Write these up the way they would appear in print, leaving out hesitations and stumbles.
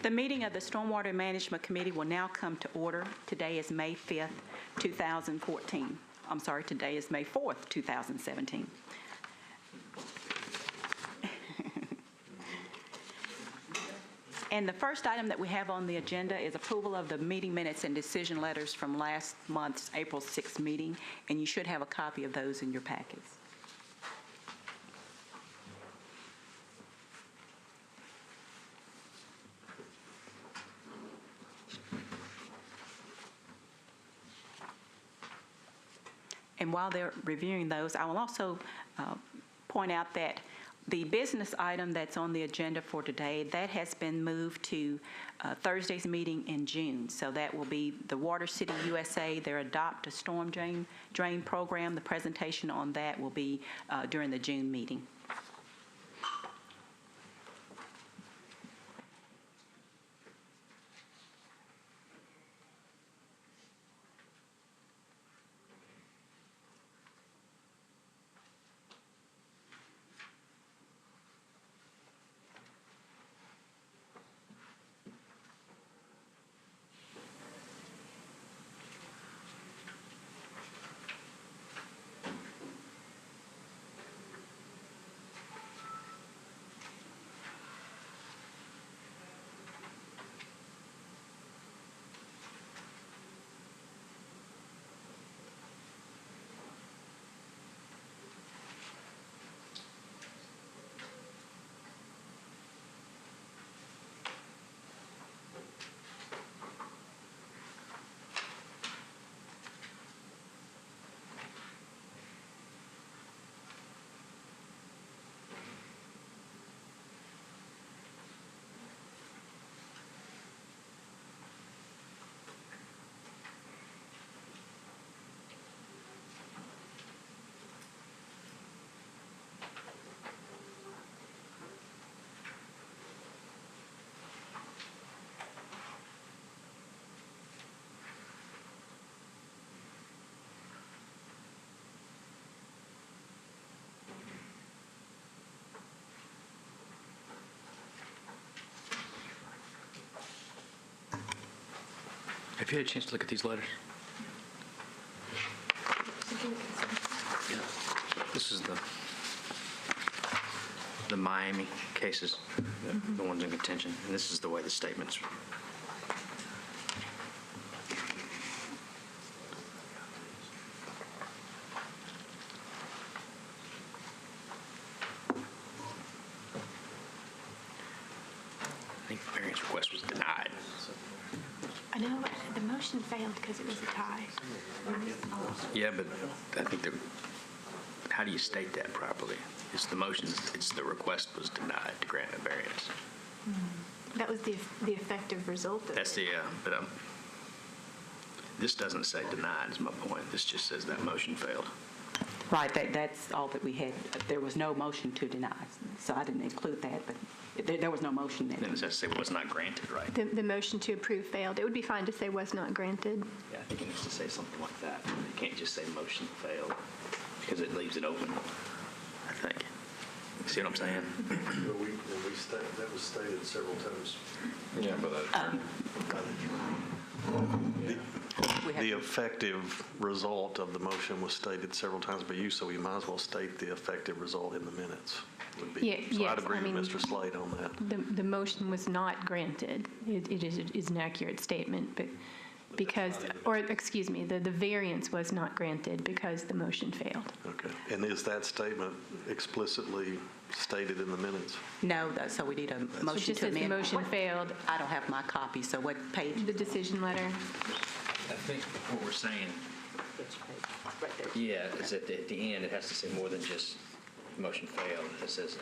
The meeting of the Stormwater Management Committee will now come to order. Today is May 5th, 2014. I'm sorry, today is May 4th, 2017. And the first item that we have on the agenda is approval of the meeting minutes and decision letters from last month's April 6th meeting, and you should have a copy of those in your packets. And while they're reviewing those, I will also point out that the business item that's on the agenda for today, that has been moved to Thursday's meeting in June. So that will be the Water City USA, their Adopt a Storm Drain program. The presentation on that will be during the June meeting. Have you had a chance to look at these letters? Yeah. This is the Miami cases, the ones in contention, and this is the way the statements. I think the variance request was denied. I know the motion failed because it was a tie. Yeah, but I think how do you state that properly? It's the motion, it's the request was denied to grant a variance. That was the effective result of That's it. but this doesn't say denied is my point. This just says that motion failed. Right, that's all that we had. There was no motion to deny, so I didn't include that, but there was no motion there. Then it says it was not granted, right? The motion to approve failed. It would be fine to say was not granted. Yeah, I think it needs to say something like that. You can't just say motion failed because it leaves it open, I think. You see what I'm saying? That was stated several times. Yeah, but The effective result of the motion was stated several times by you, so we might as well state the effective result in the minutes. So I'd agree with Mr. Slade on that. The motion was not granted. It is an accurate statement, but because, or excuse me, the variance was not granted because the motion failed. Okay. And is that statement explicitly stated in the minutes? No, so we need a motion to amend. It just says the motion failed. I don't have my copy, so what page? The decision letter. I think what we're saying, Right there. yeah, is at the end, it has to say more than just motion failed. It says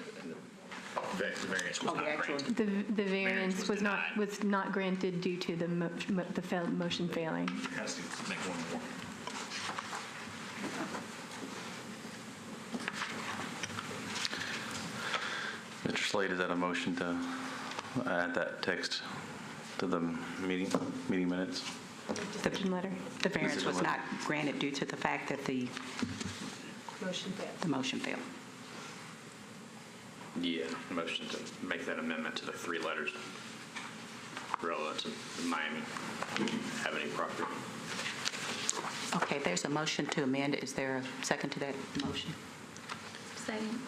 the variance was not granted. The variance was denied. not granted due to the motion failing. It has to make one more. Mr. Slade, is that a motion to add that text to the meeting minutes? Decision letter. The variance was not granted due to the fact that the motion failed. Yeah, motion to make that amendment to the three letters. relevant to Miami have any property. Okay, there's a motion to amend. Is there a second to that motion? Second.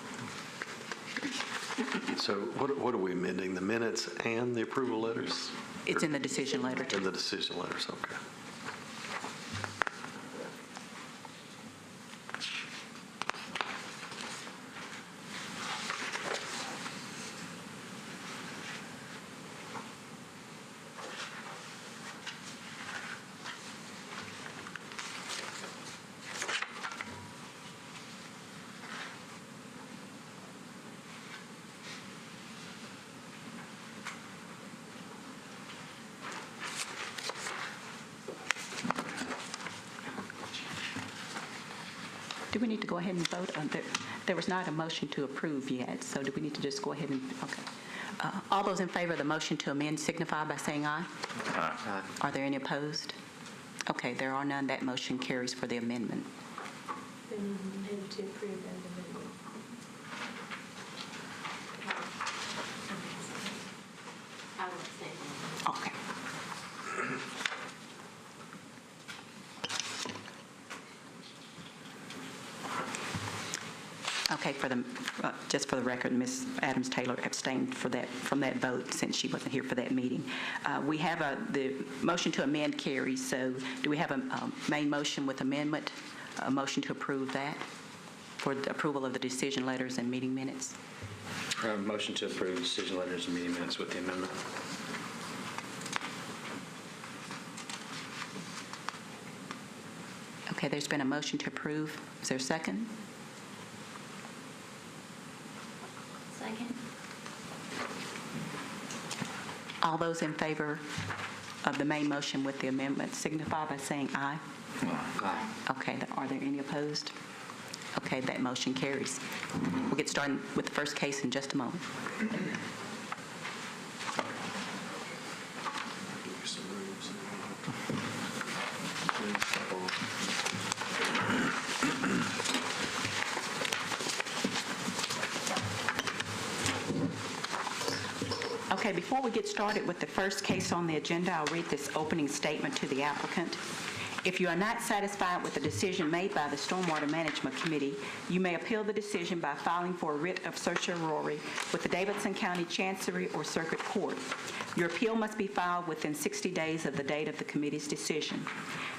So what are we amending, the minutes and the approval letters? It's in the decision letter. In the decision letters, okay. Do we need to go ahead and vote on that? There was not a motion to approve yet, so do we need to just go ahead and, okay. All those in favor of the motion to amend signify by saying aye. Aye. Are there any opposed? Okay, there are none. That motion carries for the amendment. Then you need to approve that amendment. I would say. Okay. Okay, just for the record, Ms. Adams Taylor abstained from that vote since she wasn't here for that meeting. We have the motion to amend carries, so do we have a main motion with amendment, a motion to approve that for the approval of the decision letters and meeting minutes? Motion to approve decision letters and meeting minutes with the amendment. Okay, there's been a motion to approve. Is there a second? Second. All those in favor of the main motion with the amendment signify by saying aye. Aye. Okay, are there any opposed? Okay, that motion carries. We'll get started with the first case in just a moment. Okay, before we get started with the first case on the agenda, I'll read this opening statement to the applicant. If you are not satisfied with the decision made by the Stormwater Management Committee, you may appeal the decision by filing for a writ of certiorari with the Davidson County Chancery or Circuit Court. Your appeal must be filed within 60 days of the date of the committee's decision.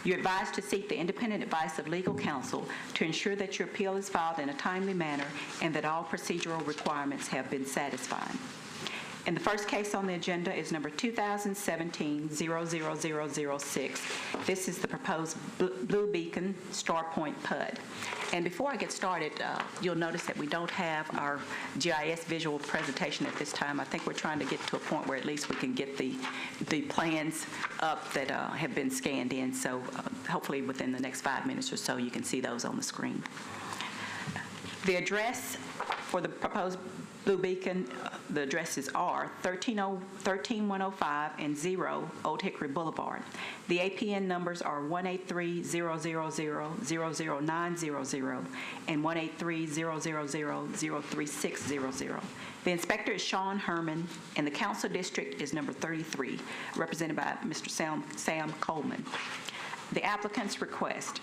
You're advised to seek the independent advice of legal counsel to ensure that your appeal is filed in a timely manner and that all procedural requirements have been satisfied. And the first case on the agenda is number 2017-00006. This is the proposed Blue Beacon Star Point PUD. And before I get started, you'll notice that we don't have our GIS visual presentation at this time. I think we're trying to get to a point where at least we can get the plans up that have been scanned in. So hopefully within the next 5 minutes or so, you can see those on the screen. The address for the proposed Blue Beacon, the addresses are 13105 and 0 Old Hickory Boulevard. The APN numbers are 183-000-00900 and 183-000-03600. The inspector is Sean Herman, and the council district is number 33, represented by Mr. Sam Coleman. The applicant's request.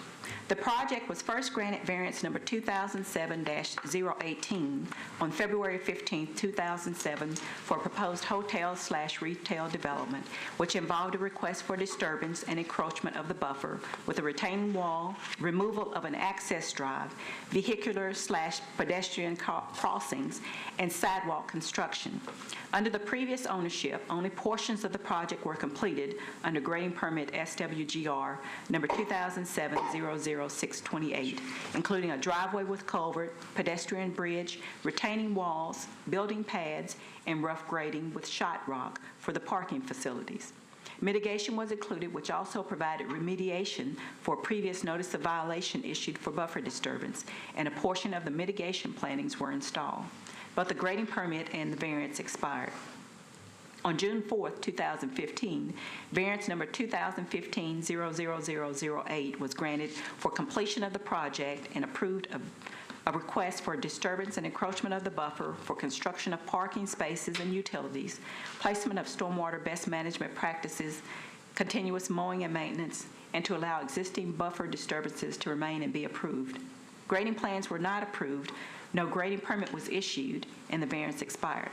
The project was first granted variance number 2007-018 on February 15, 2007 for a proposed hotel/retail development, which involved a request for disturbance and encroachment of the buffer with a retaining wall, removal of an access drive, vehicular/pedestrian crossings, and sidewalk construction. Under the previous ownership, only portions of the project were completed under grading permit SWGR number 2007-00628, including a driveway with culvert, pedestrian bridge, retaining walls, building pads, and rough grading with shot rock for the parking facilities. Mitigation was included, which also provided remediation for previous notice of violation issued for buffer disturbance, and a portion of the mitigation plantings were installed. Both the grading permit and the variance expired. On June 4, 2015, variance number 2015-00008 was granted for completion of the project and approved a request for disturbance and encroachment of the buffer for construction of parking spaces and utilities, placement of stormwater best management practices, continuous mowing and maintenance, and to allow existing buffer disturbances to remain and be approved. Grading plans were not approved, no grading permit was issued, and the variance expired.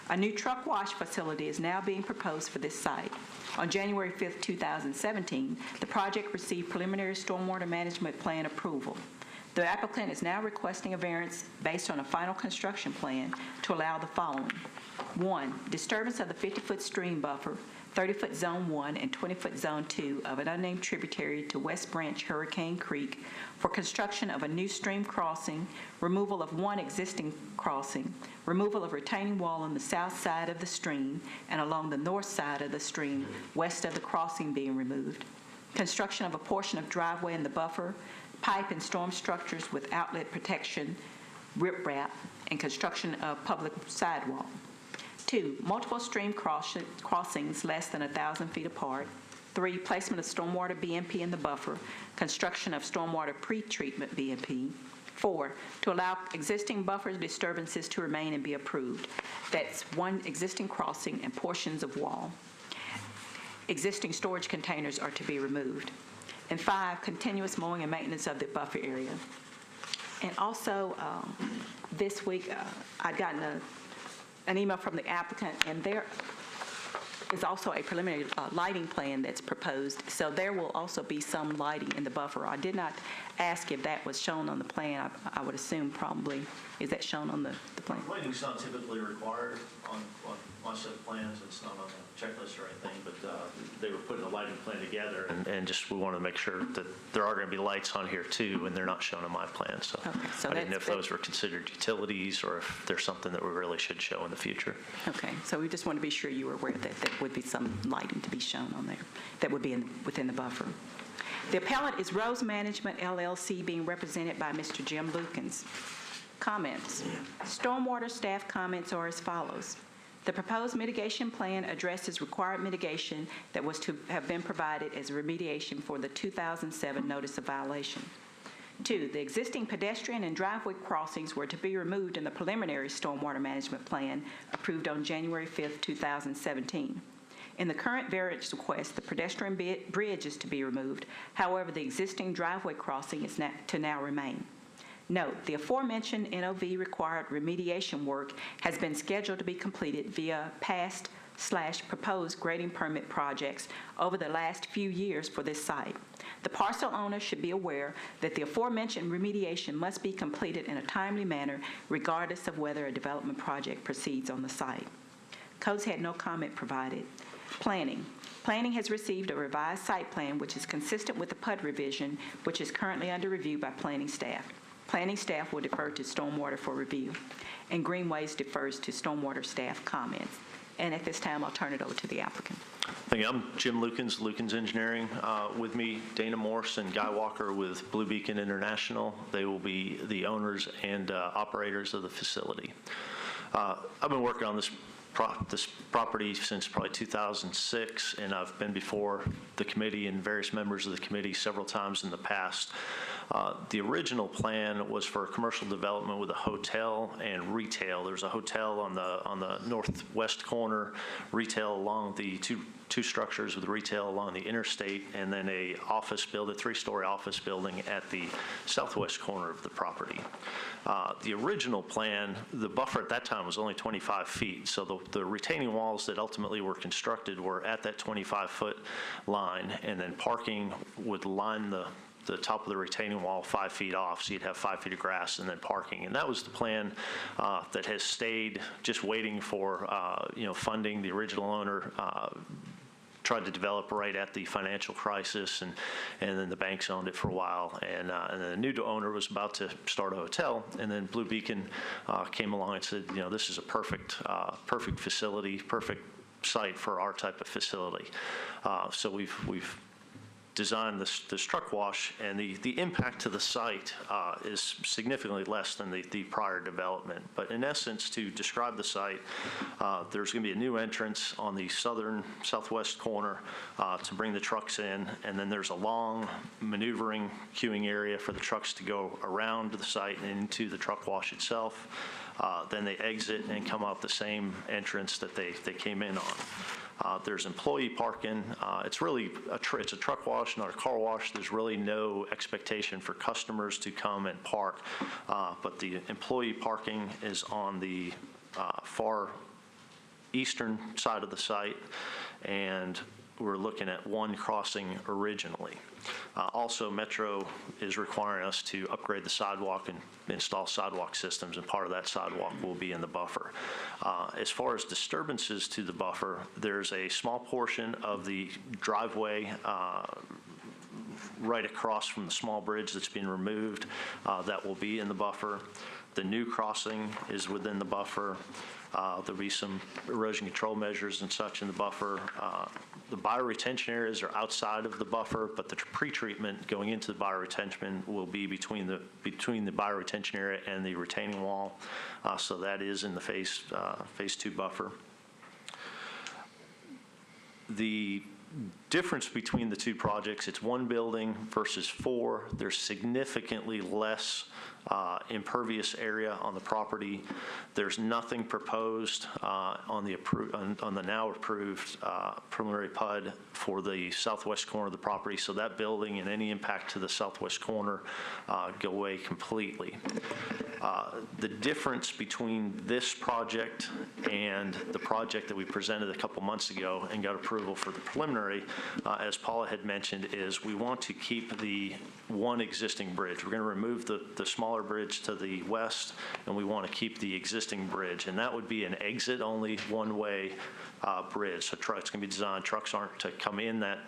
A new truck wash facility is now being proposed for this site. On January 5, 2017, the project received preliminary stormwater management plan approval. The applicant is now requesting a variance based on a final construction plan to allow the following. 1, disturbance of the 50-foot stream buffer, 30-foot Zone 1 and 20-foot Zone 2 of an unnamed tributary to West Branch Hurricane Creek for construction of a new stream crossing, removal of one existing crossing, removal of retaining wall on the south side of the stream and along the north side of the stream west of the crossing being removed, construction of a portion of driveway in the buffer, pipe and storm structures with outlet protection, riprap, and construction of public sidewalk. 2, multiple stream crossings less than 1,000 feet apart. 3, placement of stormwater BMP in the buffer, construction of stormwater pretreatment BMP. 4, to allow existing buffer disturbances to remain and be approved. That's one existing crossing and portions of wall. Existing storage containers are to be removed. And 5, continuous mowing and maintenance of the buffer area. And also, this week, I'd gotten an email from the applicant, and there is also a preliminary lighting plan that's proposed, so there will also be some lighting in the buffer. I did not ask if that was shown on the plan. I would assume probably. Is that shown on the plan? Lighting's not typically required on set of plans. It's not on the checklist or anything, but they were putting a lighting plan together, and just we wanted to make sure that there are going to be lights on here too, and they're not shown on my plan. So, okay, so I didn't know if those were considered utilities or if there's something that we really should show in the future. Okay, so we just want to be sure you were aware that there would be some lighting to be shown on there that would be within the buffer. The appellant is Rose Management, LLC, being represented by Mr. Jim Lukens. Comments. Stormwater staff comments are as follows. The proposed mitigation plan addresses required mitigation that was to have been provided as remediation for the 2007 notice of violation. 2, the existing pedestrian and driveway crossings were to be removed in the preliminary stormwater management plan approved on January 5, 2017. In the current variance request, the pedestrian bridge is to be removed. However, the existing driveway crossing is to now remain. Note, the aforementioned NOV required remediation work has been scheduled to be completed via past/proposed grading permit projects over the last few years for this site. The parcel owner should be aware that the aforementioned remediation must be completed in a timely manner regardless of whether a development project proceeds on the site. Codes had no comment provided. Planning. Planning has received a revised site plan which is consistent with the PUD revision, which is currently under review by planning staff. Planning staff will defer to stormwater for review, and Greenways defers to stormwater staff comments. And at this time, I'll turn it over to the applicant. Thank you. I'm Jim Lukens, Lukens Engineering. With me, Dana Morse and Guy Walker with Blue Beacon International. They will be the owners and operators of the facility. I've been working on this property since probably 2006, and I've been before the committee and various members of the committee several times in the past. The original plan was for commercial development with a hotel and retail. There's a hotel on the northwest corner, retail along the two structures with retail along the interstate, and then a three-story office building at the southwest corner of the property. The original plan, the buffer at that time was only 25 feet, so the retaining walls that ultimately were constructed were at that 25-foot line, and then parking would line the top of the retaining wall 5 feet off, so you'd have 5 feet of grass and then parking. And that was the plan that has stayed, just waiting for funding. The original owner tried to develop right at the financial crisis, and then the banks owned it for a while, and then the new owner was about to start a hotel, and then Blue Beacon came along and said, this is a perfect facility, perfect site for our type of facility. So we've designed this truck wash, and the impact to the site is significantly less than the prior development. But in essence, to describe the site, there's going to be a new entrance on the southwest corner to bring the trucks in, and then there's a long maneuvering queuing area for the trucks to go around the site and into the truck wash itself. Then they exit and come out the same entrance that they came in on. There's employee parking. It's really it's a truck wash, not a car wash. There's really no expectation for customers to come and park, but the employee parking is on the far eastern side of the site, and we're looking at one crossing originally. Also, Metro is requiring us to upgrade the sidewalk and install sidewalk systems, and part of that sidewalk will be in the buffer. As far as disturbances to the buffer, there's a small portion of the driveway right across from the small bridge that's being removed that will be in the buffer. The new crossing is within the buffer. There'll be some erosion control measures and such in the buffer. The bioretention areas are outside of the buffer, but the pretreatment going into the bioretention will be between the bioretention area and the retaining wall. So that is in the phase 2 buffer. The difference between the two projects, it's one building versus 4. There's significantly less impervious area on the property. There's nothing proposed on the now approved preliminary PUD for the southwest corner of the property, so that building and any impact to the southwest corner go away completely. The difference between this project and the project that we presented a couple months ago and got approval for the preliminary, as Paula had mentioned, is we want to keep the one existing bridge. We're going to remove the smaller bridge to the west, and we want to keep the existing bridge, and that would be an exit-only one-way bridge. So it's going to be designed, trucks aren't to come in that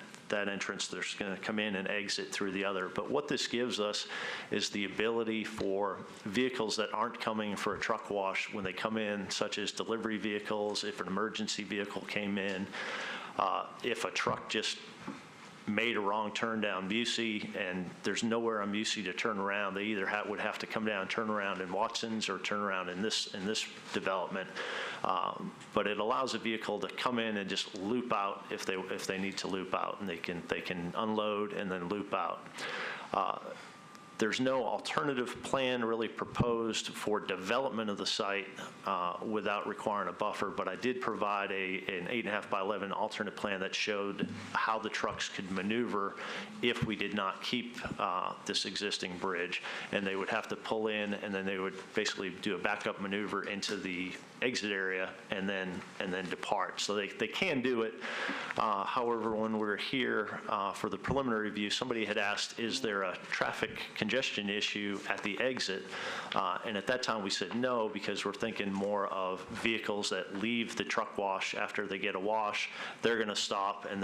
entrance, they're going to come in and exit through the other. But what this gives us is the ability for vehicles that aren't coming for a truck wash when they come in, such as delivery vehicles, if an emergency vehicle came in, if a truck just made a wrong turn down Busey and there's nowhere on Busey to turn around, they either would have to come down, turn around in Watson's or turn around in this development. But it allows a vehicle to come in and just loop out if they need to loop out, and they can unload and then loop out. There's no alternative plan really proposed for development of the site without requiring a buffer, but I did provide an 8.5 by 11 alternate plan that showed how the trucks could maneuver if we did not keep this existing bridge, and they would have to pull in, and then they would basically do a backup maneuver into the exit area and then depart. So they can do it. However, when we're here for the preliminary review, somebody had asked, is there a traffic congestion issue at the exit? And at that time we said no, because we're thinking more of vehicles that leave the truck wash after they get a wash. They're going to stop and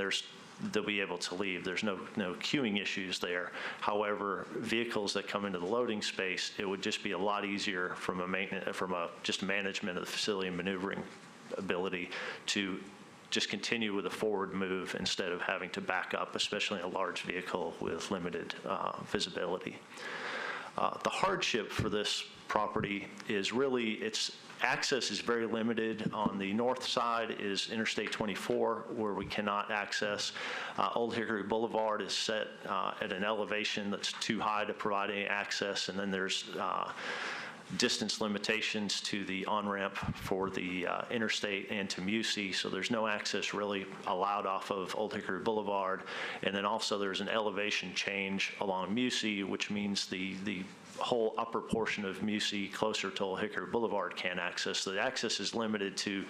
they'll be able to leave. There's no queuing issues there. However, vehicles that come into the loading space, it would just be a lot easier from just management of the facility and maneuvering ability to just continue with a forward move instead of having to back up, especially in a large vehicle with limited visibility. The hardship for this property is really its access is very limited. On the north side is Interstate 24, where we cannot access. Old Hickory Boulevard is set at an elevation that's too high to provide any access, and then there's distance limitations to the on-ramp for the interstate and to Musey, so there's no access really allowed off of Old Hickory Boulevard. And then also there's an elevation change along Musey, which means the whole upper portion of Musey closer to Old Hickory Boulevard can't access. So the access is limited to,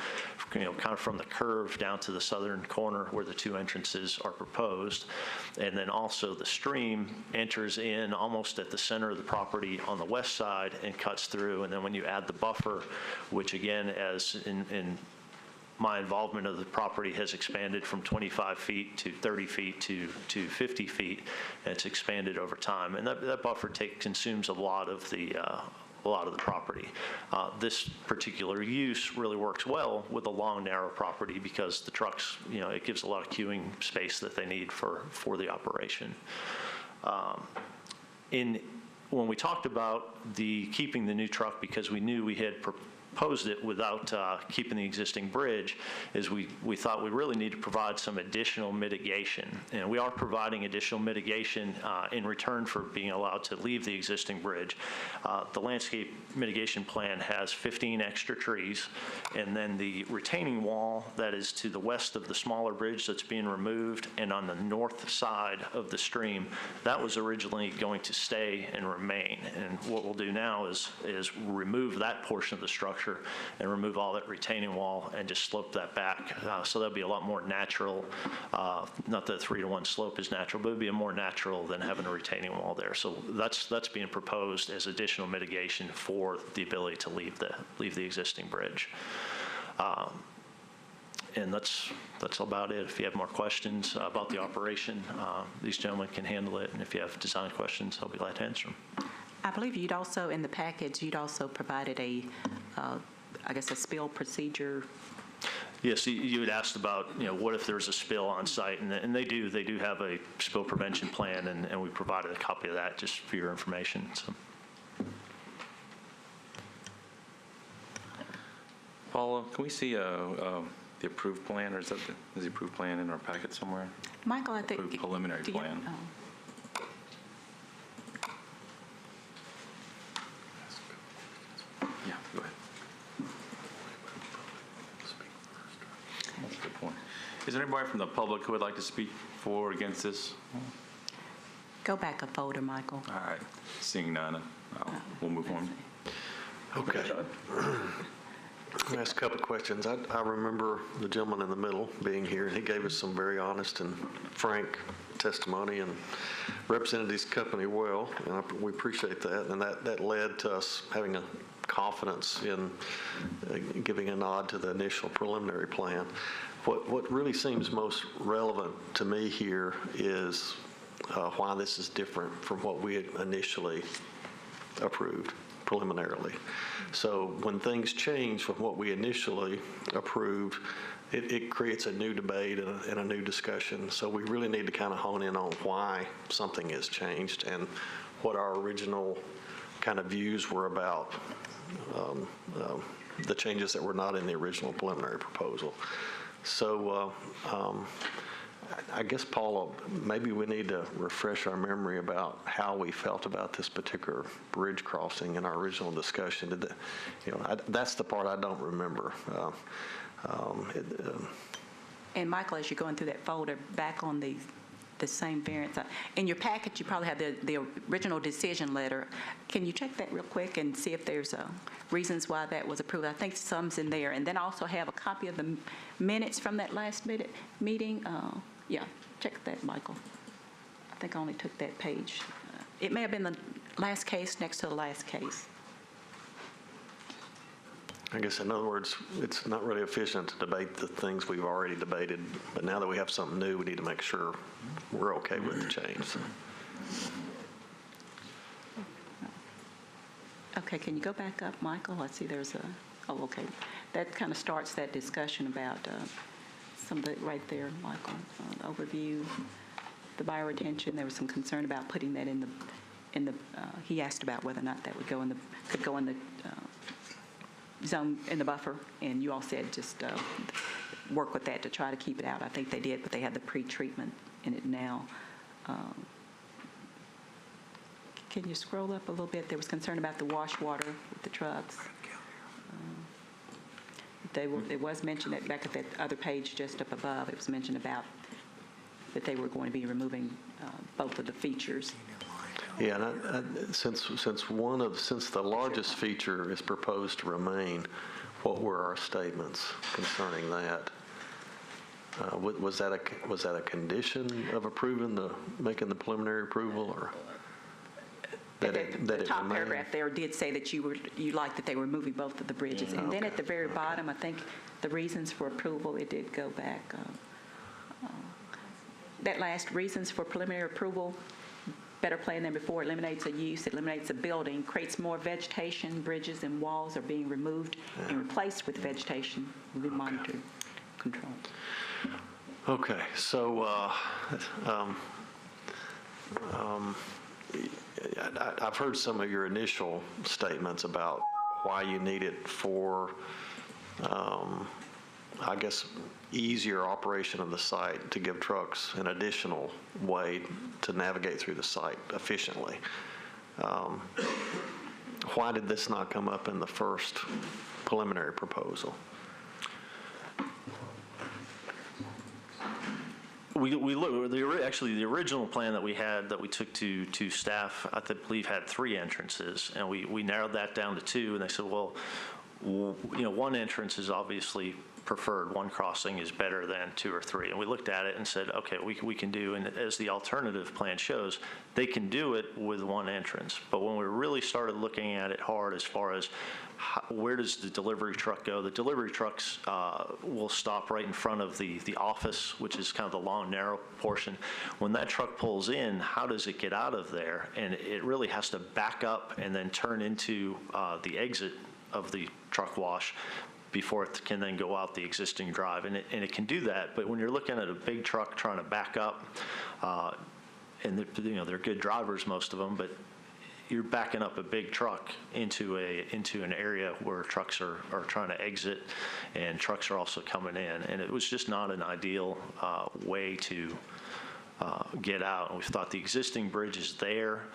kind of from the curve down to the southern corner where the two entrances are proposed. And then also the stream enters in almost at the center of the property on the west side and cuts through. And then when you add the buffer, which again, as in my involvement of the property has expanded from 25 feet to 30 feet to 50 feet, and it's expanded over time. And that buffer consumes a lot of the a lot of the property. This particular use really works well with a long, narrow property because the trucks, it gives a lot of queuing space that they need for the operation. When we talked about keeping the new truck, because we knew we had proposed it without keeping the existing bridge, is we thought we really need to provide some additional mitigation. And we are providing additional mitigation in return for being allowed to leave the existing bridge. The landscape mitigation plan has 15 extra trees, and then the retaining wall that is to the west of the smaller bridge that's being removed and on the north side of the stream, that was originally going to stay and remain. And what we'll do now is remove that portion of the structure and remove all that retaining wall and just slope that back. So that'll be a lot more natural. Not that a 3-to-1 slope is natural, but it'd be more natural than having a retaining wall there. So that's being proposed as additional mitigation for the ability to leave the existing bridge. And that's about it. If you have more questions about the operation, these gentlemen can handle it. And if you have design questions, I'll be glad to answer them. I believe you'd also, in the package, you'd also provided a spill procedure. Yes, you had asked about, what if there's a spill on site, and they do have a spill prevention plan, and we provided a copy of that just for your information. So. Paula, can we see the approved plan, or is the approved plan in our packet somewhere? Michael, I think. Approved preliminary plan. Yeah, go ahead. That's a good point. Is there anybody from the public who would like to speak for or against this? Go back a folder, Michael. All right. Seeing none, we'll move on. Okay. I'll ask a couple of questions. I remember the gentleman in the middle being here, and he gave us some very honest and frank testimony and represented his company well, and we appreciate that. And that led to us having a confidence in giving a nod to the initial preliminary plan. What really seems most relevant to me here is why this is different from what we had initially approved preliminarily. So when things change from what we initially approved, it creates a new debate and a new discussion. So we really need to kind of hone in on why something has changed and what our original kind of views were about the changes that were not in the original preliminary proposal. So I guess, Paula, maybe we need to refresh our memory about how we felt about this particular bridge crossing in our original discussion. That's the part I don't remember. And Michael, as you're going through that folder, back on the same variance, in your packet you probably have the original decision letter. Can you check that real quick and see if there's reasons why that was approved? I think some's in there. And then I also have a copy of the minutes from that last meeting. Yeah, check that, Michael. I think I only took that page. It may have been the last case next to the last case. I guess, in other words, it's not really efficient to debate the things we've already debated, but now that we have something new, we need to make sure we're okay with the change. Okay, can you go back up, Michael? I see there's okay. That kind of starts that discussion about some of it right there, Michael. Overview, the bioretention. There was some concern about putting that in the. He asked about whether or not that could go in the zone in the buffer, and you all said just work with that to try to keep it out. I think they did, but they had the pre-treatment in it now. Can you scroll up a little bit? There was concern about the wash water with the trucks. It was mentioned that back at that other page just up above, it was mentioned about that they were going to be removing both of the features. Yeah, and since the largest feature is proposed to remain, what were our statements concerning that? Was that a condition of making the preliminary approval, or The top paragraph there did say that you liked that they were moving both of the bridges, and then at the very bottom, I think the reasons for approval, it did go back. That last reasons for preliminary approval, better plan than before, eliminates a use, eliminates a building, creates more vegetation, bridges and walls are being removed and replaced with vegetation, will be monitored, controlled. Okay, so I've heard some of your initial statements about why you need it for, I guess, easier operation of the site to give trucks an additional way to navigate through the site efficiently. Why did this not come up in the first preliminary proposal? We looked, actually, the original plan that we had, that we took to staff, I believe had 3 entrances, and we narrowed that down to 2, and they said, well, one entrance is obviously preferred, one crossing is better than 2 or 3. And we looked at it and said, okay, we can do, and as the alternative plan shows, they can do it with 1 entrance. But when we really started looking at it hard as far as where does the delivery truck go, the delivery trucks will stop right in front of the office, which is kind of the long, narrow portion. When that truck pulls in, how does it get out of there? And it really has to back up and then turn into the exit of the truck wash before it can then go out the existing drive. And it can do that, but when you're looking at a big truck trying to back up, and they're good drivers, most of them, but you're backing up a big truck into an area where trucks are trying to exit, and trucks are also coming in. And it was just not an ideal way to get out. And we thought the existing bridge is there.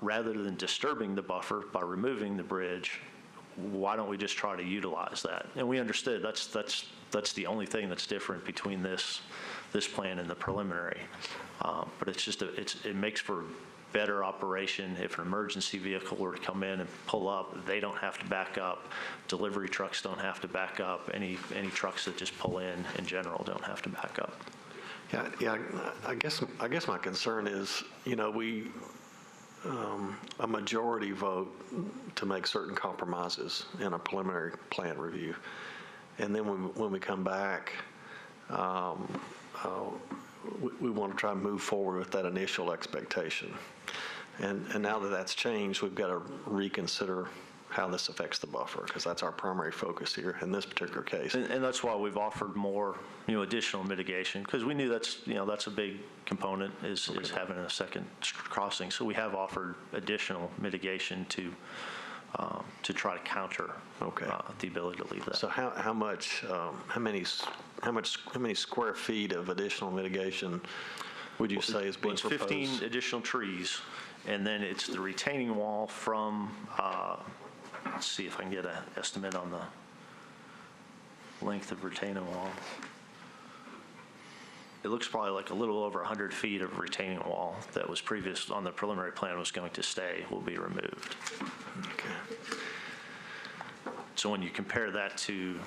Rather than disturbing the buffer by removing the bridge, why don't we just try to utilize that? And we understood that's the only thing that's different between this plan and the preliminary. But it's just it makes for better operation. If an emergency vehicle were to come in and pull up, they don't have to back up. Delivery trucks don't have to back up. Any trucks that just pull in general don't have to back up. Yeah. I guess my concern is, we a majority vote to make certain compromises in a preliminary plan review, and then when we come back, we want to try and move forward with that initial expectation. And now that that's changed, we've got to reconsider how this affects the buffer, because that's our primary focus here in this particular case. And that's why we've offered more, additional mitigation, because we knew that's a big component is having a second crossing. So we have offered additional mitigation to try to counter the ability to leave that. So how many square feet of additional mitigation would you say is being proposed? 15 additional trees, and then it's the retaining wall from. Let's see if I can get an estimate on the length of retaining wall. It looks probably like a little over 100 feet of retaining wall that was previous on the preliminary plan was going to stay will be removed. Okay. So when you compare that to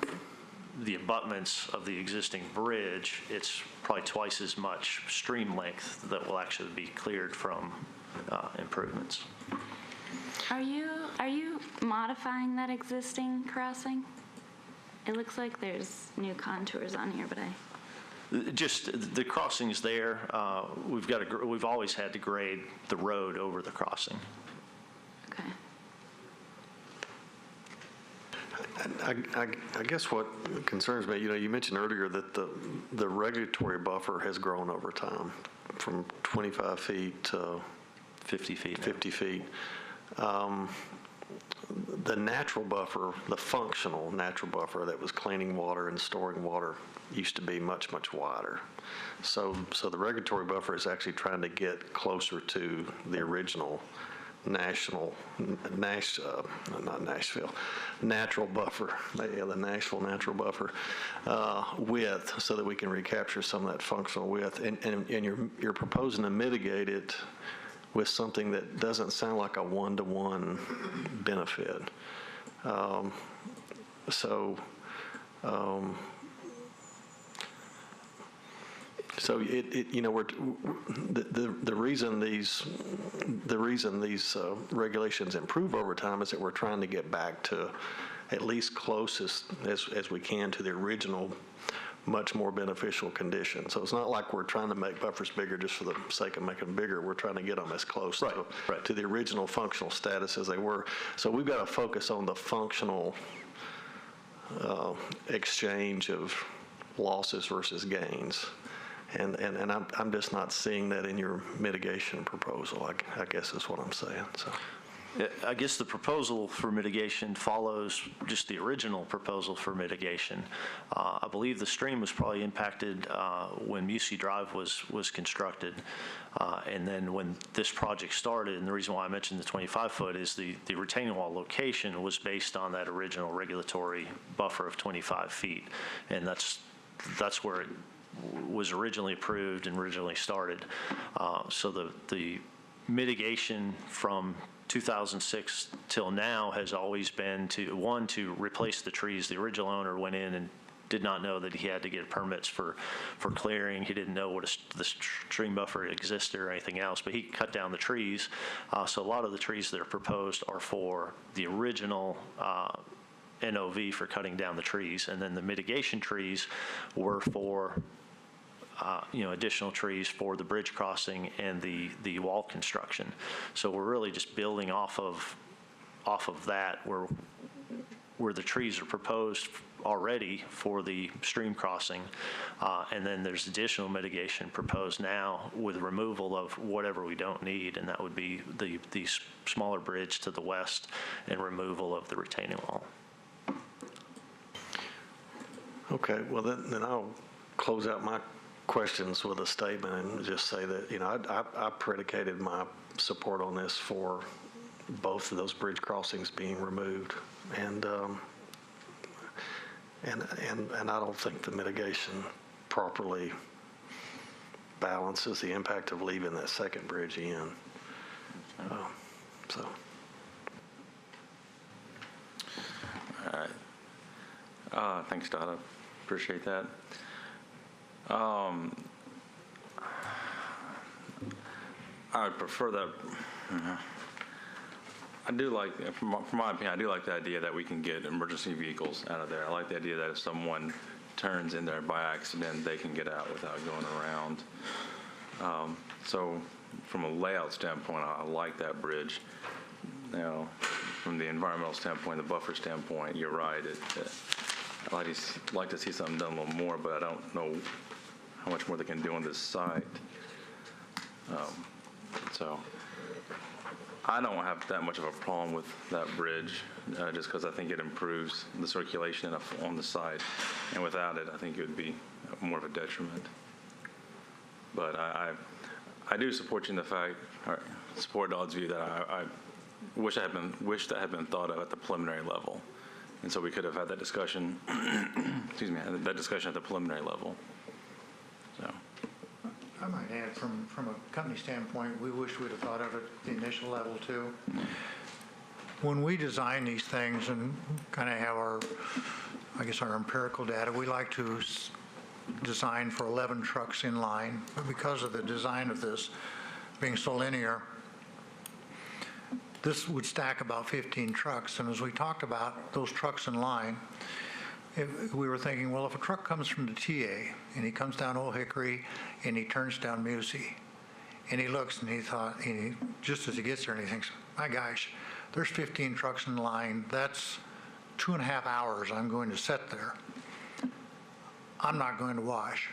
the abutments of the existing bridge, it's probably twice as much stream length that will actually be cleared from improvements. Are you modifying that existing crossing? It looks like there's new contours on here, but Just the crossing's there. We've always had to grade the road over the crossing. Okay. I guess what concerns me, you mentioned earlier that the regulatory buffer has grown over time from 25 feet to 50 feet. 50 feet. The natural buffer, the functional natural buffer that was cleaning water and storing water used to be much, much wider. So the regulatory buffer is actually trying to get closer to the original natural buffer, the Nashville natural buffer width, so that we can recapture some of that functional width. And you're proposing to mitigate it with something that doesn't sound like a one-to-one benefit. So we're the reason these regulations improve over time is that we're trying to get back to at least closest as we can to the original much more beneficial condition. So it's not like we're trying to make buffers bigger just for the sake of making them bigger. We're trying to get them as close to the original functional status as they were. So we've got to focus on the functional exchange of losses versus gains. And I'm just not seeing that in your mitigation proposal, I guess is what I'm saying. So. I guess the proposal for mitigation follows just the original proposal for mitigation. I believe the stream was probably impacted when Musey Drive was constructed. And then when this project started, and the reason why I mentioned the 25-foot is the retaining wall location was based on that original regulatory buffer of 25 feet. And that's where it was originally approved and originally started. So the mitigation from 2006 till now has always been to replace the trees. The original owner went in and did not know that he had to get permits for clearing. He didn't know what the stream buffer existed or anything else, but he cut down the trees. So a lot of the trees that are proposed are for the original NOV for cutting down the trees, and then the mitigation trees were for additional trees for the bridge crossing and the wall construction. So we're really just building off of that where the trees are proposed already for the stream crossing, and then there's additional mitigation proposed now with removal of whatever we don't need, and that would be the smaller bridge to the west and removal of the retaining wall. Okay, well then I'll close out my questions with a statement and just say that, I predicated my support on this for both of those bridge crossings being removed. And I don't think the mitigation properly balances the impact of leaving that second bridge in. So. All right. Thanks, Donna. Appreciate that. I would prefer that. I do like, from my opinion, I do like the idea that we can get emergency vehicles out of there. I like the idea that if someone turns in there by accident, they can get out without going around. So from a layout standpoint, I like that bridge. From the environmental standpoint, the buffer standpoint, you're right. I'd like to see something done a little more, but I don't know how much more they can do on this site. So I don't have that much of a problem with that bridge, just because I think it improves the circulation on the site. And without it, I think it would be more of a detriment. But I do support you in the fact, or support Dodd's view that I wish that had been thought of at the preliminary level. And so we could have had that discussion, excuse me, that discussion at the preliminary level. So. I might add, from a company standpoint, we wish we'd have thought of it at the initial level too. When we design these things and kind of have our empirical data, we like to design for 11 trucks in line. But because of the design of this being so linear, this would stack about 15 trucks. And as we talked about those trucks in line, we were thinking, well, if a truck comes from the TA and he comes down Old Hickory and he turns down Musey and he looks and just as he gets there and he thinks, my gosh, there's 15 trucks in line. That's 2.5 hours I'm going to sit there. I'm not going to wash.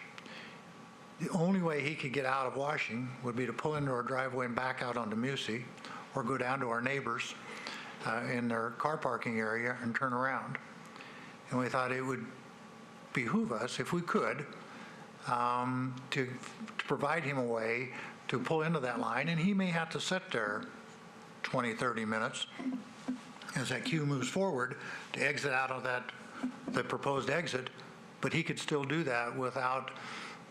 The only way he could get out of washing would be to pull into our driveway and back out onto Musey, or go down to our neighbors in their car parking area and turn around. And we thought it would behoove us, if we could, to provide him a way to pull into that line, and he may have to sit there 20, 30 minutes as that queue moves forward to exit out of the proposed exit, but he could still do that without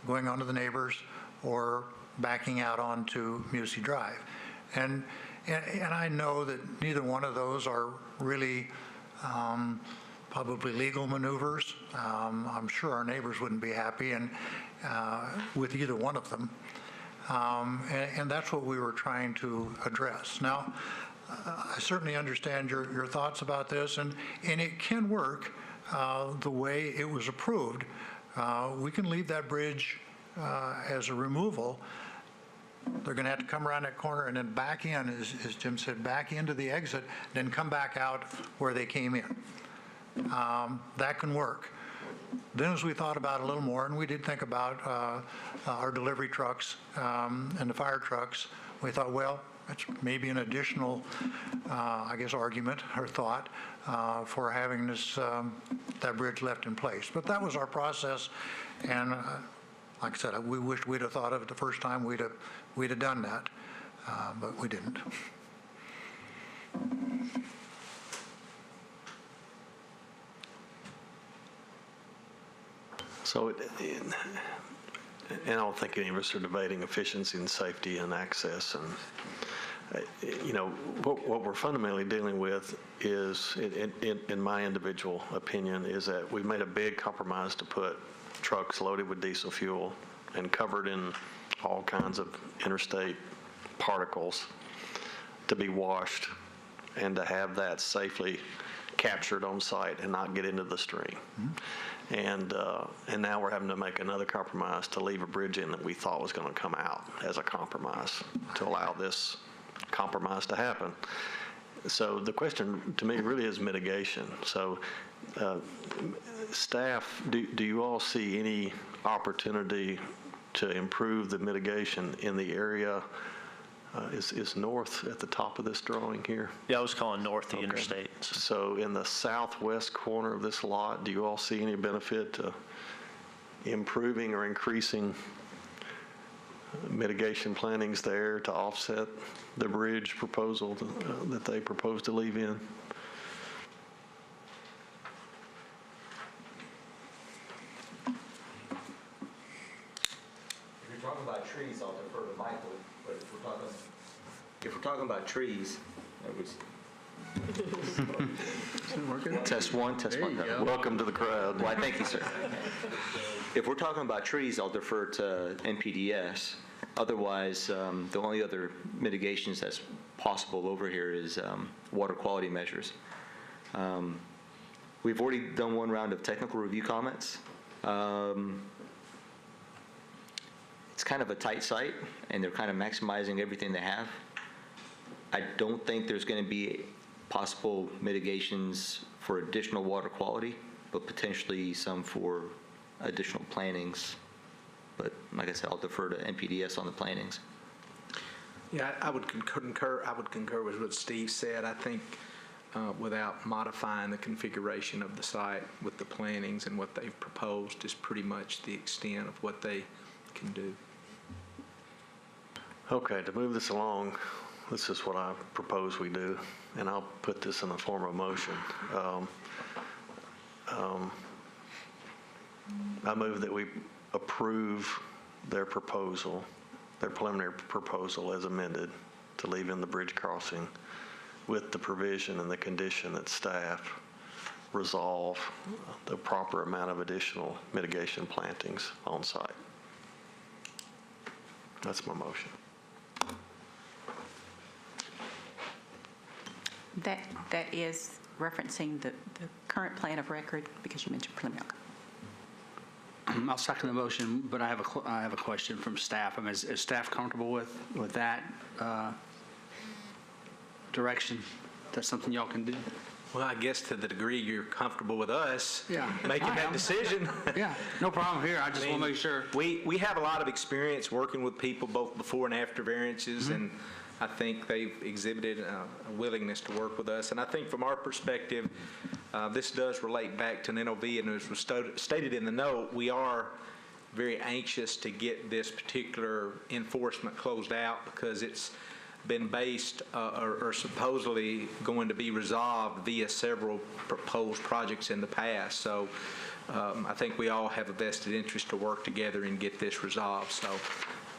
going onto the neighbors or backing out onto Musey Drive. And I know that neither one of those are really probably legal maneuvers. I'm sure our neighbors wouldn't be happy with either one of them. And that's what we were trying to address. Now, I certainly understand your thoughts about this, and it can work the way it was approved we can leave that bridge as a removal. They're going to have to come around that corner and then back in, as Jim said, back into the exit, then come back out where they came in. That can work. Then as we thought about it a little more, and we did think about our delivery trucks and the fire trucks, we thought, well, that's maybe an additional, I guess, argument or thought for having this that bridge left in place. But that was our process, and like I said, we wished we'd have thought of it the first time we'd have done that, but we didn't. So, and I don't think any of us are debating efficiency and safety and access. And, you know, what we're fundamentally dealing with is, in my individual opinion, is that we've made a big compromise to put trucks loaded with diesel fuel and covered in all kinds of interstate particles to be washed and to have that safely captured on site and not get into the stream. And now we're having to make another compromise to leave a bridge in that we thought was going to come out as a compromise to allow this compromise to happen. So the question to me really is mitigation. So staff, do you all see any opportunity to improve the mitigation in the area? Is north at the top of this drawing here? Yeah, I was calling north the interstate. So in the southwest corner of this lot, do you all see any benefit to improving or increasing mitigation plantings there to offset the bridge proposal that they propose to leave in? If you're talking about trees, I'll defer to Michael, but if we're talking about trees, that was. Test one, test one. Welcome to the crowd. Why, thank you, sir. If we're talking about trees, I'll defer to NPDS. Otherwise, the only other mitigations that's possible over here is water quality measures. We've already done one round of technical review comments. It's kind of a tight site, and they're kind of maximizing everything they have. I don't think there's going to be possible mitigations for additional water quality, but potentially some for additional plantings. But like I said, I'll defer to NPDS on the plantings. Yeah, I would concur. I would concur with what Steve said. I think without modifying the configuration of the site with the plantings and what they've proposed is pretty much the extent of what they can do. Okay, to move this along, this is what I propose we do, and I'll put this in the form of motion. I move that we approve their proposal, their preliminary proposal as amended to leave in the bridge crossing with the provision and the condition that staff resolve the proper amount of additional mitigation plantings on site. That's my motion. That is referencing the current plan of record, because you mentioned preliminary. I'll second the motion, but I have a question from staff. I mean, is staff comfortable with that direction? That's something y'all can do? Well, I guess to the degree you're comfortable with us making I that am. decision. Yeah, no problem here. I just want to make sure. We have a lot of experience working with people both before and after variances, and I think they've exhibited a willingness to work with us. And I think from our perspective, this does relate back to an NOV, and as was stated in the note, we are very anxious to get this particular enforcement closed out because it's been based or supposedly going to be resolved via several proposed projects in the past. So I think we all have a vested interest to work together and get this resolved. So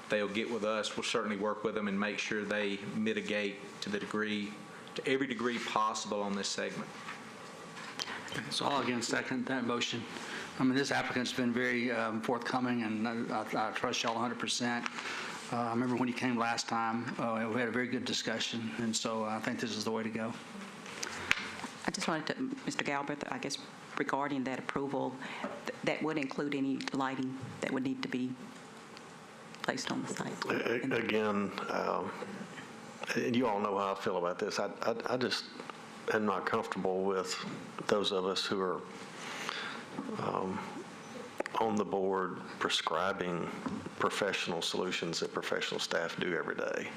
they'll get with us. We'll certainly work with them and make sure they mitigate to every degree possible on this segment. So I'll again second that motion. I mean, this applicant's been very forthcoming, and I trust y'all 100%. I remember when he came last time, we had a very good discussion, and so I think this is the way to go. I just wanted to, Mr. Galbraith, I guess, regarding that approval, that would include any lighting that would need to be placed on the site. Again, and you all know how I feel about this. I just am not comfortable with those of us who are on the board prescribing professional solutions that professional staff do every day.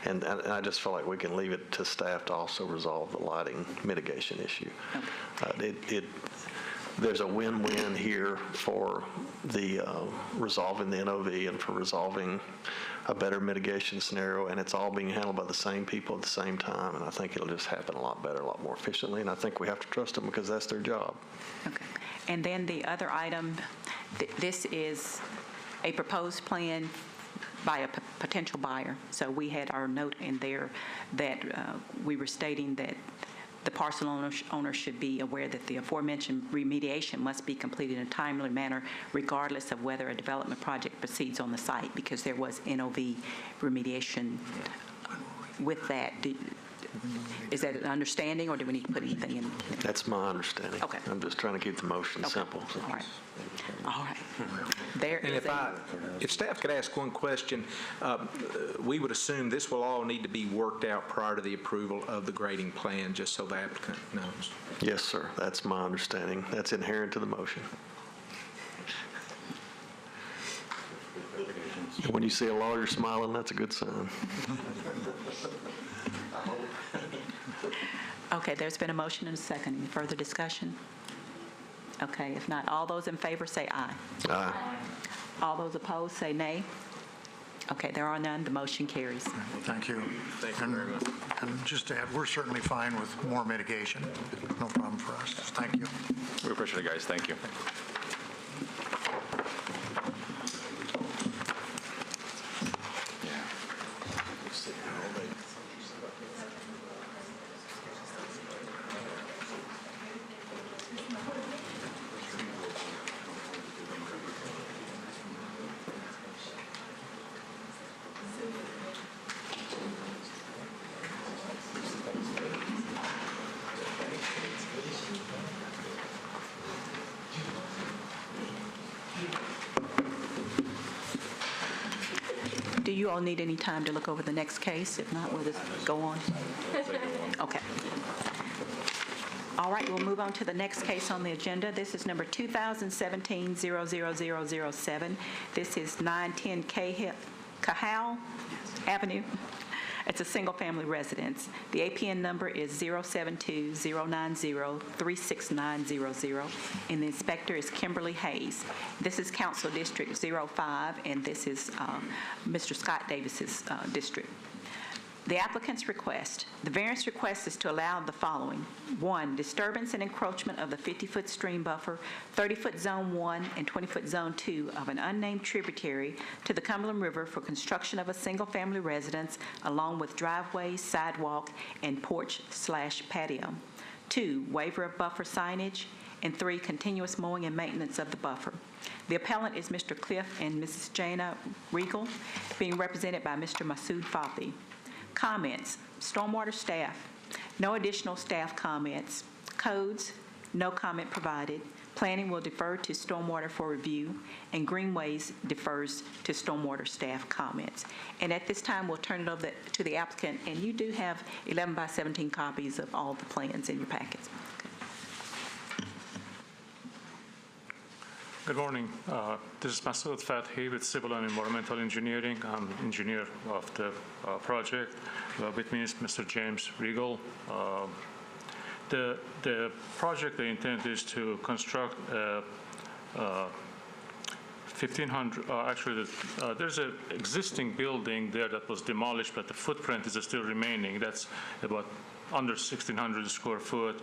And I just feel like we can leave it to staff to also resolve the lighting mitigation issue. There's a win-win here for the resolving the NOV and for resolving a better mitigation scenario, and it's all being handled by the same people at the same time, and I think it'll just happen a lot better, a lot more efficiently, and I think we have to trust them because that's their job. Okay. And then the other item, this is a proposed plan by a potential buyer. So we had our note in there that we were stating that the parcel owner should be aware that the aforementioned remediation must be completed in a timely manner regardless of whether a development project proceeds on the site, because there was NOV remediation with that. Is that an understanding, or do we need to put anything in? That's my understanding. Okay. I'm just trying to keep the motion simple. So. All right. All right. There And is if staff could ask one question, we would assume this will all need to be worked out prior to the approval of the grading plan, just so the applicant knows. Yes, sir. That's my understanding. That's inherent to the motion. And when you see a lawyer smiling, that's a good sign. Okay, there's been a motion and a second. Any further discussion? Okay, if not, all those in favor say aye. Aye. All those opposed say nay. Okay, there are none. The motion carries. Thank you. Thank you very much. And just to add, we're certainly fine with more mitigation. No problem for us. Thank you. We appreciate it, guys. Thank you. Do you all need any time to look over the next case? If not, we'll just go on. Okay. All right, we'll move on to the next case on the agenda. This is number 2017-00007. This is 910 Cahal Avenue. It's a single-family residence. The APN number is 072-090-36900, and the inspector is Kimberly Hayes. This is Council District 05, and this is Mr. Scott Davis's district. The applicant's request. The variance request is to allow the following. 1, disturbance and encroachment of the 50-foot stream buffer, 30-foot Zone 1 and 20-foot Zone 2 of an unnamed tributary to the Cumberland River for construction of a single-family residence along with driveway, sidewalk, and porch/patio. 2, waiver of buffer signage. And 3, continuous mowing and maintenance of the buffer. The appellant is Mr. Cliff and Mrs. Jana Regal, being represented by Mr. Masood Fathi. Comments. Stormwater staff. No additional staff comments. Codes. No comment provided. Planning will defer to Stormwater for review, and Greenways defers to Stormwater staff comments. And at this time, we'll turn it over to the applicant, and you do have 11 by 17 copies of all the plans in your packets. Good morning. This is Masood Fathi with Civil and Environmental Engineering. I'm the engineer of the project. With me is Mr. James Regal. The project, the intent is to construct 1,500, actually, there's an existing building there that was demolished, but the footprint is still remaining. That's about under 1,600 square foot.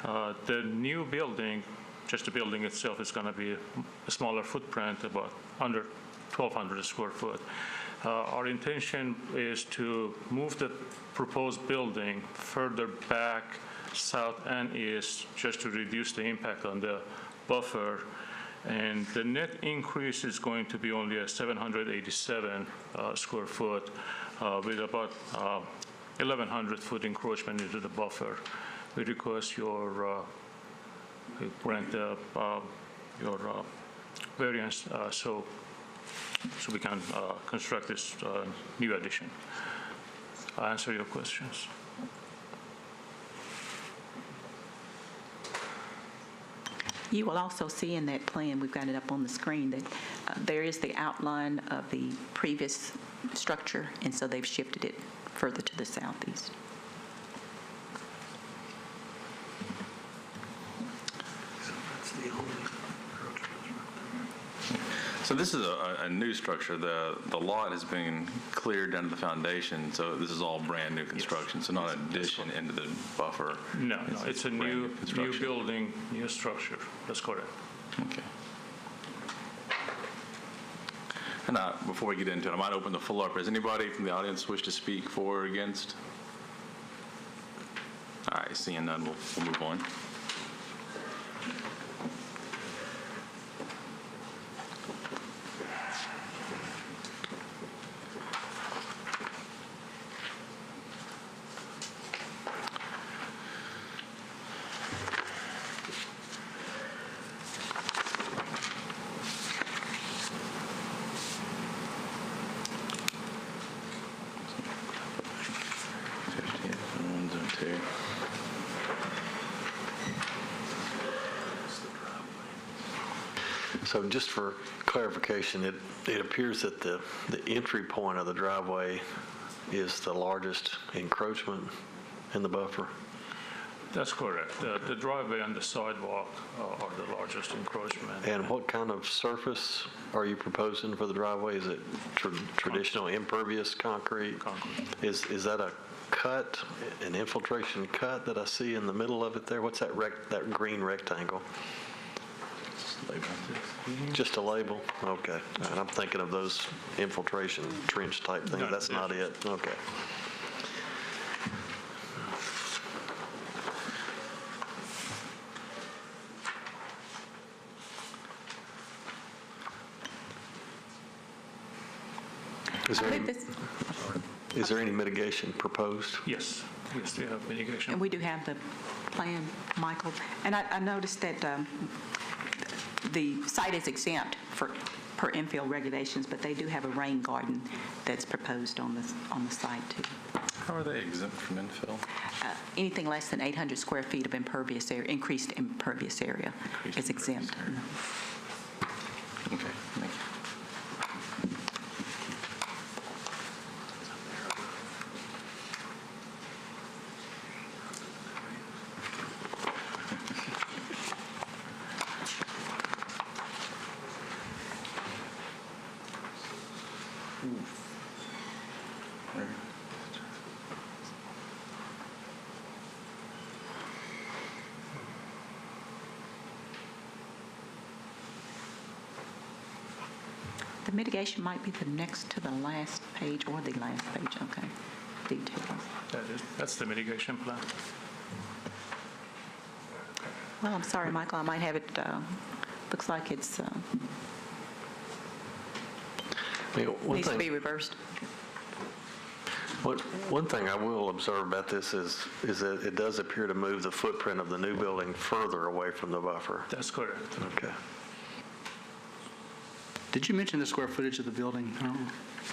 The new building, just the building itself, is going to be a smaller footprint, about under 1,200 square foot. Our intention is to move the proposed building further back, south and east, just to reduce the impact on the buffer. And the net increase is going to be only a 787 square foot with about 1,100 foot encroachment into the buffer. We request your grant your variance so we can construct this new addition. I answer your questions. You will also see in that plan, we've got it up on the screen, that there is the outline of the previous structure, and so they've shifted it further to the southeast. So this is a new structure. The lot has been cleared down to the foundation, so this is all brand-new construction, so not an addition into the buffer. No, it's a new construction. building, new structure. That's correct. Okay. And before we get into it, I might open the floor up. Does anybody from the audience wish to speak for or against? All right, seeing none, we'll move on. So just for clarification, it appears that the entry point of the driveway is the largest encroachment in the buffer? That's correct. The driveway and the sidewalk are the largest encroachment. And what kind of surface are you proposing for the driveway? Is it traditional impervious concrete? Concrete. Is that a cut, an infiltration cut that I see in the middle of it there? What's that that green rectangle? Just a label? Okay. And I'm thinking of those infiltration trench type things. No, That's not it? Okay. Is there any mitigation proposed? Yes, we have mitigation. And we do have the plan, Michael. And I noticed that the site is exempt per infill regulations, but they do have a rain garden that's proposed on the site too. How are they exempt from infill? Anything less than 800 square feet of impervious area, increased impervious area is exempt. Okay, thank you. The mitigation might be the next to the last page or the last page, okay. Details. That's the mitigation plan. Well, I'm sorry, Michael, I might have it, looks like it's, needs to be reversed. One thing I will observe about this is that it does appear to move the footprint of the new building further away from the buffer. That's correct. Okay. Did you mention the square footage of the building?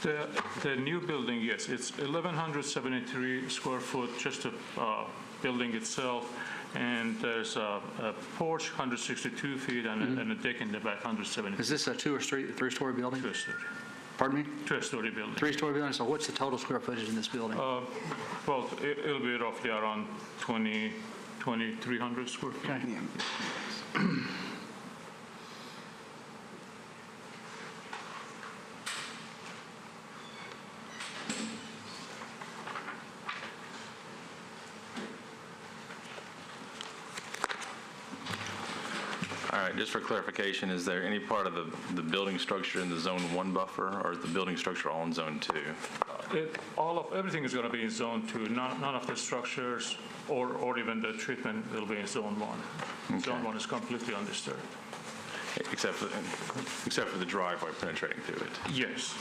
The new building, yes, it's 1,173 square foot, just the building itself, and there's a porch, 162 feet, and a deck in the back, 170. Is this a two or three-story building? Two-story. Pardon me? Two-story building. Three-story building. So what's the total square footage in this building? Well, it'll be roughly around 2,300 square feet. Okay. All right, just for clarification, is there any part of the building structure in the Zone 1 buffer, or is the building structure all in Zone 2? Everything is going to be in Zone 2. None of the structures or even the treatment will be in Zone 1. Okay. Zone 1 is completely undisturbed. Except for the driveway penetrating through it? Yes.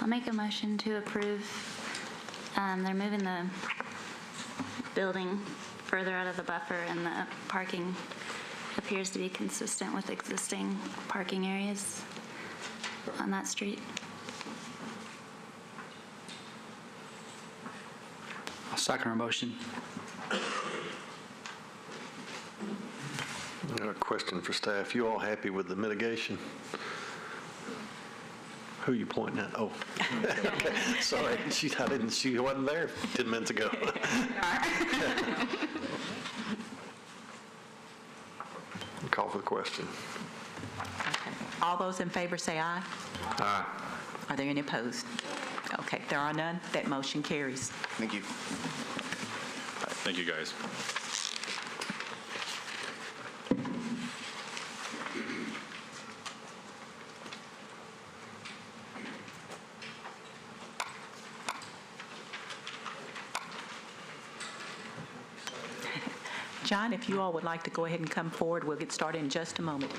I'll make a motion to approve. They're moving the building further out of the buffer, and the parking appears to be consistent with existing parking areas on that street. I'll second her motion. I got a question for staff. You all happy with the mitigation? Who are you pointing at? Oh, okay. Sorry, she wasn't there 10 minutes ago. Call for the question. Okay. All those in favor say aye. Aye. Are there any opposed? Okay, there are none. That motion carries. Thank you. Thank you, guys. John, if you all would like to go ahead and come forward, we'll get started in just a moment.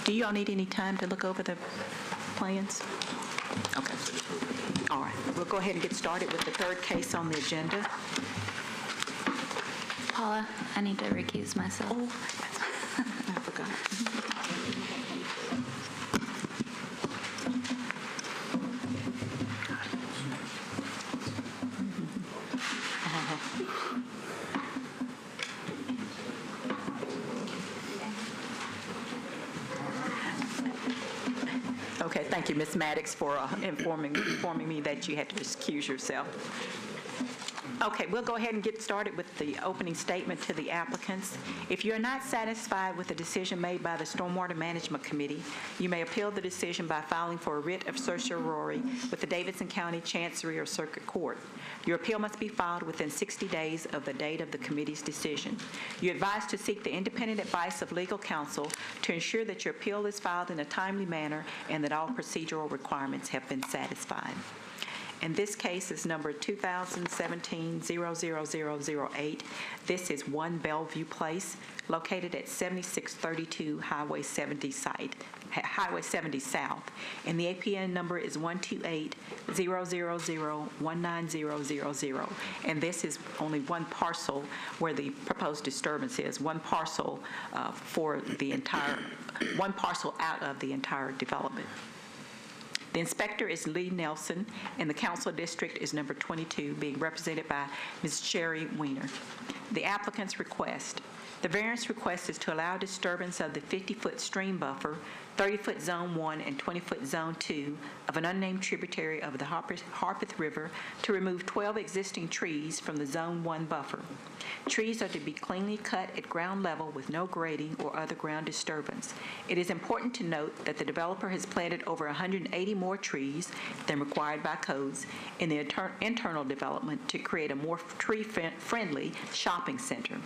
Do you all need any time to look over the plans? Okay. All right. We'll go ahead and get started with the third case on the agenda. Paula, I need to recuse myself. Oh, I forgot. Okay, thank you, Ms. Maddox, for informing me that you had to excuse yourself. Okay, we'll go ahead and get started with the opening statement to the applicants. If you are not satisfied with the decision made by the Stormwater Management Committee, you may appeal the decision by filing for a writ of certiorari with the Davidson County Chancery or Circuit Court. Your appeal must be filed within 60 days of the date of the committee's decision. You're advised to seek the independent advice of legal counsel to ensure that your appeal is filed in a timely manner and that all procedural requirements have been satisfied. And this case is number 2017-00008. This is 1 Bellevue Place, located at 7632 Highway 70 South. And the APN number is 128-000-19000. And this is only one parcel where the proposed disturbance is, one parcel one parcel out of the entire development. The inspector is Lee Nelson, and the council district is number 22, being represented by Ms. Sherry Weiner. The applicant's request. The variance request is to allow disturbance of the 50-foot stream buffer, 30-foot Zone 1 and 20-foot Zone 2 of an unnamed tributary of the Harpeth River to remove 12 existing trees from the Zone 1 buffer. Trees are to be cleanly cut at ground level with no grading or other ground disturbance. It is important to note that the developer has planted over 180 more trees than required by codes in the internal development to create a more tree-friendly shopping center.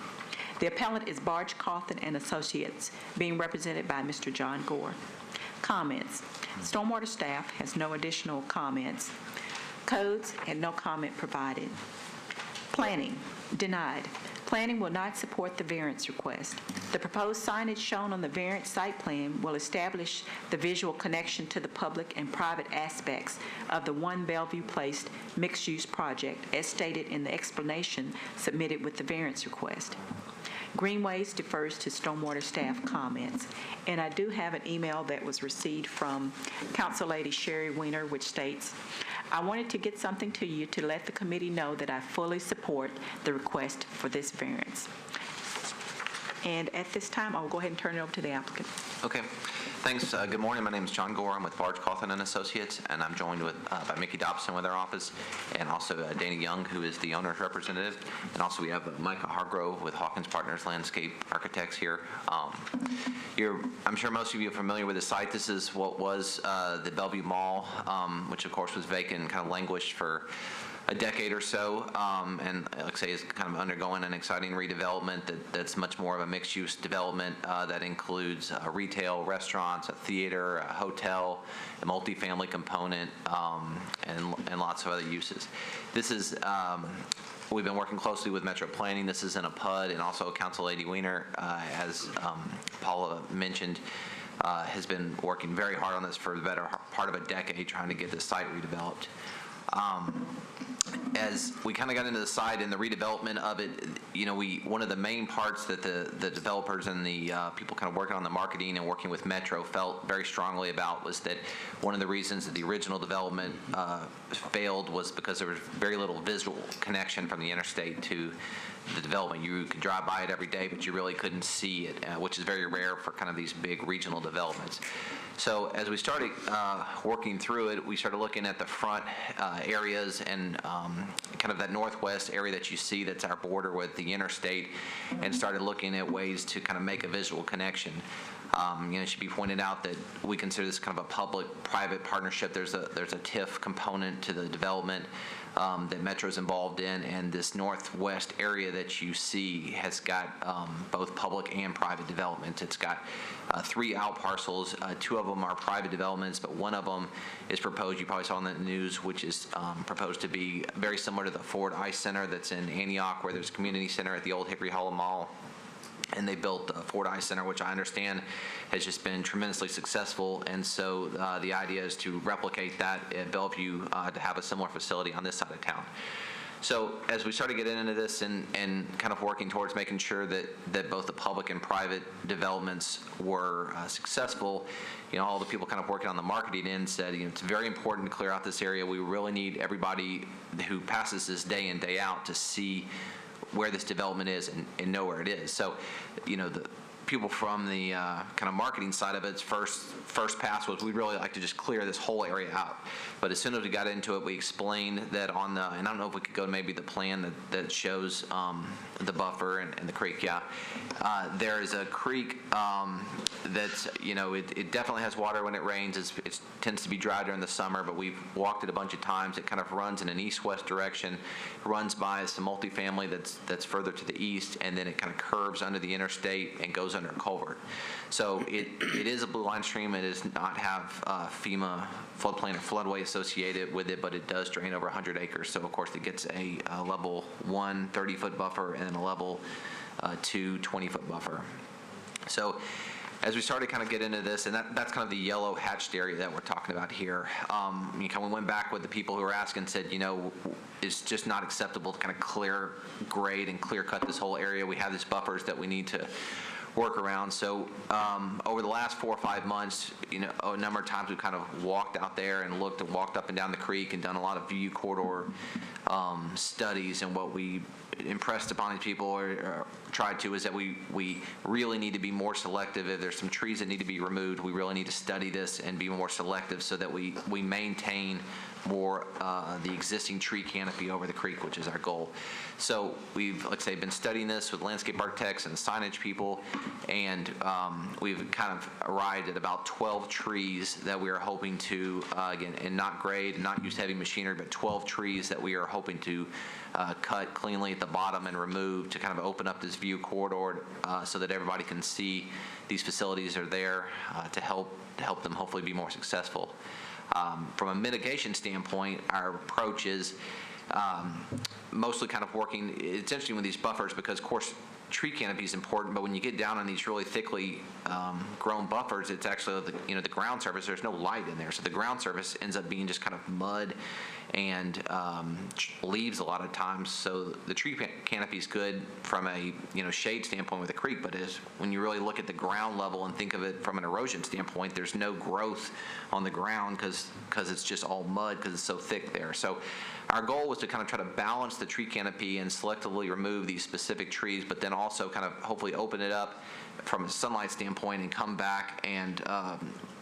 The appellant is Barge Cawthon and Associates, being represented by Mr. John Gore. Comments. Stormwater staff has no additional comments. Codes had no comment provided. Planning, denied. Planning will not support the variance request. The proposed signage shown on the variance site plan will establish the visual connection to the public and private aspects of the 1 Bellevue Place mixed-use project, as stated in the explanation submitted with the variance request. Greenways defers to stormwater staff comments. And I do have an email that was received from Council Lady Sherry Weiner, which states, I wanted to get something to you to let the committee know that I fully support the request for this variance. And at this time, I will go ahead and turn it over to the applicant. Okay. Thanks. Good morning. My name is John Gore. I'm with Barge Cawthon and Associates, and I'm joined by Mickey Dobson with our office, and also Dana Young, who is the owner's representative, and also we have Micah Hargrove with Hawkins Partners Landscape Architects here. I'm sure most of you are familiar with the site. This is what was the Bellevue Mall, which of course was vacant and kind of languished for a decade or so, and like I say, is kind of undergoing an exciting redevelopment that's much more of a mixed-use development that includes retail, restaurants, a theater, a hotel, a multifamily component, and lots of other uses. This is we've been working closely with Metro Planning. This is in a PUD, and also Council Lady Weiner, as Paula mentioned, has been working very hard on this for the better part of a decade, trying to get this site redeveloped. As we kind of got into the site and the redevelopment of it, one of the main parts that the developers and the people kind of working on the marketing and working with Metro felt very strongly about was that one of the reasons that the original development failed was because there was very little visual connection from the interstate to the development. You could drive by it every day, but you really couldn't see it, which is very rare for kind of these big regional developments. So as we started working through it, we started looking at the front areas and kind of that northwest area that you see that's our border with the interstate, and started looking at ways to kind of make a visual connection. It should be pointed out that we consider this kind of a public-private partnership. There's a TIF component to the development that Metro's involved in, and this northwest area that you see has got both public and private development. It's got 3 out parcels. 2 of them are private developments, but one of them is proposed, you probably saw in the news, which is proposed to be very similar to the Ford Ice Center that's in Antioch, where there's a community center at the old Hickory Hollow Mall. And they built the Ford Ice Center, which I understand has just been tremendously successful. And so the idea is to replicate that at Bellevue, to have a similar facility on this side of town. So as we started getting into this and kind of working towards making sure that both the public and private developments were successful, all the people kind of working on the marketing end said, it's very important to clear out this area. We really need everybody who passes this day in, day out to see where this development is and know where it is. So, the people from the kind of marketing side of its first pass was we'd really like to just clear this whole area out. But as soon as we got into it, we explained that and I don't know if we could go to maybe the plan that shows the buffer and the creek. Yeah, there is a creek that's it definitely has water when it rains. It tends to be dry during the summer, but we've walked it a bunch of times. It kind of runs in an east-west direction, runs by some multifamily that's further to the east, and then it kind of curves under the interstate and goes under a culvert. So it is a blue line stream. It does not have FEMA floodplain or floodway associated with it, but it does drain over 100 acres. So of course it gets a level 1 30-foot buffer and a level 2 20-foot buffer. So as we started kind of get into this, and that's kind of the yellow hatched area that we're talking about here, we went back with the people who were asking and said, it's just not acceptable to kind of clear grade and clear cut this whole area. We have these buffers that we need to work around. So over the last 4 or 5 months, a number of times we've kind of walked out there and looked and walked up and down the creek and done a lot of view corridor studies. And what we impressed upon these people or tried to is that we really need to be more selective. If there's some trees that need to be removed, we really need to study this and be more selective so that we maintain more the existing tree canopy over the creek, which is our goal. So we've, like I say, been studying this with landscape architects and signage people, and we've kind of arrived at about 12 trees that we are hoping to, again, and not grade, not use heavy machinery, but 12 trees that we are hoping to cut cleanly at the bottom and remove to kind of open up this view corridor so that everybody can see these facilities are there to help them hopefully be more successful. From a mitigation standpoint, our approach is mostly kind of working. It's interesting with these buffers because, of course, tree canopy is important, but when you get down on these really thickly grown buffers, it's actually the ground surface. There's no light in there, so the ground surface ends up being just kind of mud and leaves a lot of times. So the tree canopy is good from a shade standpoint with the creek, but when you really look at the ground level and think of it from an erosion standpoint, there's no growth on the ground because it's just all mud because it's so thick there. So our goal was to kind of try to balance the tree canopy and selectively remove these specific trees, but then also kind of hopefully open it up from a sunlight standpoint and come back and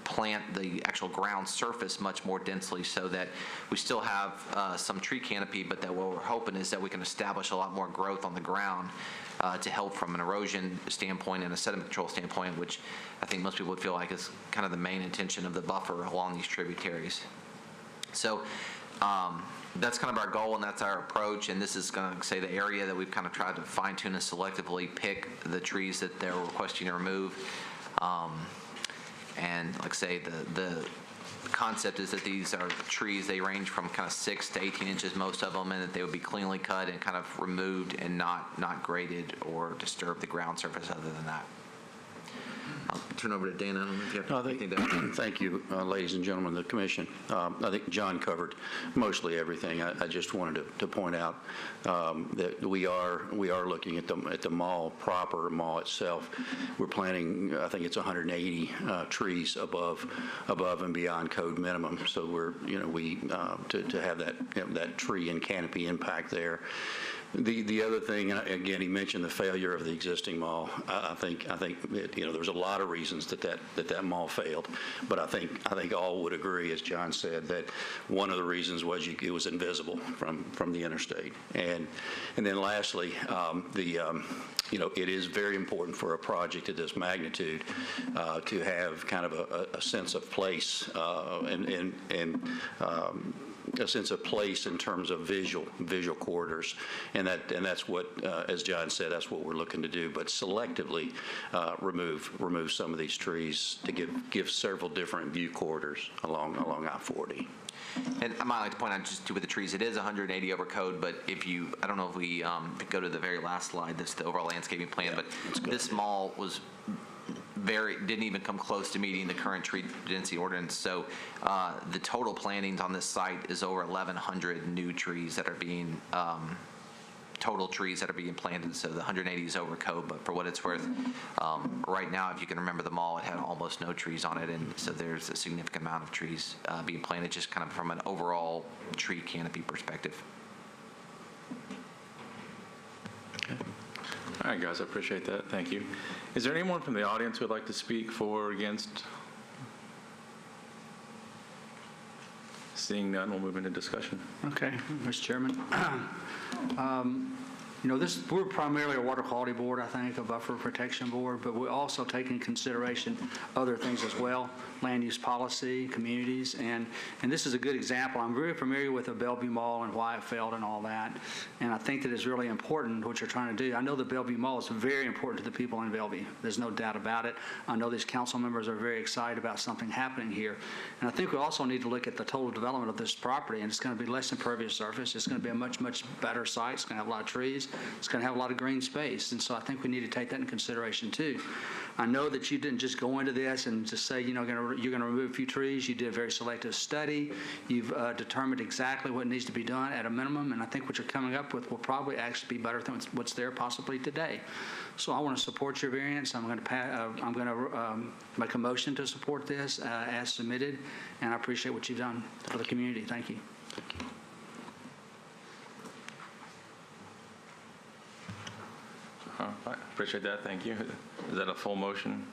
plant the actual ground surface much more densely so that we still have some tree canopy, but that what we're hoping is that we can establish a lot more growth on the ground to help from an erosion standpoint and a sediment control standpoint, which I think most people would feel like is kind of the main intention of the buffer along these tributaries. So that's kind of our goal and that's our approach, and this is going to say the area that we've kind of tried to fine tune and selectively pick the trees that they're requesting to remove. And like I say, the concept is that these are trees, they range from kind of 6 to 18 inches, most of them, and that they would be cleanly cut and kind of removed and not graded or disturb the ground surface other than that. I'll turn over to Dana. I don't know if you have anything to add. Thank you, ladies and gentlemen of the commission. I think John covered mostly everything. I just wanted to point out that we are looking at the mall proper, mall itself. We're planning, I think it's 180 trees above and beyond code minimum. So we're, to have that tree and canopy impact there. The other thing, again, he mentioned the failure of the existing mall. I think there's a lot of reasons that mall failed, but I think all would agree, as John said, that one of the reasons was it was invisible from the interstate. And then lastly, it is very important for a project of this magnitude to have kind of a sense of place and a sense of place in terms of visual corridors, and that's what, as John said, that's what we're looking to do. But selectively remove some of these trees to give several different view corridors along I-40. And I might like to point out just with the trees, it is 180 over code, but I don't know if we go to the very last slide, that's the overall landscaping plan, but this mall was didn't even come close to meeting the current tree density ordinance. So the total plantings on this site is over 1,100 new trees that are being total trees that are being planted. So the 180 is over code, but for what it's worth, right now, if you can remember the mall, it had almost no trees on it, and so there's a significant amount of trees being planted, just kind of from an overall tree canopy perspective. All right, guys, I appreciate that. Thank you. Is there anyone from the audience who would like to speak for or against? Seeing none, we'll move into discussion. Okay, Mr. Chairman. We're primarily a water quality board, I think, a buffer protection board, but we also take in consideration other things as well, land use policy, communities, and this is a good example. I'm very familiar with the Bellevue Mall and why it failed and all that, and I think that it's really important what you're trying to do. I know the Bellevue Mall is very important to the people in Bellevue. There's no doubt about it. I know these council members are very excited about something happening here, and I think we also need to look at the total development of this property, and it's going to be less impervious surface. It's going to be a much, much better site. It's going to have a lot of trees. It's going to have a lot of green space, and so I think we need to take that in consideration too. I know that you didn't just go into this and just say you're going to remove a few trees. You did a very selective study. You've determined exactly what needs to be done at a minimum, and I think what you're coming up with will probably actually be better than what's there possibly today. So I want to support your variance. I'm going to make a motion to support this as submitted, and I appreciate what you've done for the community. Thank you. I appreciate that. Thank you. Is that a full motion?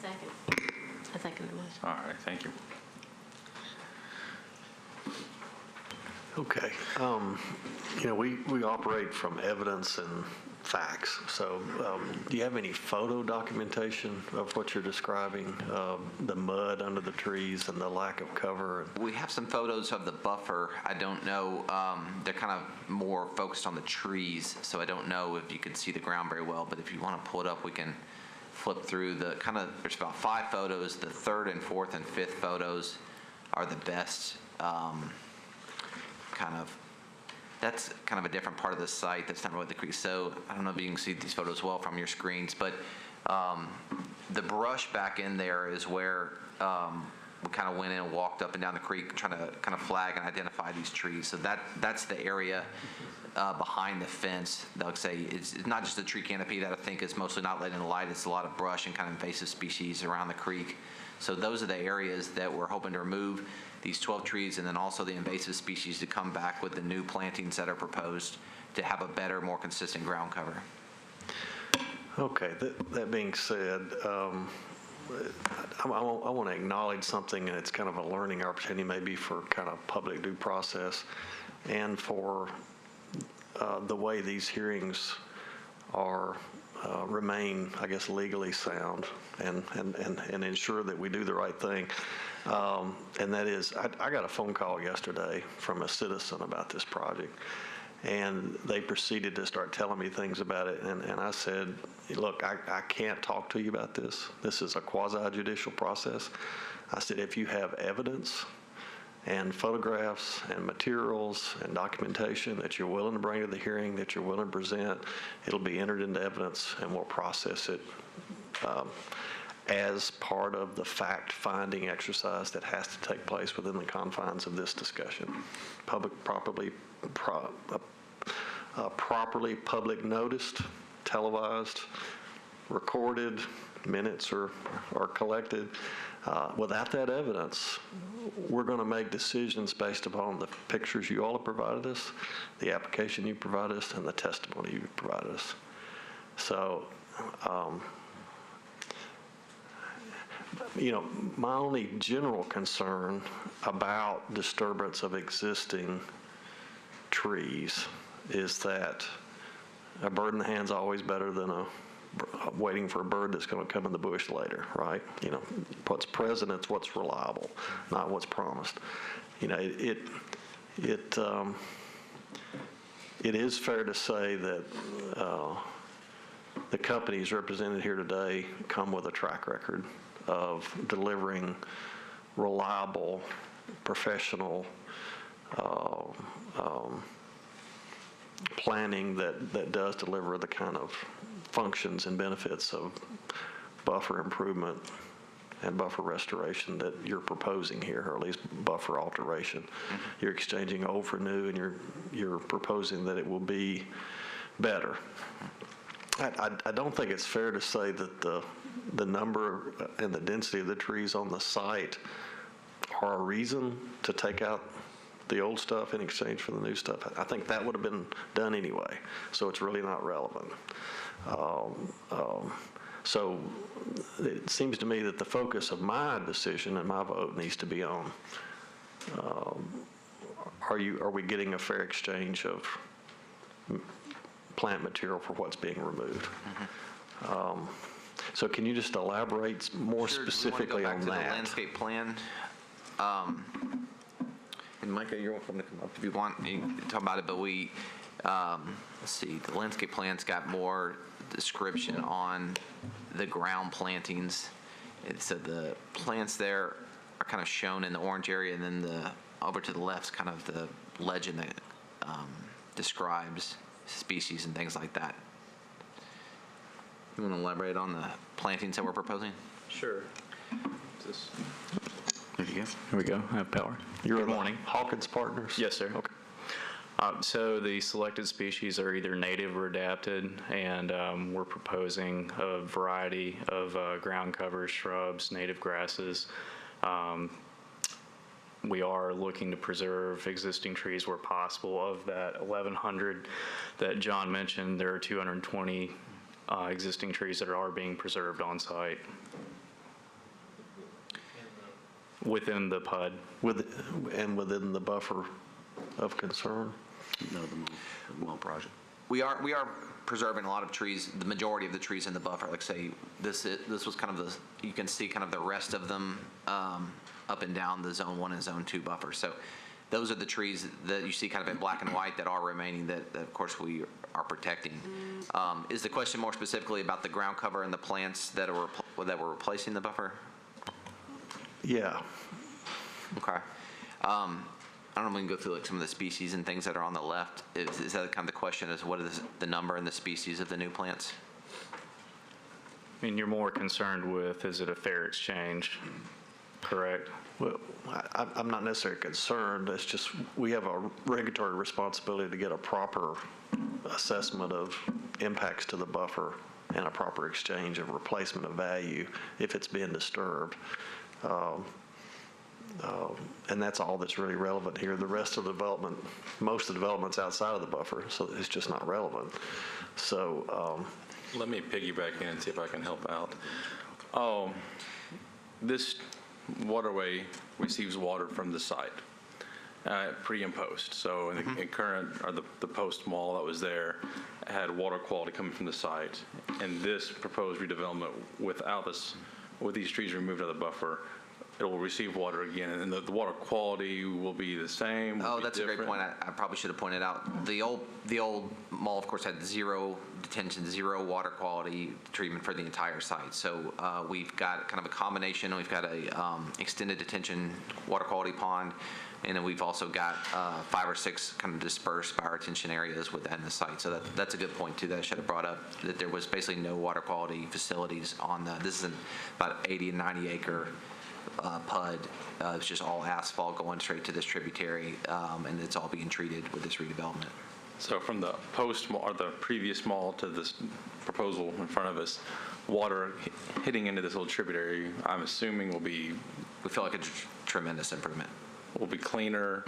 I second the motion. All right. Thank you. Okay. We operate from evidence and facts. So do you have any photo documentation of what you're describing, the mud under the trees and the lack of cover? We have some photos of the buffer. I don't know, they're kind of more focused on the trees, so I don't know if you can see the ground very well, but if you want to pull it up, we can flip through there's about 5 photos. The 3rd and 4th and 5th photos are the best that's kind of a different part of the site. That's not really the creek. So I don't know if you can see these photos well from your screens, but the brush back in there is where we kind of went in and walked up and down the creek trying to kind of flag and identify these trees. So that's the area behind the fence. They'll say it's not just the tree canopy that I think is mostly not letting the light. It's a lot of brush and kind of invasive species around the creek. So those are the areas that we're hoping to remove these 12 trees, and then also the invasive species to come back with the new plantings that are proposed to have a better, more consistent ground cover. Okay, that being said, I want to acknowledge something, and it's kind of a learning opportunity maybe for kind of public due process and for the way these hearings are remain, I guess, legally sound and ensure that we do the right thing. And that is, I got a phone call yesterday from a citizen about this project, and they proceeded to start telling me things about it. And I said, look, I can't talk to you about this. This is a quasi-judicial process. I said, if you have evidence and photographs and materials and documentation that you're willing to bring to the hearing, that you're willing to present, it'll be entered into evidence, and we'll process it as part of the fact-finding exercise that has to take place within the confines of this discussion. Properly public noticed, televised, recorded, minutes are collected. Without that evidence, we're going to make decisions based upon the pictures you all have provided us, the application you provided us, and the testimony you provided us. So, my only general concern about disturbance of existing trees is that a bird in the hand's always better than waiting for a bird that's going to come in the bush later, right? What's present, it's what's reliable, not what's promised. It is fair to say that the companies represented here today come with a track record of delivering reliable, professional planning that does deliver the kind of functions and benefits of buffer improvement and buffer restoration that you're proposing here, or at least buffer alteration. Mm-hmm. You're exchanging old for new, and you're proposing that it will be better. I don't think it's fair to say that the number and the density of the trees on the site are a reason to take out the old stuff in exchange for the new stuff. I think that would have been done anyway, so it's really not relevant. So it seems to me that the focus of my decision and my vote needs to be on, are we getting a fair exchange of plant material for what's being removed? Mm-hmm. So can you just elaborate more specifically on that? To the landscape plan. And Micah, you're welcome to come up if you want. You can talk about it, but we, let's see, the landscape plan's got more description on the ground plantings. So the plants there are kind of shown in the orange area, and then over to the left's kind of the legend that describes species and things like that. You want to elaborate on the plantings that we're proposing? Sure. There you go. Here we go. I have power. Good morning. Hawkins Partners? Yes, sir. Okay. So the selected species are either native or adapted, and we're proposing a variety of ground covers, shrubs, native grasses. We are looking to preserve existing trees where possible. Of that 1,100 that John mentioned, there are 220 existing trees that are being preserved on site within the PUD. And within the buffer of concern? No, the mall project. We are preserving a lot of trees, the majority of the trees in the buffer. Like say, this was kind of you can see kind of the rest of them up and down the Zone 1 and Zone 2 buffer. So those are the trees that you see kind of in black and white that are remaining that of course we are protecting. Is the question more specifically about the ground cover and the plants that were replacing the buffer? Yeah. Okay. I don't know if we can go through like some of the species and things that are on the left. Is that kind of the question, is what is the number and the species of the new plants? I mean, you're more concerned with, is it a fair exchange, correct? Well, I'm not necessarily concerned. It's just we have a regulatory responsibility to get a proper assessment of impacts to the buffer and a proper exchange of replacement of value if it's being disturbed. And that's all that's really relevant here. The rest of the development, most of the development's outside of the buffer, so it's just not relevant. So, Let me piggyback in and see if I can help out. This waterway receives water from the site, pre and post. So in the current, or the post mall that was there had water quality coming from the site. And this proposed redevelopment without this, with these trees removed out of the buffer, it will receive water again, and the water quality will be the same? Oh, that's a great point. I probably should have pointed out. The old mall, of course, had zero detention, zero water quality treatment for the entire site. So we've got kind of a combination. We've got a extended detention water quality pond, and then we've also got 5 or 6 kind of dispersed bioretention areas within the site. So that's a good point, too, that I should have brought up, that there was basically no water quality facilities on this is about 80 and 90 acre PUD. It's just all asphalt going straight to this tributary, and it's all being treated with this redevelopment. So from the post mall, or the previous mall to this proposal in front of us, water hitting into this little tributary, I'm assuming will be... We feel like a tremendous improvement. Will be cleaner,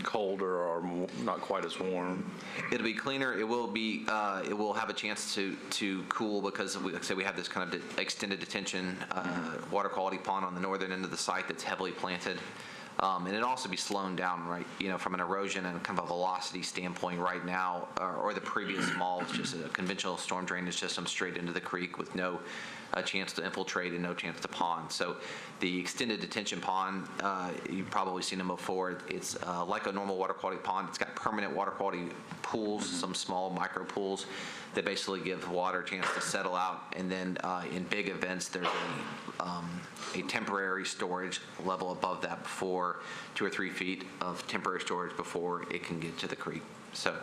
colder, or not quite as warm. It'll be cleaner. It will be. It will have a chance to cool because, like I said, we have this kind of extended detention water quality pond on the northern end of the site that's heavily planted. And it'll also be slowed down, right? From an erosion and kind of a velocity standpoint right now, or the previous mall was just a conventional storm drainage system straight into the creek with no chance to infiltrate and no chance to pond. So the extended detention pond, you've probably seen them before. It's like a normal water quality pond. It's got permanent water quality pools, some small micro pools that basically give water a chance to settle out. And then in big events, there's a temporary storage level above that before 2 or 3 feet of temporary storage before it can get to the creek. So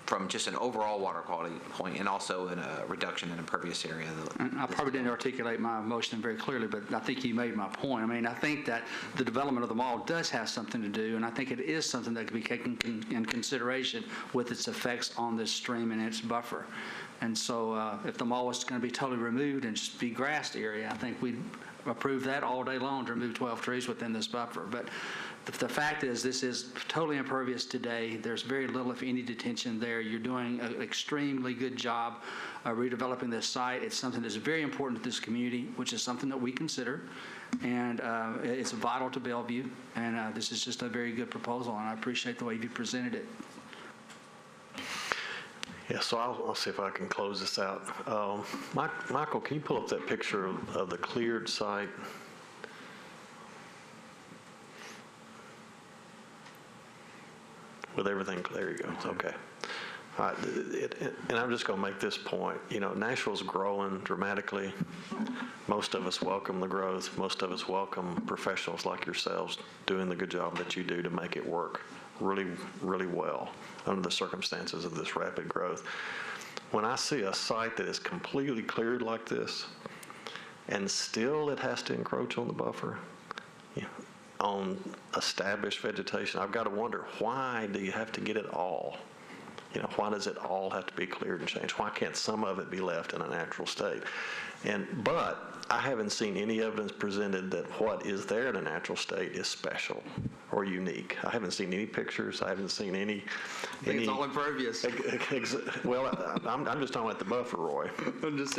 from just an overall water quality point and also in a reduction in impervious area. I probably didn't articulate my motion very clearly, but I think you made my point. I mean, I think that the development of the mall does have something to do, and I think it is something that can be taken in consideration with its effects on this stream and its buffer. And so if the mall was going to be totally removed and just be grassed area, I think we'd approve that all day long to remove 12 trees within this buffer. But the fact is, this is totally impervious today. There's very little, if any, detention there. You're doing an extremely good job redeveloping this site. It's something that's very important to this community, which is something that we consider. And it's vital to Bellevue. And this is just a very good proposal, and I appreciate the way you presented it. yeah, so I'll see if I can close this out. Michael, can you pull up that picture of the cleared site? With everything, there you go. Okay. All right. And I'm just going to make this point. Nashville's growing dramatically. Most of us welcome the growth. Most of us welcome professionals like yourselves doing the good job that you do to make it work really, really well under the circumstances of this rapid growth. When I see a site that is completely cleared like this, and still it has to encroach on the buffer, on established vegetation, I've got to wonder, why do you have to get it all? Why does it all have to be cleared and changed? Why can't some of it be left in a natural state? But I haven't seen any evidence presented that what is there in a natural state is special or unique. I haven't seen any pictures. I haven't seen any. It's all impervious. Well, I'm just talking about the buffer, Roy.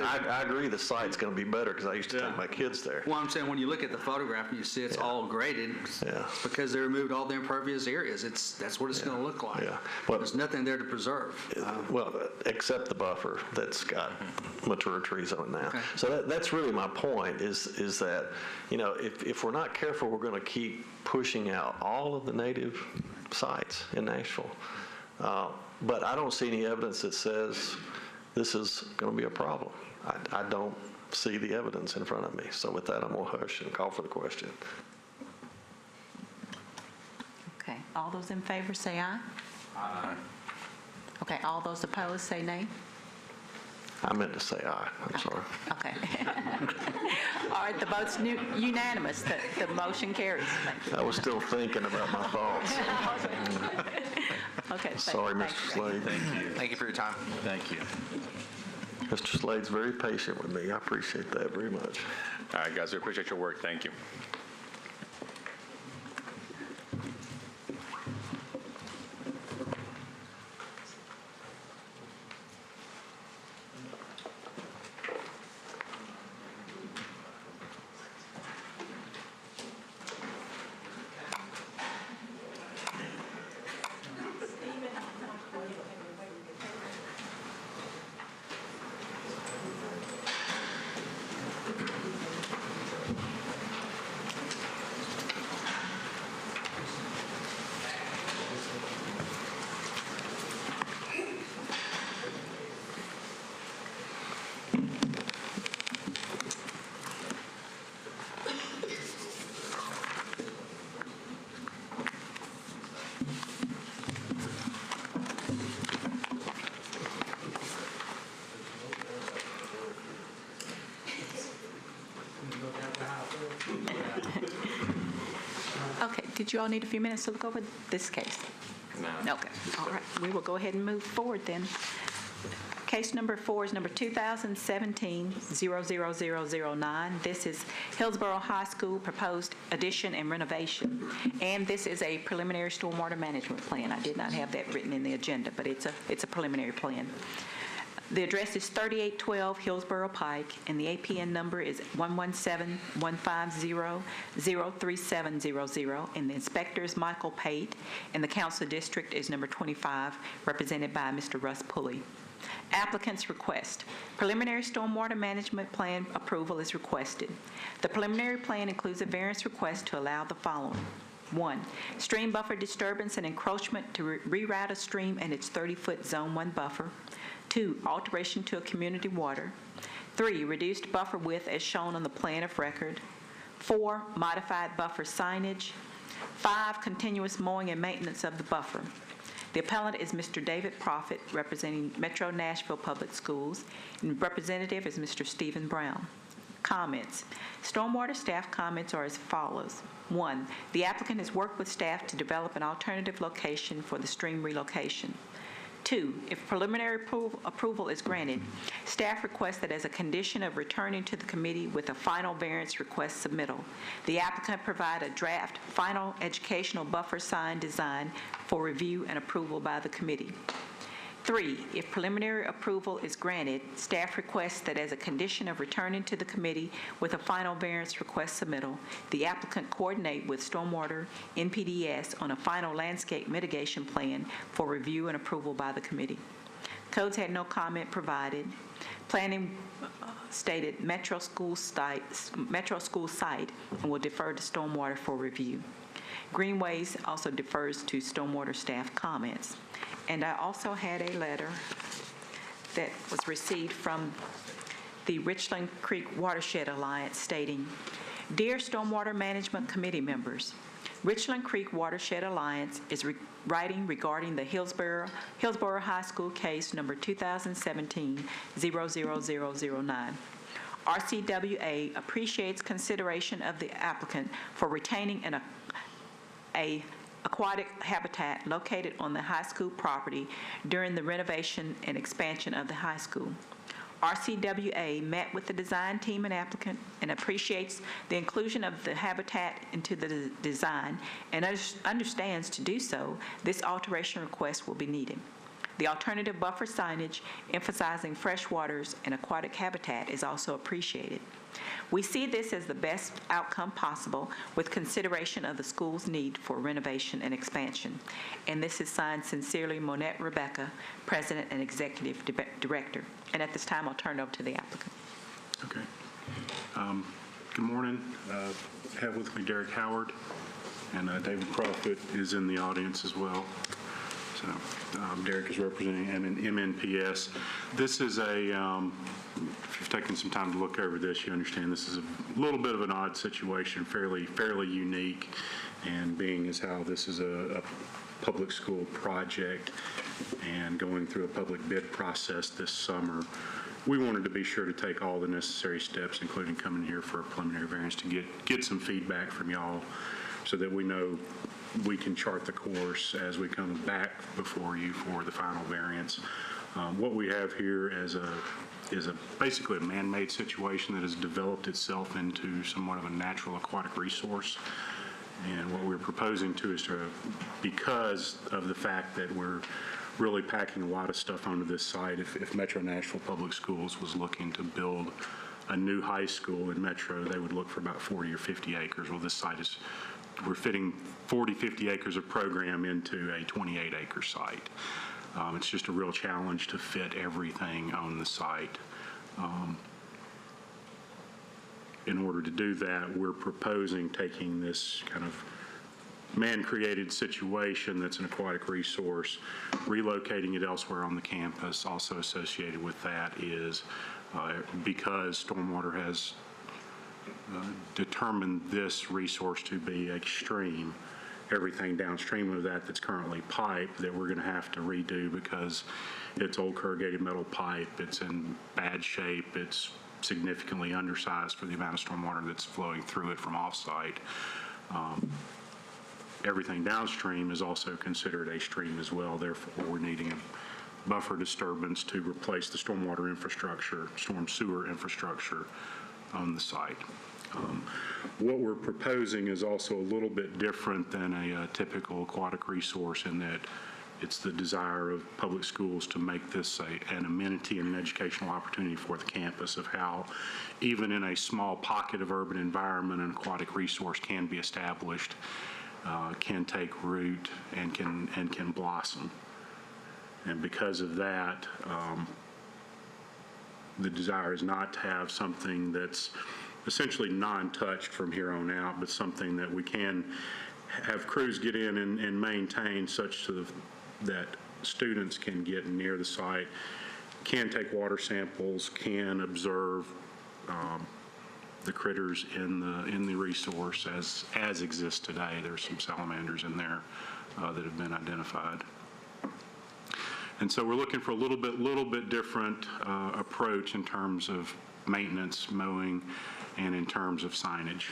I agree the site's going to be better because I used to take my kids there. Well, I'm saying when you look at the photograph and you see it's all graded, it's because they removed all the impervious areas. That's what it's going to look like. Yeah. Well, there's nothing there to preserve. Well, except the buffer that's got mature trees on it now. Okay. So that's really my point is that, if we're not careful, we're going to keep pushing out all of the native sites in Nashville. But I don't see any evidence that says this is going to be a problem. I don't see the evidence in front of me. So with that, I'm going to hush and call for the question. Okay. All those in favor say aye. Aye. Okay. All those opposed say nay. I meant to say aye. I'm sorry. Okay. All right, the vote's unanimous. The motion carries. I was still thinking about my thoughts. Okay. Sorry, Mr. Slade. Thank you. Thank you for your time. Thank you. Mr. Slade's very patient with me. I appreciate that very much. All right, guys, we appreciate your work. Thank you. Okay, did you all need a few minutes to look over this case? No. Okay, all right. We will go ahead and move forward then. Case number 4 is number 2017-00009. This is Hillsborough High School proposed addition and renovation. And this is a preliminary stormwater management plan. I did not have that written in the agenda, but it's a preliminary plan. The address is 3812 Hillsborough Pike, and the APN number is 117-150-03700, and the inspector is Michael Pate, and the council district is number 25, represented by Mr. Russ Pulley. Applicant's request. Preliminary stormwater management plan approval is requested. The preliminary plan includes a variance request to allow the following. 1, stream buffer disturbance and encroachment to reroute a stream and its 30-foot Zone 1 buffer. 2, alteration to a community water. 3, reduced buffer width as shown on the plan of record. 4, modified buffer signage. 5, continuous mowing and maintenance of the buffer. The appellant is Mr. David Proffitt, representing Metro Nashville Public Schools, and representative is Mr. Stephen Brown. Comments. Stormwater staff comments are as follows. 1, the applicant has worked with staff to develop an alternative location for the stream relocation. 2, if preliminary approval is granted, staff requests that as a condition of returning to the committee with a final variance request submittal, the applicant provide a draft final educational buffer sign design for review and approval by the committee. 3, if preliminary approval is granted, staff requests that as a condition of returning to the committee with a final variance request submittal, the applicant coordinate with Stormwater NPDS on a final landscape mitigation plan for review and approval by the committee. Codes had no comment provided. Planning stated Metro School site and will defer to Stormwater for review. Greenways also defers to Stormwater staff comments. And I also had a letter that was received from the Richland Creek Watershed Alliance stating, Dear Stormwater Management Committee members, Richland Creek Watershed Alliance is writing regarding the Hillsborough High School case number 2017-00009. RCWA appreciates consideration of the applicant for retaining an aquatic habitat located on the high school property during the renovation and expansion of the high school. RCWA met with the design team and applicant and appreciates the inclusion of the habitat into the design and understands to do so, this alteration request will be needed. The alternative buffer signage emphasizing fresh waters and aquatic habitat is also appreciated. We see this as the best outcome possible with consideration of the school's need for renovation and expansion. And this is signed sincerely, Monette Rebecca, President and Executive Director. And at this time, I'll turn it over to the applicant. Okay. Good morning. I have with me Derek Howard, and David Proffitt is in the audience as well. So Derek is representing MNPS. This is if you've taken some time to look over this, you understand this is a little bit of an odd situation, fairly unique, and being as how this is a public school project and going through a public bid process this summer, we wanted to be sure to take all the necessary steps, including coming here for a preliminary variance to get some feedback from y'all so that we know we can chart the course as we come back before you for the final variance. What we have here is basically a man-made situation that has developed itself into somewhat of a natural aquatic resource. And what we're proposing to is because of the fact that we're really packing a lot of stuff onto this site, if Metro Nashville Public Schools was looking to build a new high school in Metro, they would look for about 40 or 50 acres. Well, this site is, we're fitting 40, 50 acres of program into a 28-acre site. It's just a real challenge to fit everything on the site. In order to do that, we're proposing taking this kind of man-created situation that's an aquatic resource, relocating it elsewhere on the campus. Also associated with that is because Stormwater has determined this resource to be extreme, everything downstream of that that's currently pipe that we're going to have to redo because it's old corrugated metal pipe, it's in bad shape, it's significantly undersized for the amount of stormwater that's flowing through it from off-site. Everything downstream is also considered a stream as well. Therefore, we're needing a buffer disturbance to replace the stormwater infrastructure, storm sewer infrastructure on the site. What we're proposing is also a little bit different than a typical aquatic resource in that it's the desire of public schools to make this an amenity and an educational opportunity for the campus of how even in a small pocket of urban environment, an aquatic resource can be established, can take root, and can blossom. And because of that, the desire is not to have something that's essentially non-touched from here on out, but something that we can have crews get in and maintain such that students can get near the site, can take water samples, can observe the critters in the resource as exists today. There's some salamanders in there that have been identified. And so we're looking for a little bit different approach in terms of maintenance, mowing, and in terms of signage.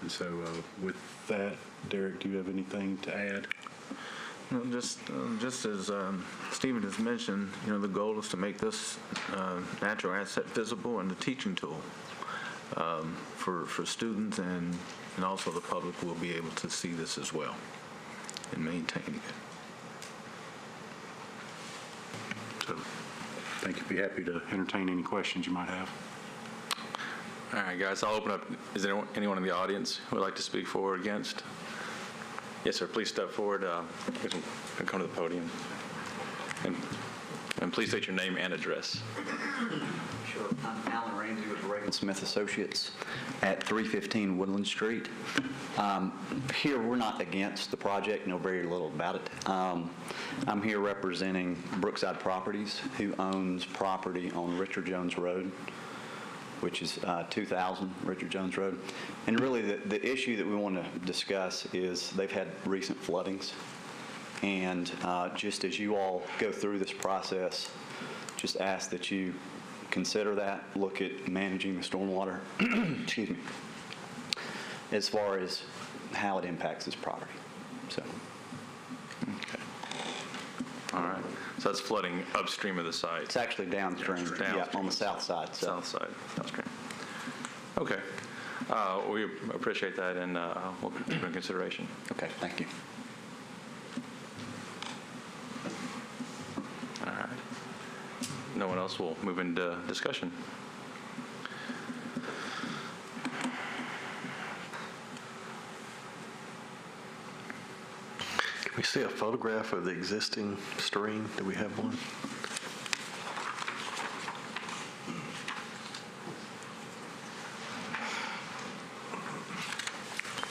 And so with that, Derek, do you have anything to add? No, just as Stephen has mentioned, the goal is to make this natural asset visible and a teaching tool for students, and also the public will be able to see this as well in maintaining it. So, thank you. Be happy to entertain any questions you might have. All right, guys, I'll open up. Is there anyone in the audience who would like to speak for or against? Yes, sir. Please step forward. Come to the podium. And please state your name and address. Sure. I'm Alan Ramsey with Reagan Smith Associates at 315 Woodland Street. Here, we're not against the project, know very little about it. I'm here representing Brookside Properties, who owns property on Richard Jones Road, which is 2000 Richard Jones Road. And really the issue that we want to discuss is they've had recent floodings. And just as you all go through this process, just ask that you consider that, look at managing the stormwater, excuse me, as far as how it impacts this property. So. Okay. All right. So that's flooding upstream of the site. It's actually downstream. Yeah, on the south side. So. South side, downstream. Okay. We appreciate that, and we'll keep it in consideration. Okay, thank you. All right. No one else will move into discussion. Can we see a photograph of the existing stream? Do we have one?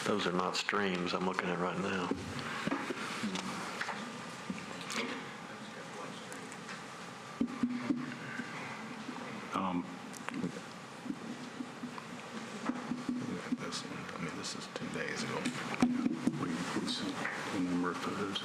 Those are not streams I'm looking at right now. This is 2 days ago. We see a number of photos.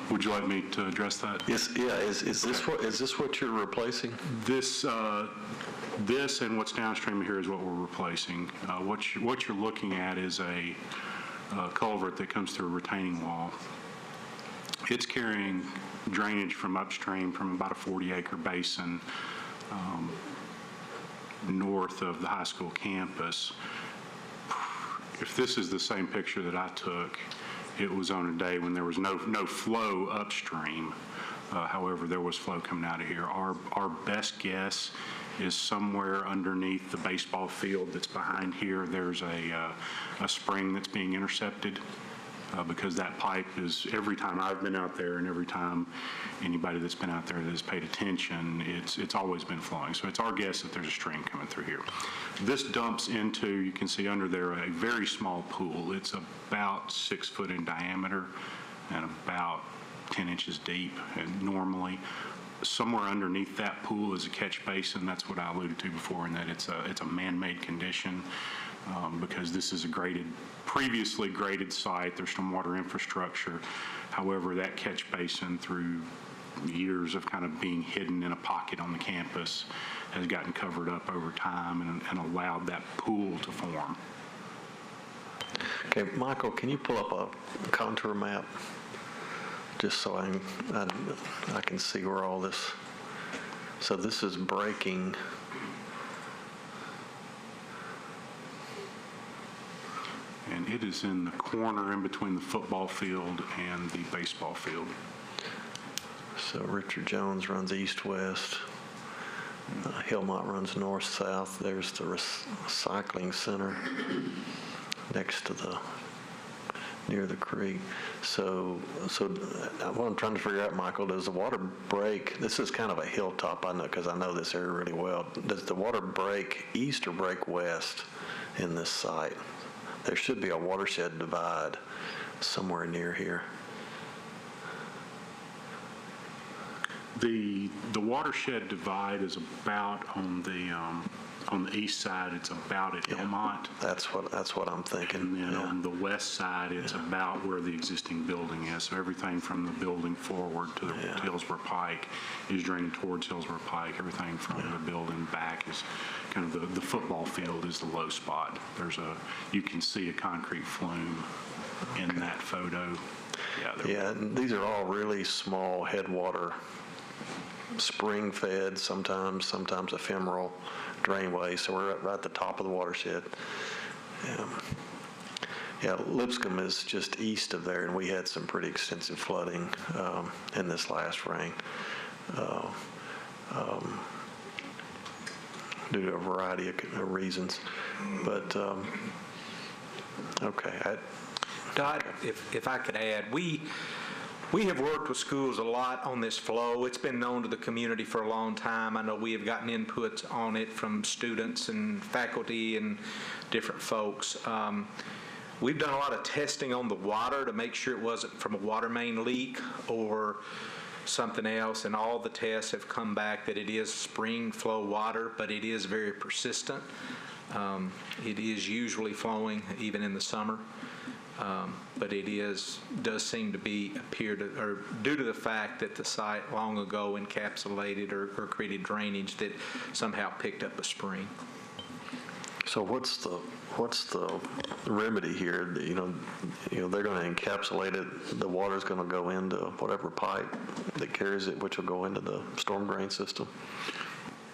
Would you like me to address that? Yes. Yeah. Is this what you're replacing? This and what's downstream here is what we're replacing. What you're looking at is a culvert that comes through a retaining wall. It's carrying drainage from upstream from about a 40-acre basin north of the high school campus. If this is the same picture that I took, it was on a day when there was no flow upstream. However, there was flow coming out of here. Our best guess is somewhere underneath the baseball field that's behind here. There's a spring that's being intercepted because that pipe is, every time I've been out there and every time anybody that's been out there that has paid attention, it's always been flowing. So it's our guess that there's a stream coming through here. This dumps into, you can see under there, a very small pool. It's about 6 foot in diameter and about 10 inches deep, and normally somewhere underneath that pool is a catch basin. That's what I alluded to before, in that it's a man-made condition because this is a previously graded site. There's some water infrastructure. However, that catch basin, through years of kind of being hidden in a pocket on the campus, has gotten covered up over time and allowed that pool to form. Okay, Michael, can you pull up a contour map? Just so I can see where all this, so this is breaking. And it is in the corner in between the football field and the baseball field. So Richard Jones runs east-west. Hillmont runs north-south. There's the recycling center next to near the creek. So what I'm trying to figure out, Michael, does the water break? This is kind of a hilltop, I know, because I know this area really well. Does the water break east or break west in this site? There should be a watershed divide somewhere near here. The watershed divide is about on the east side. It's about at Hillmont. That's what I'm thinking. And then on the west side, it's about where the existing building is. So everything from the building forward to the Hillsborough Pike is draining towards Hillsborough Pike. Everything from the building back is kind of the football field is the low spot. You can see a concrete flume in that photo. Yeah, and these are all really small headwater, spring-fed, sometimes ephemeral drainway. So we're right at the top of the watershed. Lipscomb is just east of there, and we had some pretty extensive flooding in this last rain due to a variety of reasons. But okay. Dot, if I could add, we have worked with schools a lot on this flow. It's been known to the community for a long time. I know we have gotten inputs on it from students and faculty and different folks. We've done a lot of testing on the water to make sure it wasn't from a water main leak or something else, and all the tests have come back that it is spring flow water, but it is very persistent. It is usually flowing even in the summer. But it does seem to be due to the fact that the site long ago encapsulated or created drainage that somehow picked up a spring. So what's the remedy here? You know, they're going to encapsulate it. The water's going to go into whatever pipe that carries it, which will go into the storm drain system.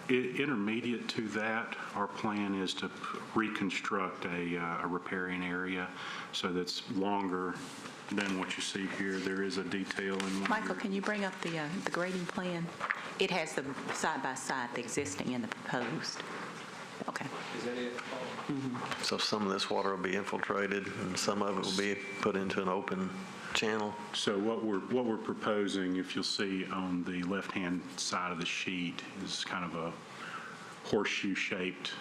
Intermediate to that, our plan is to reconstruct a riparian area so that's longer than what you see here. There is a detail in one. Michael, can you bring up the grading plan? It has the side-by-side, the existing and the proposed. Okay. Is that it? Mm-hmm. So some of this water will be infiltrated and some of it will be put into an open channel. So what we're proposing, if you'll see on the left-hand side of the sheet, is kind of a horseshoe-shaped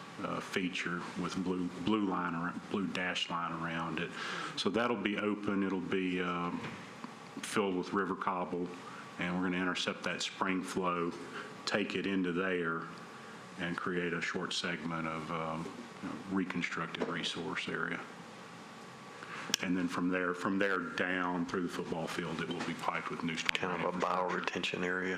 feature with blue dash line around it. So that'll be open. It'll be filled with river cobble, and we're going to intercept that spring flow, take it into there, and create a short segment of reconstructed resource area. And then from there down through the football field, it will be piped with new storm. Kind of a bioretention area.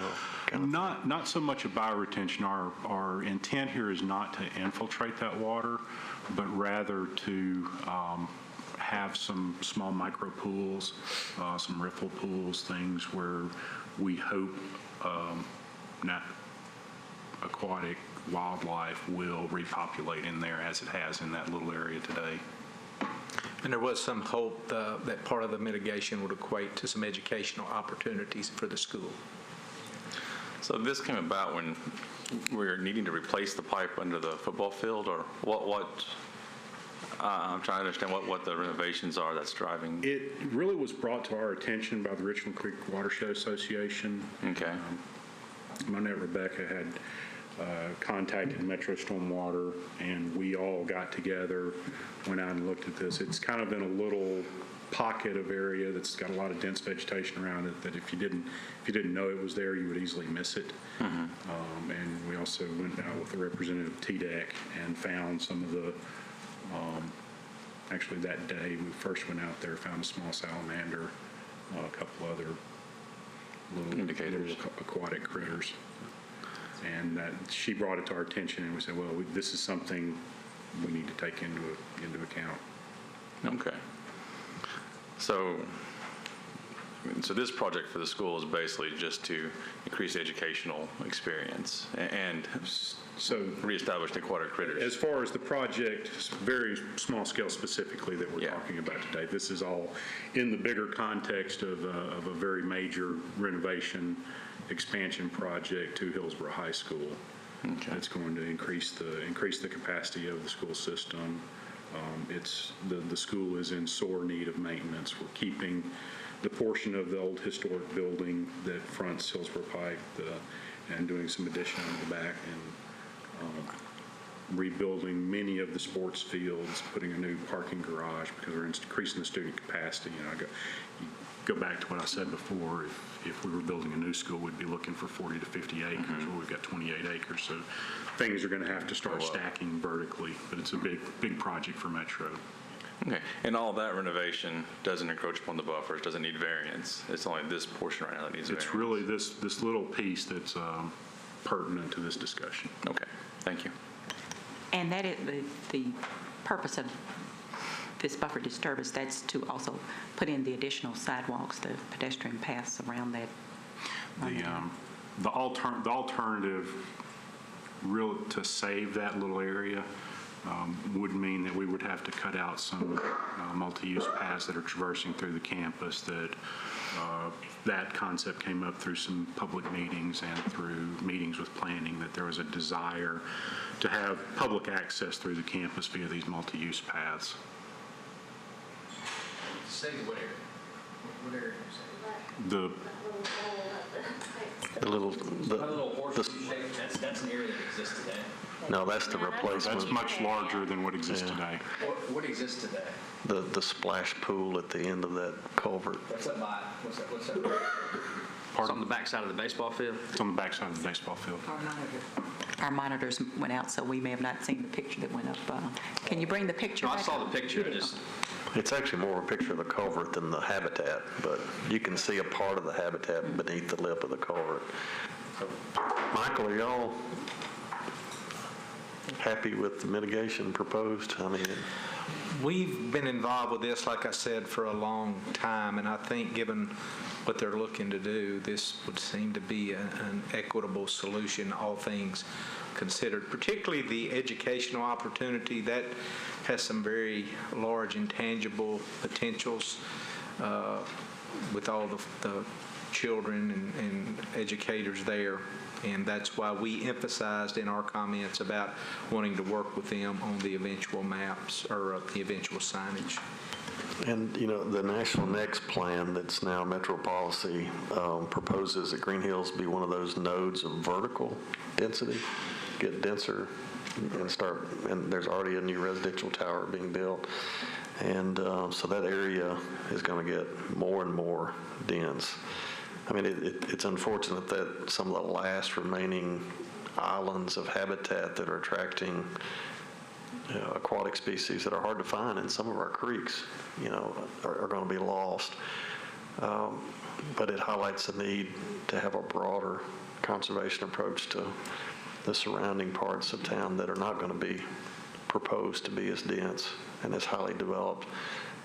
Not so much a bioretention. Our intent here is not to infiltrate that water, but rather to have some small micro pools, some riffle pools, things where we hope aquatic wildlife will repopulate in there as it has in that little area today. And there was some hope that part of the mitigation would equate to some educational opportunities for the school. So this came about when we were needing to replace the pipe under the football field, or what I'm trying to understand what the renovations are that's driving. It really was brought to our attention by the Richland Creek Watershed Association. Okay. My Aunt Rebecca had contacted Metro Stormwater, and we all got together, went out and looked at this. It's kind of in a little pocket of area that's got a lot of dense vegetation around it that if you didn't know it was there, you would easily miss it. And we also went out with a representative of TDEC and found some of the actually that day we first went out there, found a small salamander, a couple other little aquatic critters. And that she brought it to our attention, and we said, well, this is something we need to take into account. Okay. So this project for the school is basically just to increase educational experience and so reestablish the aquatic critters. As far as the project, very small scale specifically that we're talking about today, this is all in the bigger context of a very major renovation expansion project to Hillsborough High School. Okay. It's going to increase the capacity of the school system. It's the school is in sore need of maintenance. We're keeping the portion of the old historic building that fronts Hillsborough Pike and doing some addition on the back and rebuilding many of the sports fields, putting a new parking garage because we're increasing the student capacity. You go back to what I said before, if we were building a new school, we'd be looking for 40 to 50 acres, where we've got 28 acres. So things are going to have to start stacking vertically, but it's a big project for Metro. Okay, and all that renovation doesn't encroach upon the buffers, doesn't need variance. It's only this portion right now that needs variance. It's really this little piece that's pertinent to this discussion. Okay, thank you. And that is the purpose of this buffer disturbance, that's to also put in the additional sidewalks, the pedestrian paths around that. The alternative to save that little area would mean that we would have to cut out some multi-use paths that are traversing through the campus. That concept came up through some public meetings and through meetings with planning, that there was a desire to have public access through the campus via these multi-use paths. Say what area? What area is that's an area that exists today. No, that's the replacement. That's much larger than what exists today. What exists today? The splash pool at the end of that culvert. What's that by? What's that? It's on the backside of the baseball field? It's on the backside of the baseball field. Our monitors went out, so we may have not seen the picture that went up. Can you bring the picture back I saw up? the picture. It's actually more a picture of the culvert than the habitat, but you can see a part of the habitat beneath the lip of the culvert. Michael, are y'all happy with the mitigation proposed? I mean, We've been involved with this, like I said, for a long time, and I think given what they're looking to do, this would seem to be an equitable solution, all things considered, particularly the educational opportunity. That has some very large intangible potentials with all the children and educators there. And that's why we emphasized in our comments about wanting to work with them on the eventual maps or the eventual signage. and the National Next plan that's now Metro policy proposes that Green Hills be one of those nodes of vertical density, get denser and there's already a new residential tower being built. And so that area is going to get more and more dense. I mean, it's unfortunate that some of the last remaining islands of habitat that are attracting aquatic species that are hard to find in some of our creeks, are going to be lost. But it highlights the need to have a broader conservation approach to the surrounding parts of town that are not going to be proposed to be as dense and as highly developed.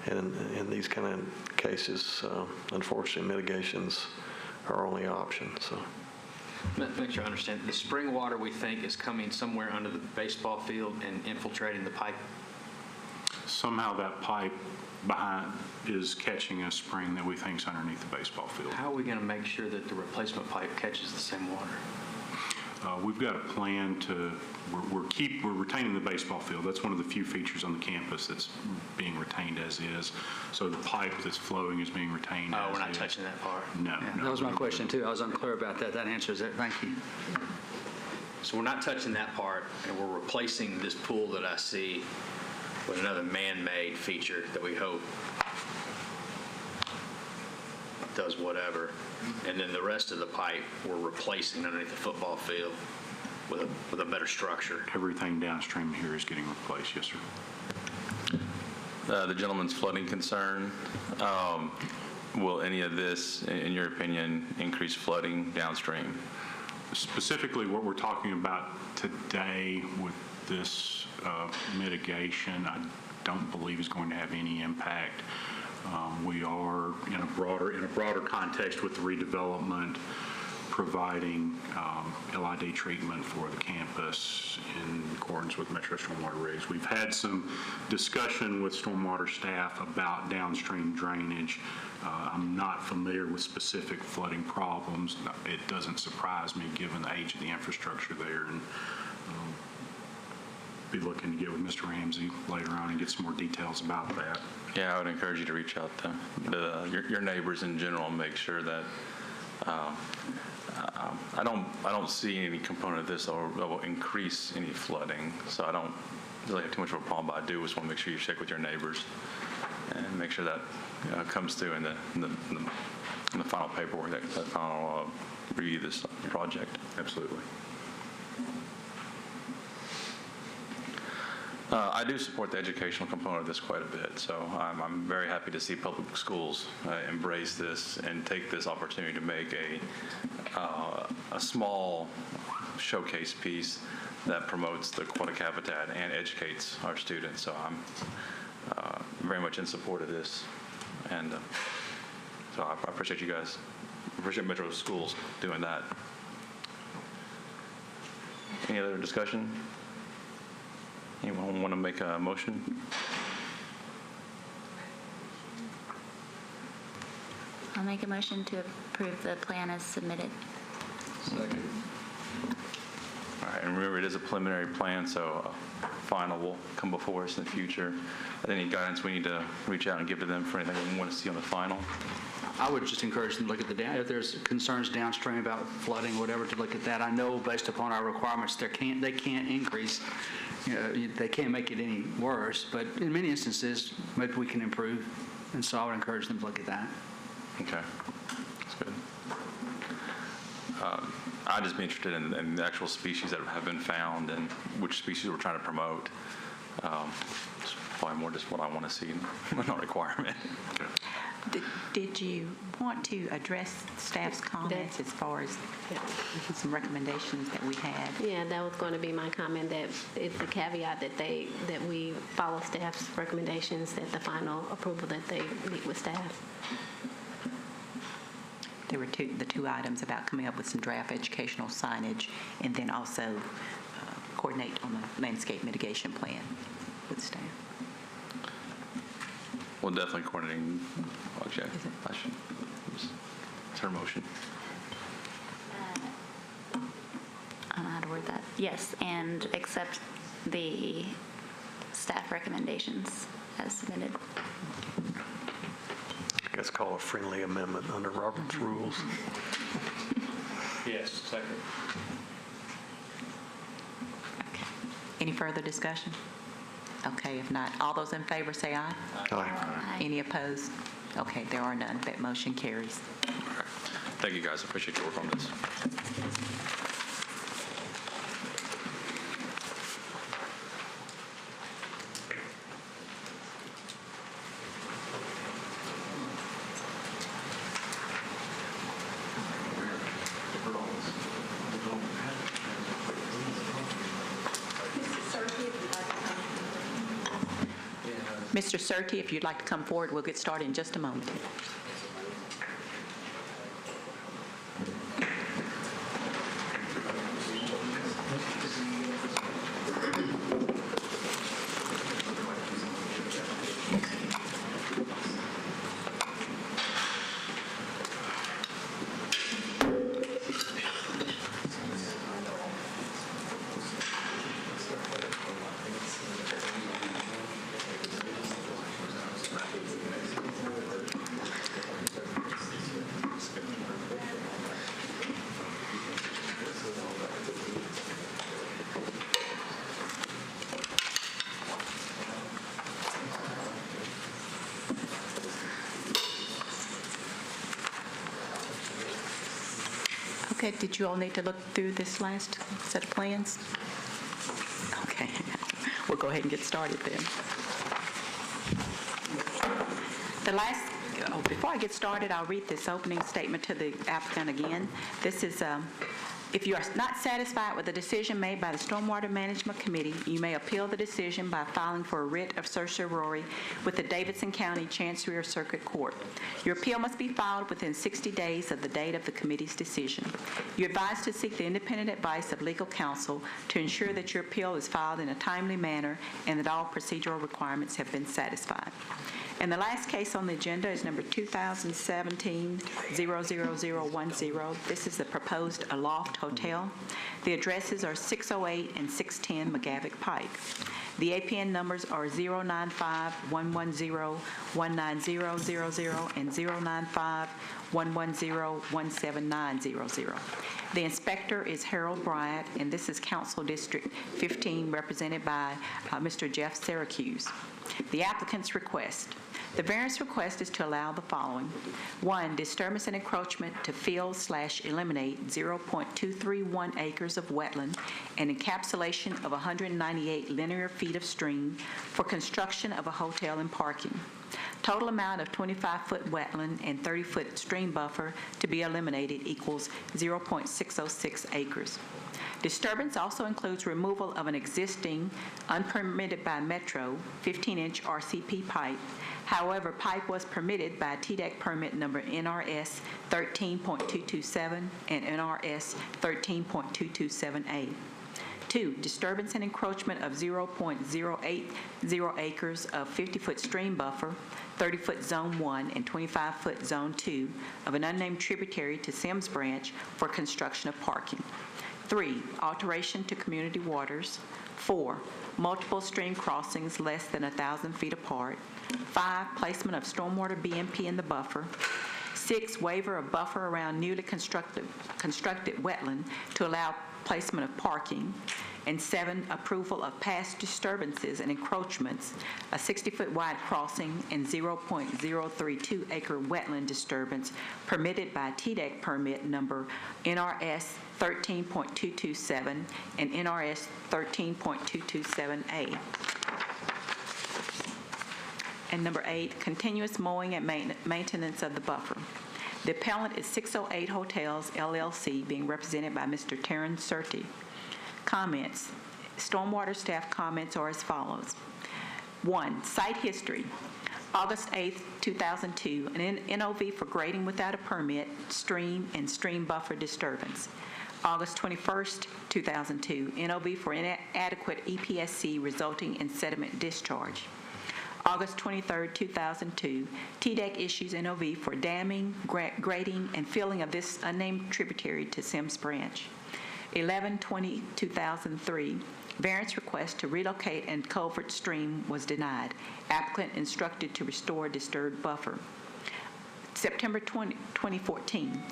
And in these kind of cases, unfortunately, mitigations are our only option, so. Make sure I understand. The spring water, we think, is coming somewhere under the baseball field and infiltrating the pipe? Somehow that pipe behind is catching a spring that we think is underneath the baseball field. How are we going to make sure that the replacement pipe catches the same water? We've got a plan to, we're retaining the baseball field. That's one of the few features on the campus that's being retained as is. So the pipe that's flowing is being retained as is. Oh, we're not touching that part? No. Yeah, that was my question, too. I was unclear about that. That answers it. Thank you. So we're not touching that part, and we're replacing this pool that I see with another man-made feature that we hope does whatever. And then the rest of the pipe, we're replacing underneath the football field with a better structure. Everything downstream here is getting replaced, yes, sir. The gentleman's flooding concern, will any of this, in your opinion, increase flooding downstream? Specifically, what we're talking about today with this mitigation, I don't believe is going to have any impact. We are in a broader context with the redevelopment, providing LID treatment for the campus in accordance with Metro Stormwater regs. We've had some discussion with Stormwater staff about downstream drainage. I'm not familiar with specific flooding problems. It doesn't surprise me given the age of the infrastructure there, and be looking to get with Mr. Ramsey later on and get some more details about that. Yeah, I would encourage you to reach out to your neighbors in general and make sure that I don't see any component of this that will increase any flooding, so I don't really have too much of a problem, but I do just want to make sure you check with your neighbors and make sure that comes through in the final paperwork, that final review of this project. Absolutely. I do support the educational component of this quite a bit, so I'm very happy to see public schools embrace this and take this opportunity to make a small showcase piece that promotes the aquatic habitat and educates our students. So I'm very much in support of this, and so I appreciate you guys. I appreciate Metro Schools doing that. Any other discussion? Anyone want to make a motion? I'll make a motion to approve the plan as submitted. Second. All right, and remember, it is a preliminary plan, so final will come before us in the future. Any guidance we need to reach out and give to them for anything we want to see on the final? I would just encourage them to look at if there's concerns downstream about flooding, whatever, to look at that. I know based upon our requirements, they can't increase. They can't make it any worse, but in many instances, maybe we can improve, and so I would encourage them to look at that. Okay, that's good. I'd just be interested in the actual species that have been found and which species we're trying to promote. It's probably more just what I want to see, not a requirement. Okay. Did you want to address staff's comments as far as some recommendations that we had? Yeah, that was going to be my comment, that it's a caveat that we follow staff's recommendations, that the final approval that they meet with staff. There were the two items about coming up with some draft educational signage and then also coordinate on the landscape mitigation plan with staff. Well, definitely coordinating. Okay, it's her motion. I don't know how to word that. Yes, and accept the staff recommendations as submitted. I guess call a friendly amendment under Robert's rules. Yes, second. Okay. Any further discussion? Okay, if not, all those in favor say aye. Aye. Any opposed? Okay, there are none. That motion carries. All right. Thank you, guys. I appreciate your work on this. Mr. Surtee, if you'd like to come forward, we'll get started in just a moment. Okay, did you all need to look through this last set of plans? Okay, we'll go ahead and get started then. Before I get started, I'll read this opening statement to the applicant again. This is, if you are not satisfied with the decision made by the Stormwater Management Committee, you may appeal the decision by filing for a writ of certiorari with the Davidson County Chancery or Circuit Court. Your appeal must be filed within 60 days of the date of the committee's decision. You're advised to seek the independent advice of legal counsel to ensure that your appeal is filed in a timely manner and that all procedural requirements have been satisfied. And the last case on the agenda is number 2017-00010. This is the proposed Aloft Hotel. The addresses are 608 and 610 McGavick Pike. The APN numbers are 095-110-19000 and 095-110-17900. The inspector is Harold Bryant, and this is Council District 15, represented by Mr. Jeff Syracuse. The applicant's request. The variance request is to allow the following. 1, disturbance and encroachment to fill/eliminate 0.231 acres of wetland and encapsulation of 198 linear feet of stream for construction of a hotel and parking. Total amount of 25-foot wetland and 30-foot stream buffer to be eliminated equals 0.606 acres. Disturbance also includes removal of an existing, unpermitted by Metro, 15-inch RCP pipe. However, pipe was permitted by TDEC permit number NRS 13.227 and NRS 13.227A. 2, disturbance and encroachment of 0.080 acres of 50-foot stream buffer, 30-foot Zone 1 and 25-foot Zone 2 of an unnamed tributary to Sims Branch for construction of parking. 3, alteration to community waters. 4, multiple stream crossings less than 1,000 feet apart. 5, placement of stormwater BMP in the buffer. 6, waiver of buffer around newly constructed wetland to allow placement of parking. And 7, approval of past disturbances and encroachments, a 60-foot wide crossing and 0.032 acre wetland disturbance permitted by TDEC permit number NRS 13.227 and NRS 13.227A. And number 8, continuous mowing and maintenance of the buffer. The appellant is 608 Hotels, LLC, being represented by Mr. Terrence Surtee. Comments. Stormwater staff comments are as follows. 1, site history. August 8, 2002, an NOV for grading without a permit, stream and stream buffer disturbance. August 21, 2002, NOV for inadequate EPSC resulting in sediment discharge. August 23, 2002, TDEC issues NOV for damming, grading, and filling of this unnamed tributary to Sims Branch. 11/20/2003, variance request to relocate and culvert stream was denied. Applicant instructed to restore disturbed buffer. September 2014,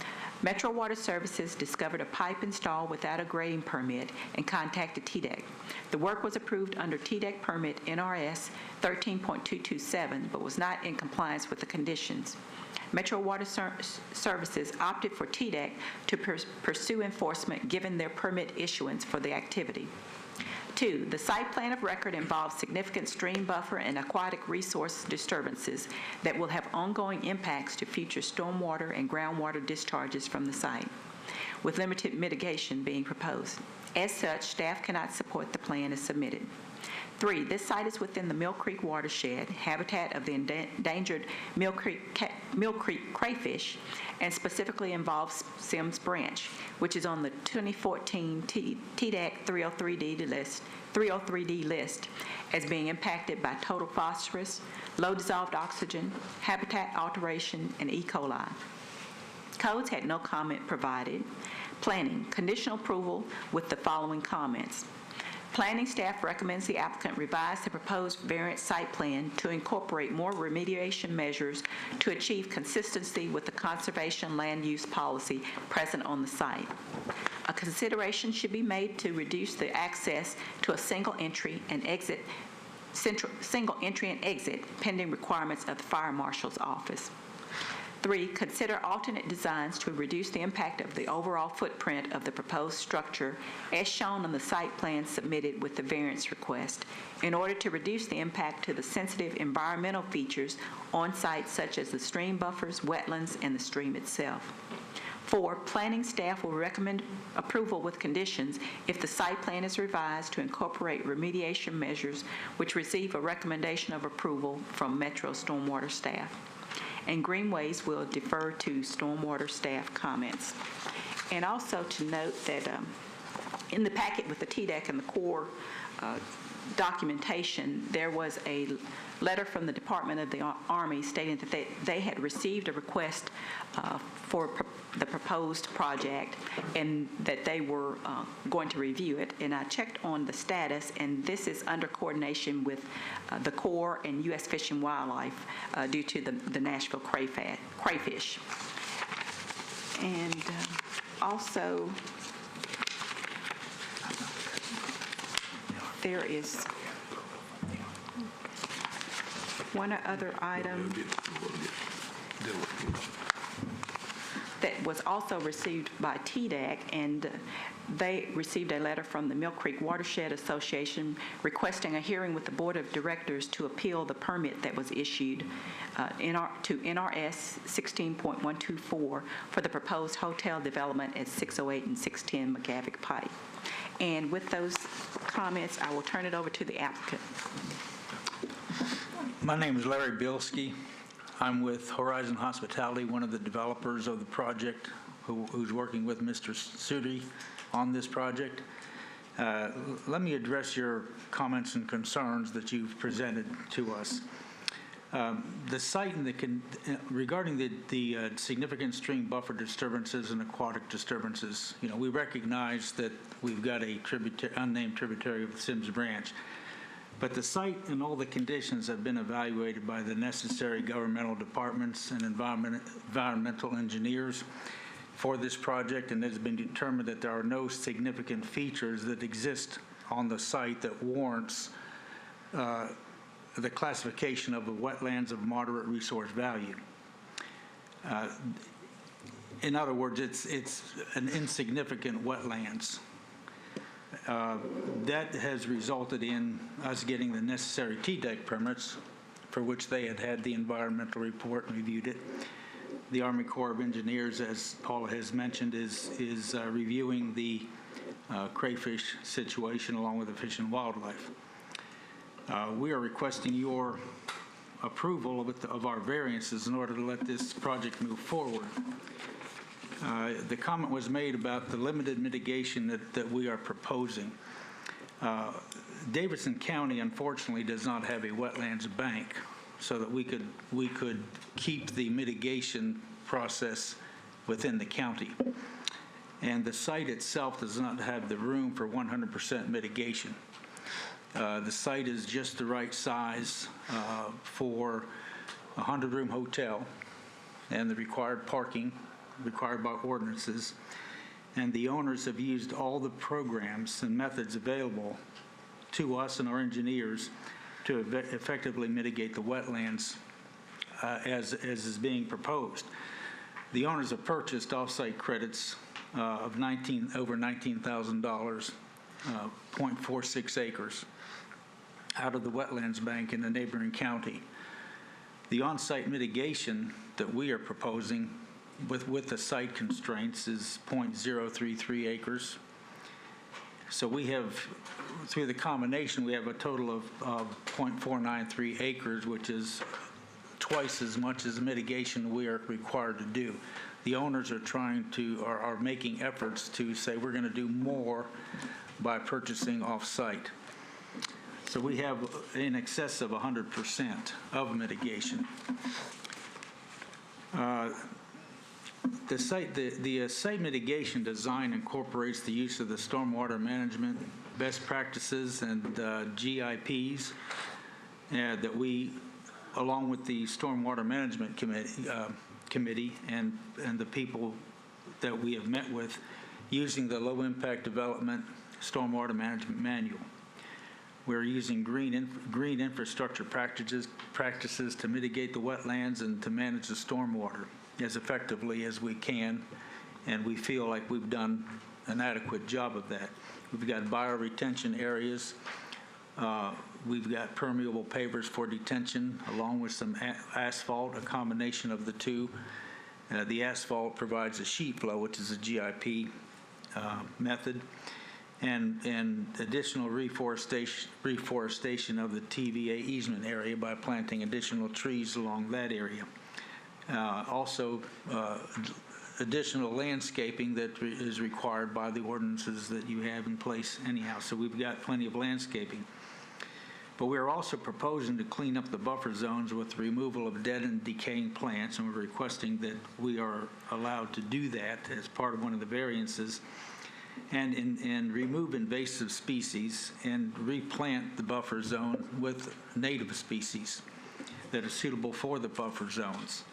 Metro Water Services discovered a pipe installed without a grading permit and contacted TDEC. The work was approved under TDEC permit NRS 13.227, but was not in compliance with the conditions. Metro Water Services opted for TDEC to pursue enforcement given their permit issuance for the activity. 2, the site plan of record involves significant stream buffer and aquatic resource disturbances that will have ongoing impacts to future stormwater and groundwater discharges from the site, with limited mitigation being proposed. As such, staff cannot support the plan as submitted. 3, this site is within the Mill Creek Watershed, habitat of the endangered Mill Creek crayfish, and specifically involves Sims Branch, which is on the 2014 TDAC 303D list as being impacted by total phosphorus, low dissolved oxygen, habitat alteration, and E. coli. Codes had no comment provided. Planning, conditional approval with the following comments. Planning staff recommends the applicant revise the proposed variance site plan to incorporate more remediation measures to achieve consistency with the conservation land use policy present on the site. A consideration should be made to reduce the access to a single entry and exit pending requirements of the fire marshal's office. 3, consider alternate designs to reduce the impact of the overall footprint of the proposed structure as shown on the site plan submitted with the variance request in order to reduce the impact to the sensitive environmental features on site such as the stream buffers, wetlands, and the stream itself. 4, planning staff will recommend approval with conditions if the site plan is revised to incorporate remediation measures which receive a recommendation of approval from Metro Stormwater staff. And Greenways will defer to Stormwater staff comments. And also to note that in the packet with the TDEC and the core documentation, there was a letter from the Department of the Army stating that they had received a request for the proposed project and that they were going to review it. And I checked on the status, and this is under coordination with the Corps and U.S. Fish and Wildlife due to the Nashville crayfish. And also, there is one other item that was also received by TDAC, and they received a letter from the Mill Creek Watershed Association requesting a hearing with the Board of Directors to appeal the permit that was issued to NRS 16.124 for the proposed hotel development at 608 and 610 McGavick Pike. And with those comments, I will turn it over to the applicant. My name is Larry Bilski. I'm with Horizon Hospitality, one of the developers of the project, who's working with Mr. Sudi on this project. Let me address your comments and concerns that you've presented to us. The site and regarding the significant stream buffer disturbances and aquatic disturbances, we recognize that we've got a unnamed tributary of the Sims Branch. But the site and all the conditions have been evaluated by the necessary governmental departments and environmental engineers for this project, and it has been determined that there are no significant features that exist on the site that warrants the classification of the wetlands of moderate resource value. In other words, it's an insignificant wetlands. That has resulted in us getting the necessary TDEC permits for which they had the environmental report and reviewed it. The Army Corps of Engineers, as Paula has mentioned, is reviewing the crayfish situation along with the Fish and Wildlife. We are requesting your approval of our variances in order to let this project move forward. The comment was made about the limited mitigation that we are proposing. Davidson County, unfortunately, does not have a wetlands bank, so that we could keep the mitigation process within the county. And the site itself does not have the room for 100% mitigation. The site is just the right size for a 100-room hotel and the required parking required by ordinances, and the owners have used all the programs and methods available to us and our engineers to effectively mitigate the wetlands as is being proposed. The owners have purchased off-site credits of over $19,000, 0.46 acres out of the wetlands bank in the neighboring county. The on-site mitigation that we are proposing with the site constraints is 0.033 acres, So we have, through the combination, we have a total of .493 acres, which is twice as much as the mitigation we are required to do. The owners are making efforts to say we're going to do more by purchasing off-site. So we have in excess of 100% of mitigation. The site mitigation design incorporates the use of the stormwater management best practices and GIPs that we, along with the Stormwater Management Committee and the people that we have met with, using the Low Impact Development Stormwater Management Manual. We're using green infrastructure practices to mitigate the wetlands and to manage the stormwater as effectively as we can, and we feel like we've done an adequate job of that. We've got bioretention areas. We've got permeable pavers for detention, along with some asphalt, a combination of the two. The asphalt provides a sheet flow, which is a GIP method, and additional reforestation of the TVA easement area by planting additional trees along that area. Also, additional landscaping that is required by the ordinances that you have in place anyhow. So we've got plenty of landscaping. But we're also proposing to clean up the buffer zones with the removal of dead and decaying plants, and we're requesting that we are allowed to do that as part of one of the variances, and remove invasive species and replant the buffer zone with native species that are suitable for the buffer zones.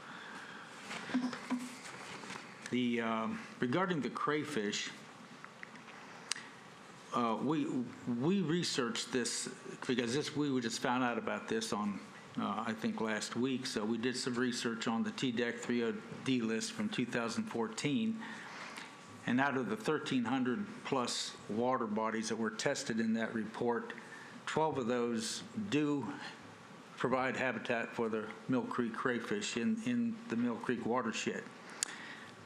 Regarding the crayfish, we researched this because we just found out about this on I think last week. So we did some research on the TDEC 30D list from 2014, and out of the 1,300 plus water bodies that were tested in that report, 12 of those do provide habitat for the Mill Creek crayfish in the Mill Creek watershed.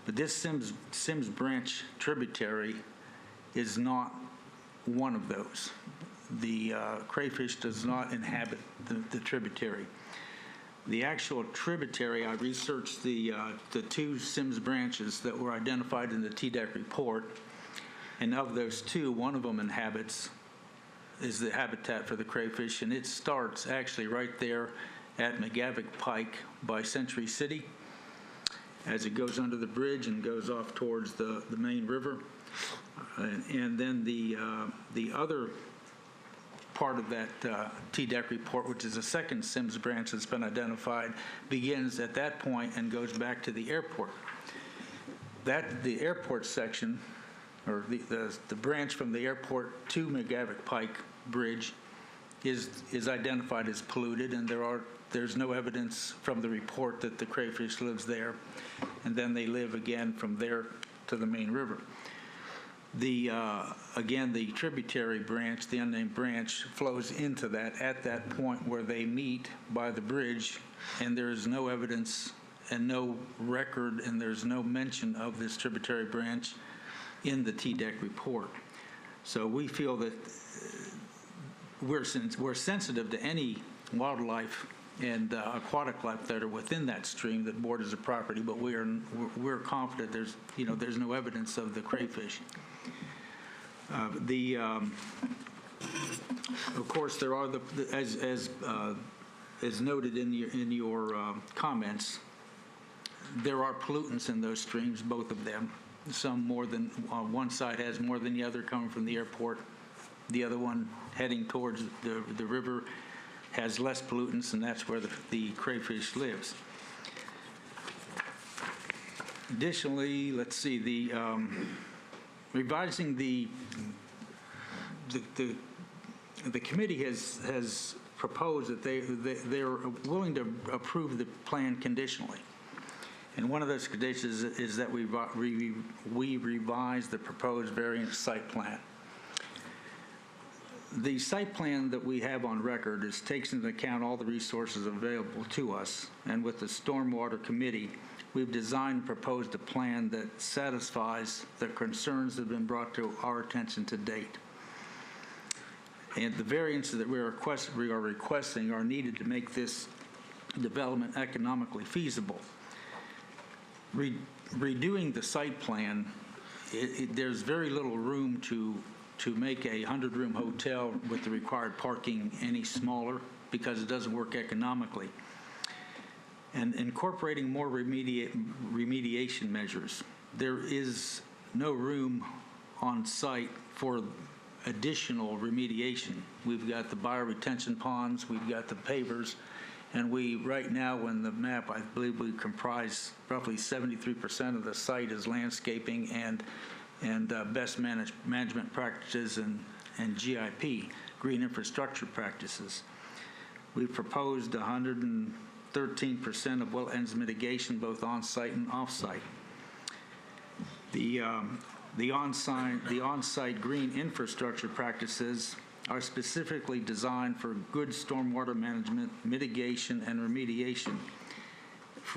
But this Sims Branch tributary is not one of those. The crayfish does not inhabit the tributary. The actual tributary, I researched the two Sims branches that were identified in the TDEC report, and of those two, one of them is the habitat for the crayfish, and it starts actually right there at McGavick Pike by Century City as it goes under the bridge and goes off towards the main river. And then the other part of that TDEC report, which is the second Sims branch that's been identified, begins at that point and goes back to the airport. The airport section, or the branch from the airport to McGavick Pike Bridge, is identified as polluted, and there's no evidence from the report that the crayfish lives there, and then they live again from there to the main river. Again, the tributary branch, the unnamed branch, flows into that at that point where they meet by the bridge, and there is no evidence and no record, and there's no mention of this tributary branch in the TDEC report. So we feel that we're sensitive to any wildlife and aquatic life that are within that stream that borders the property, but we're confident there's no evidence of the crayfish. Of course, there are as noted in your comments, there are pollutants in those streams, both of them. Some more than one side has more than the other coming from the airport. The other one heading towards the river has less pollutants, and that's where the crayfish lives. Additionally, let's see, revising the committee has proposed that they're willing to approve the plan conditionally. And one of those conditions is that we revise the proposed variance site plan. The site plan that we have on record takes into account all the resources available to us, and with the Stormwater Committee, we've designed and proposed a plan that satisfies the concerns that have been brought to our attention to date. And the variances that we are requesting are needed to make this development economically feasible. Redoing the site plan, there's very little room to make a 100-room hotel with the required parking any smaller because it doesn't work economically. And incorporating more remediation measures. There is no room on site for additional remediation. We've got the bioretention ponds, we've got the pavers, and we, right now in the map, I believe we comprise roughly 73% of the site is landscaping and best management practices and GIP, green infrastructure practices. We've proposed 113% of wetlands mitigation, both on-site and off-site. The on-site green infrastructure practices are specifically designed for good stormwater management, mitigation, and remediation.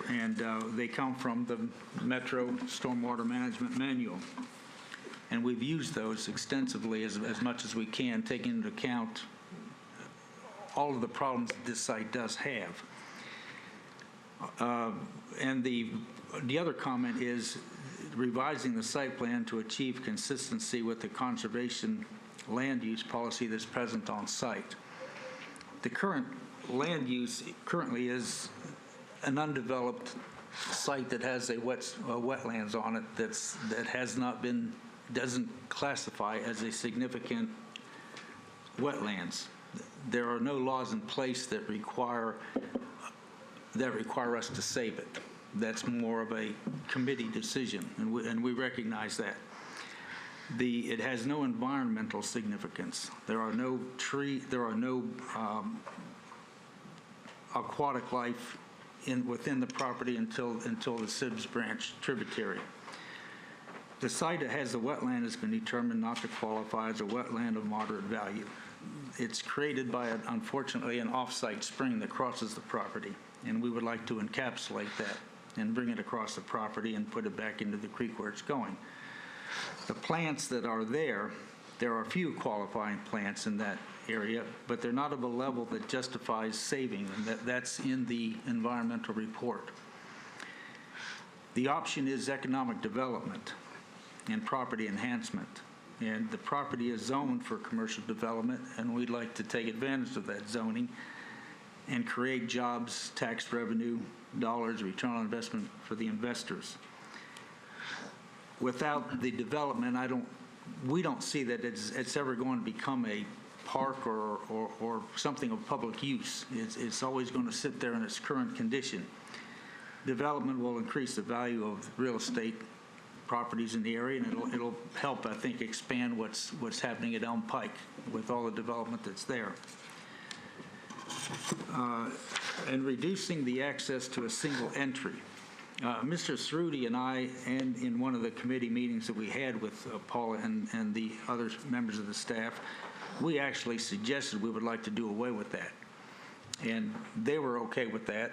And they come from the Metro Stormwater Management Manual. And we've used those extensively as much as we can, taking into account all of the problems that this site does have. And the other comment is revising the site plan to achieve consistency with the conservation land use policy that's present on site. The current land use currently is an undeveloped site that has a wetlands on it that has not been, doesn't classify as a significant wetlands. There are no laws in place that require us to save it. That's more of a committee decision, and we recognize that. It has no environmental significance. There are no aquatic life within the property until the Sibbs Branch tributary. The site that has the wetland has been determined not to qualify as a wetland of moderate value. It's created by, unfortunately, an off-site spring that crosses the property, and we would like to encapsulate that and bring it across the property and put it back into the creek where it's going. The plants that are there are a few qualifying plants in that area, but they're not of a level that justifies saving, and that's in the environmental report. The option is economic development and property enhancement, and the property is zoned for commercial development, and we'd like to take advantage of that zoning and create jobs, tax revenue, dollars, return on investment for the investors. Without the development, we don't see that it's ever going to become a park or something of public use. It's always going to sit there in its current condition. Development will increase the value of real estate properties in the area, and it'll help, I think, expand what's happening at Elm Pike with all the development that's there. And reducing the access to a single entry. Mr. Cerruti and I, and in one of the committee meetings that we had with Paula and the other members of the staff, we actually suggested we would like to do away with that. And they were okay with that.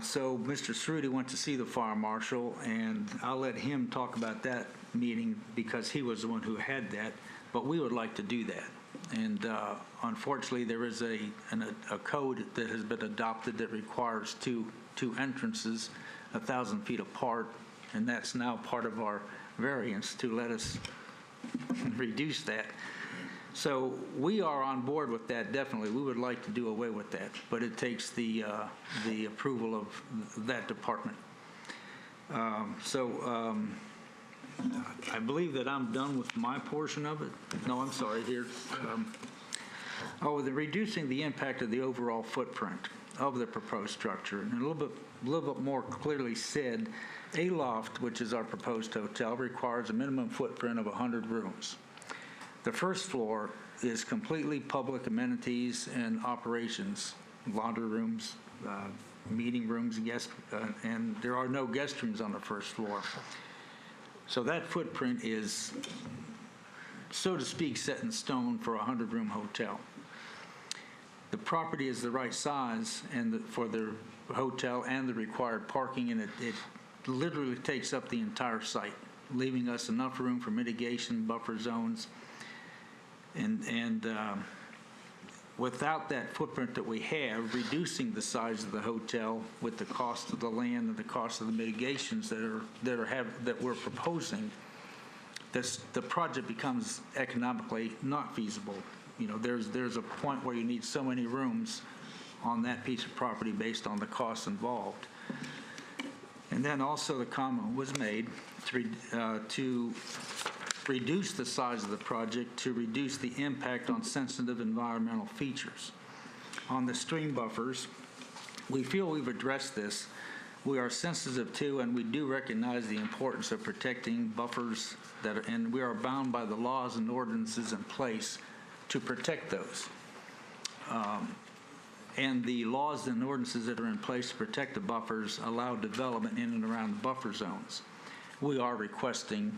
So Mr. Cerruti went to see the fire marshal, and I'll let him talk about that meeting because he was the one who had that, but we would like to do that. And unfortunately, there is a code that has been adopted that requires two entrances 1,000 feet apart, and that's now part of our variance to let us reduce that. So we are on board with that, definitely. We would like to do away with that, but it takes the approval of that department. I believe that I'm done with my portion of it. No, I'm sorry, here. Reducing the impact of the overall footprint of the proposed structure. And a little bit more clearly said, a loft, which is our proposed hotel, requires a minimum footprint of 100 rooms. The first floor is completely public amenities and operations, laundry rooms, meeting rooms, and there are no guest rooms on the first floor. So that footprint is, so to speak, set in stone for a 100-room hotel. The property is the right size for the hotel and the required parking, and it literally takes up the entire site, leaving us enough room for mitigation, buffer zones, And without that footprint that we have, reducing the size of the hotel with the cost of the land and the cost of the mitigations that we're proposing, the project becomes economically not feasible. You know, there's a point where you need so many rooms on that piece of property based on the costs involved. And then also the comment was made to reduce the size of the project to reduce the impact on sensitive environmental features. On the stream buffers, we feel we've addressed this. We are sensitive to and we do recognize the importance of protecting buffers and we are bound by the laws and ordinances in place to protect those. And the laws and ordinances that are in place to protect the buffers allow development in and around the buffer zones. We are requesting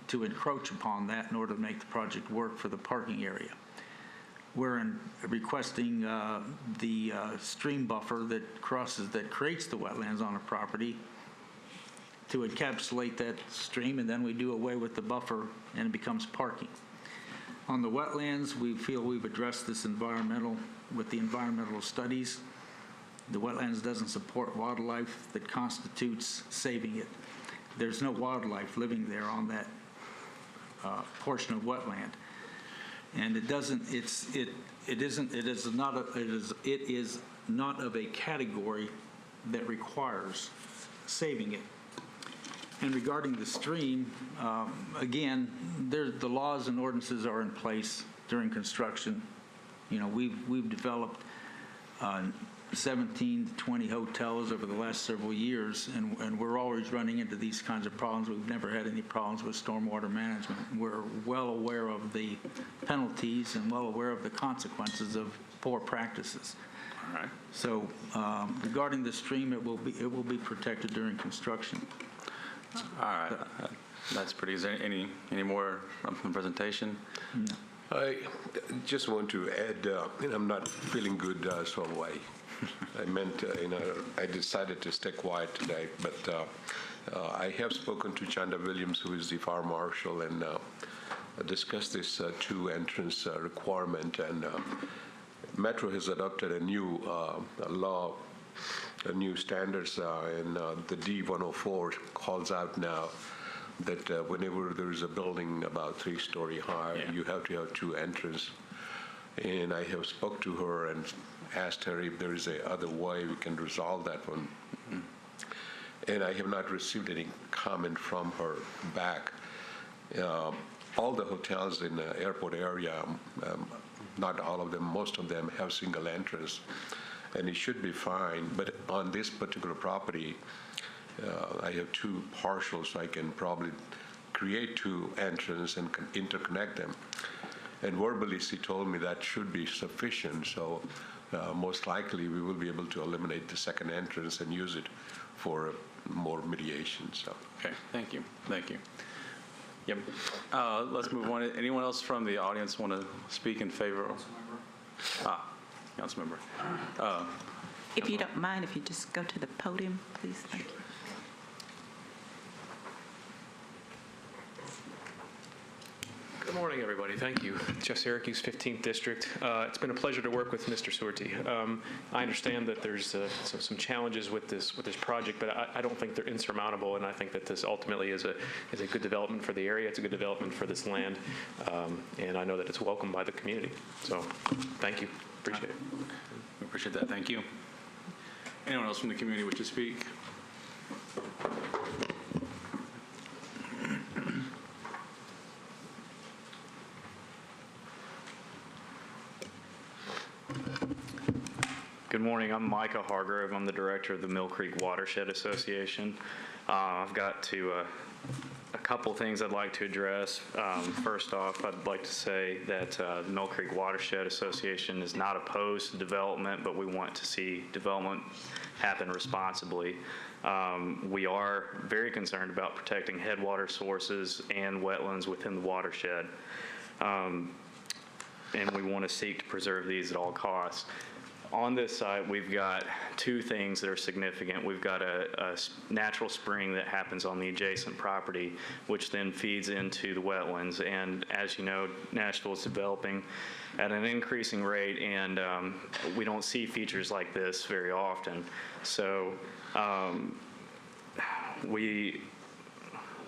to encroach upon that in order to make the project work for the parking area. We're requesting the stream buffer that creates the wetlands on a property to encapsulate that stream, and then we do away with the buffer and it becomes parking. On the wetlands, we feel we've addressed this with the environmental studies. The wetlands doesn't support wildlife that constitutes saving it. There's no wildlife living there on that portion of wetland, and it is not of a category that requires saving it. And regarding the stream, again, the laws and ordinances are in place during construction. You know, we've developed 17 to 20 hotels over the last several years, and we're always running into these kinds of problems. We've never had any problems with stormwater management. We're well aware of the penalties and well aware of the consequences of poor practices. All right. So regarding the stream, it will be protected during construction. All right. That's pretty. Is there any more from the presentation? No. I just want to add, I'm not feeling good, so I meant, I decided to stay quiet today, but I have spoken to Chanda Williams, who is the fire marshal, and discussed this two entrance requirement, and Metro has adopted a new law, new standards, and the D104 calls out now that whenever there is a building about 3-story high, you have to have two entrances. And I have spoke to her and asked her if there is a other way we can resolve that one. And I have not received any comment from her back. All the hotels in the airport area, not all of them, most of them have single entrance, and it should be fine. But on this particular property, I have two partials, so I can probably create two entrances and interconnect them. And verbally, she told me that should be sufficient, so most likely we will be able to eliminate the second entrance and use it for more mediation. So. Okay, thank you. Thank you. Yep. Let's move on. Anyone else from the audience want to speak in favor? Councilmember. If you don't mind, if you just go to the podium, please. Thank you. Good morning, everybody. Thank you. Jeff Syracuse, 15th District. It's been a pleasure to work with Mr. Surti. I understand that there's some challenges with this project, but I don't think they're insurmountable, and I think that this ultimately is a good development for the area. It's a good development for this land, and I know that it's welcomed by the community. So, thank you. Appreciate it. We appreciate that. Thank you. Anyone else from the community wish to speak? Good morning. I'm Micah Hargrove. I'm the director of the Mill Creek Watershed Association. I've got a couple things I'd like to address. First off, I'd like to say that the Mill Creek Watershed Association is not opposed to development, but we want to see development happen responsibly. We are very concerned about protecting headwater sources and wetlands within the watershed, and we want to seek to preserve these at all costs. On this site, we've got two things that are significant. We've got a natural spring that happens on the adjacent property, which then feeds into the wetlands. And as you know, Nashville is developing at an increasing rate, and we don't see features like this very often. So we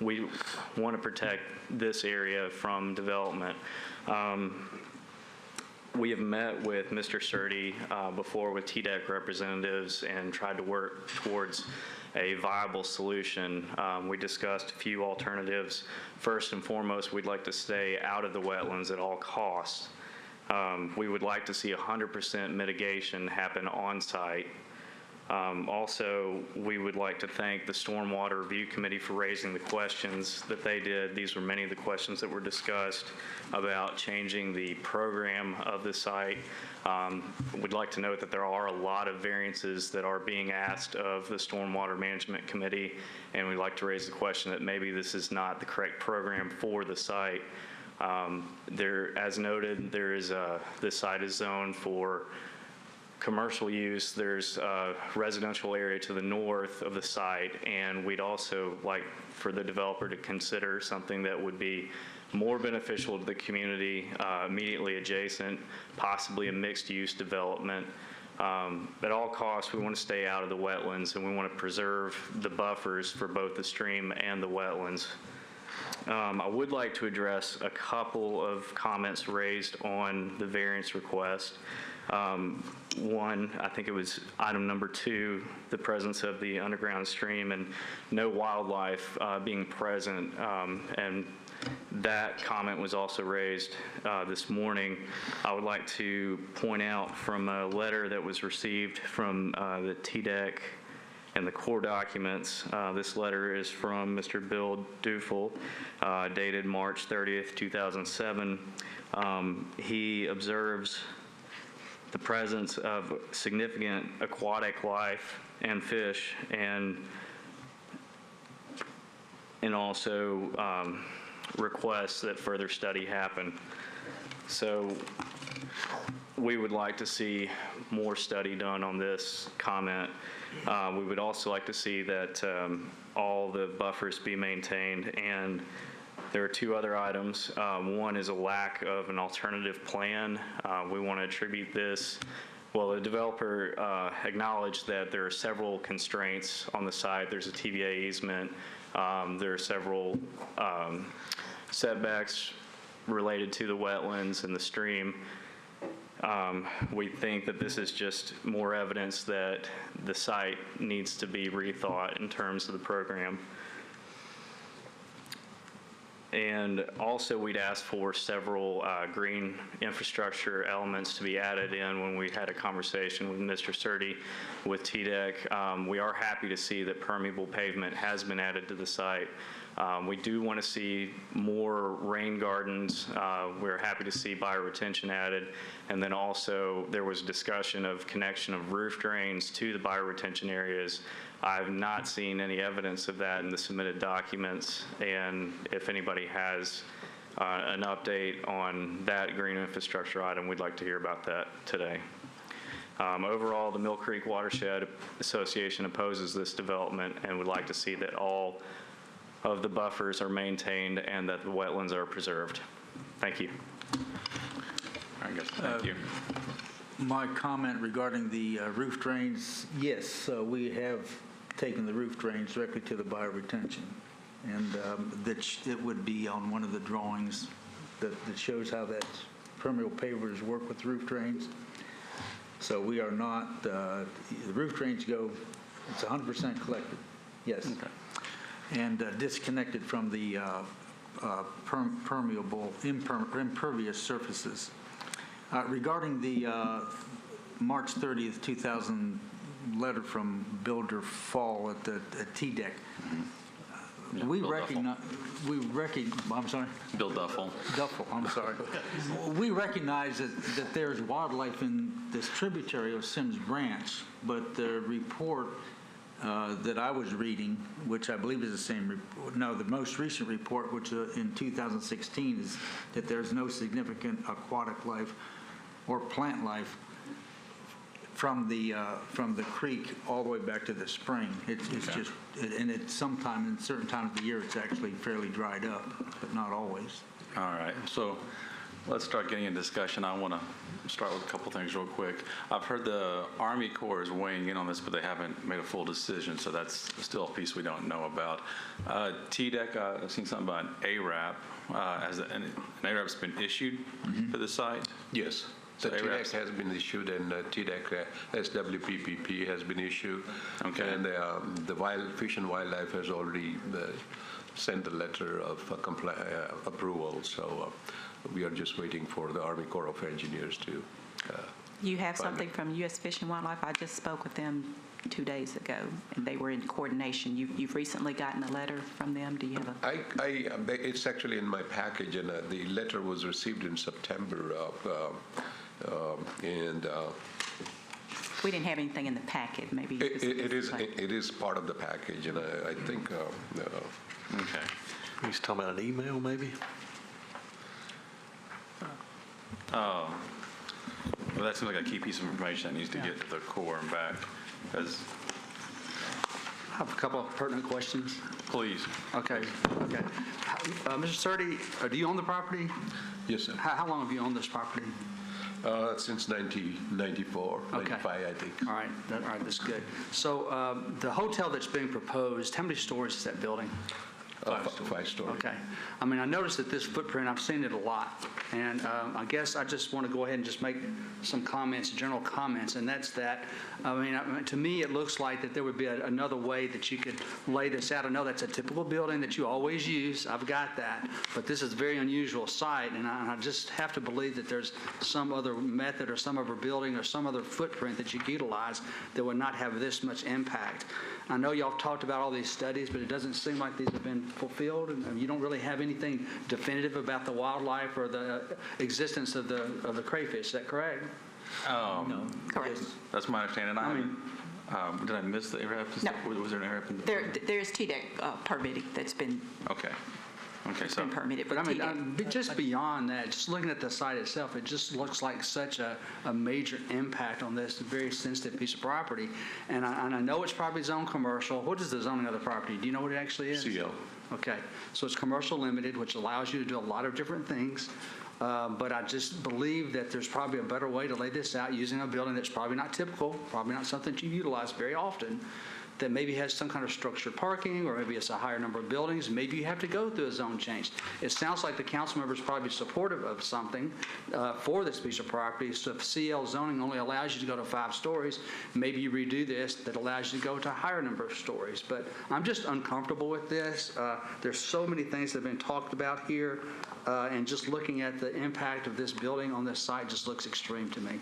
want to protect this area from development. We have met with Mr. Surtee before with TDEC representatives and tried to work towards a viable solution. We discussed a few alternatives. First and foremost, we'd like to stay out of the wetlands at all costs. We would like to see 100% mitigation happen on site. Also, we would like to thank the Stormwater Review Committee for raising the questions that they did. These were many of the questions that were discussed about changing the program of the site. We'd like to note that there are a lot of variances that are being asked of the Stormwater Management Committee, and we'd like to raise the question that maybe this is not the correct program for the site. As noted, this site is zoned for commercial use. There's a residential area to the north of the site, and we'd also like for the developer to consider something that would be more beneficial to the community immediately adjacent, possibly a mixed-use development. At all costs, we want to stay out of the wetlands, and we want to preserve the buffers for both the stream and the wetlands. I would like to address a couple of comments raised on the variance request. One, I think it was item number 2, the presence of the underground stream and no wildlife being present, and that comment was also raised this morning. I would like to point out from a letter that was received from the TDEC and the core documents. This letter is from Mr. Bill Dufel, dated March 30th, 2007. He observes the presence of significant aquatic life and fish, and also requests that further study happen. So we would like to see more study done on this comment. We would also like to see that all the buffers be maintained, and there are 2 other items. One is a lack of an alternative plan. We want to attribute this. Well, the developer acknowledged that there are several constraints on the site. There's a TVA easement. There are several setbacks related to the wetlands and the stream. We think that this is just more evidence that the site needs to be rethought in terms of the program. And also, we'd asked for several green infrastructure elements to be added in when we had a conversation with Mr. Surtee with TDEC. We are happy to see that permeable pavement has been added to the site. We do want to see more rain gardens. We're happy to see bioretention added. And then also, there was discussion of connection of roof drains to the bioretention areas. I've not seen any evidence of that in the submitted documents, and if anybody has an update on that green infrastructure item, we'd like to hear about that today. Overall, the Mill Creek Watershed Association opposes this development and would like to see that all of the buffers are maintained and that the wetlands are preserved. Thank you. Thank you. My comment regarding the roof drains, yes, we have taken the roof drains directly to the bioretention, and that it would be on one of the drawings that shows how that permeable pavers work with roof drains. So we are not, the roof drains go, it's 100% collected, yes. Okay. And disconnected from the impervious surfaces. Regarding the March 30th, 2000 letter from Builder Fall at TDEC, I'm sorry? Bill Duffel. Duffel, I'm sorry. We recognize that there's wildlife in this tributary of Sims Branch, but the report that I was reading, which I believe is the same report, no, the most recent report, which in 2016, is that there's no significant aquatic life or plant life from the creek all the way back to the spring. It's just, and it's sometime, in certain times of the year, it's actually fairly dried up, but not always. All right, so let's start getting into discussion. I want to start with a couple things real quick. I've heard the Army Corps is weighing in on this, but they haven't made a full decision, so that's still a piece we don't know about. TDEC, I've seen something about an ARAP. An ARAP's been issued for the site? Yes. So The TDEC has been issued, and TDEC SWPPP has been issued. Okay. And the Fish and Wildlife has already sent the letter of approval. So we are just waiting for the Army Corps of Engineers to. You have something from U.S. Fish and Wildlife? I just spoke with them 2 days ago, and they were in coordination. You've recently gotten a letter from them. Do you have a? It's actually in my package, and the letter was received in September and. We didn't have anything in the packet. Maybe it is part of the package, and I think. Okay. He's talking about an email, maybe? Well, that seems like a key piece of information that needs to get to the Corps and back. Because I have a couple of pertinent questions. Please. Okay. Mr. Surtee, do you own the property? Yes, sir. How long have you owned this property? Since 1994, 95, I think. All right, that's good. So the hotel that's being proposed, how many stories is that building? 5 stories. Okay. I mean, I noticed that this footprint, I've seen it a lot. And I guess I just want to go ahead and just make some comments, general comments, and that's that. I mean, to me, it looks like that there would be another way that you could lay this out. I know that's a typical building that you always use. I've got that. But this is a very unusual site, and I just have to believe that there's some other method or some other building or some other footprint that you could utilize that would not have this much impact. I know y'all talked about all these studies, but it doesn't seem like these have been fulfilled, and you don't really have anything definitive about the wildlife or the existence of the crayfish. Is that correct? No. Correct. That's my understanding. Did I miss the ARAP? No. Was there an ARAP in the There's TDEC permitting that's been been permitted. But I mean, just beyond that, just looking at the site itself, it just looks like such a major impact on this very sensitive piece of property. And I know it's probably zoned commercial. What is the zoning of the property? Do you know what it actually is? CL. Okay, so it's commercial limited, which allows you to do a lot of different things. But I just believe that there's probably a better way to lay this out using a building that's probably not typical, probably not something that you utilize very often, that maybe has some kind of structured parking, or maybe it's a higher number of buildings. Maybe you have to go through a zone change. It sounds like the council members probably supportive of something for this piece of property. So if CL zoning only allows you to go to 5 stories, maybe you redo this that allows you to go to a higher number of stories. But I'm just uncomfortable with this. There's so many things that have been talked about here, and just looking at the impact of this building on this site just looks extreme to me.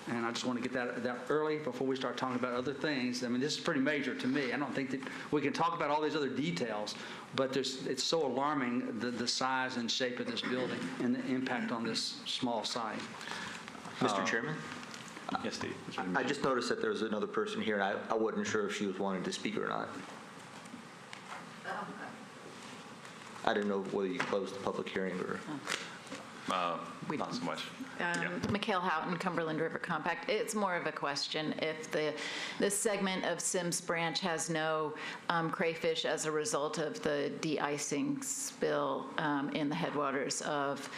And I just want to get that early before we start talking about other things. I mean, this is pretty major to me. I don't think that we can talk about all these other details, but it's so alarming, the size and shape of this building and the impact on this small site. Mr. Chairman? Yes, Steve. I just noticed that there was another person here, and I wasn't sure if she was wanting to speak or not. I didn't know whether you closed the public hearing or... Not so much. Mikhail Houghton, Cumberland River Compact. It's more of a question. If the segment of Sims Branch has no crayfish as a result of the de-icing spill in the headwaters of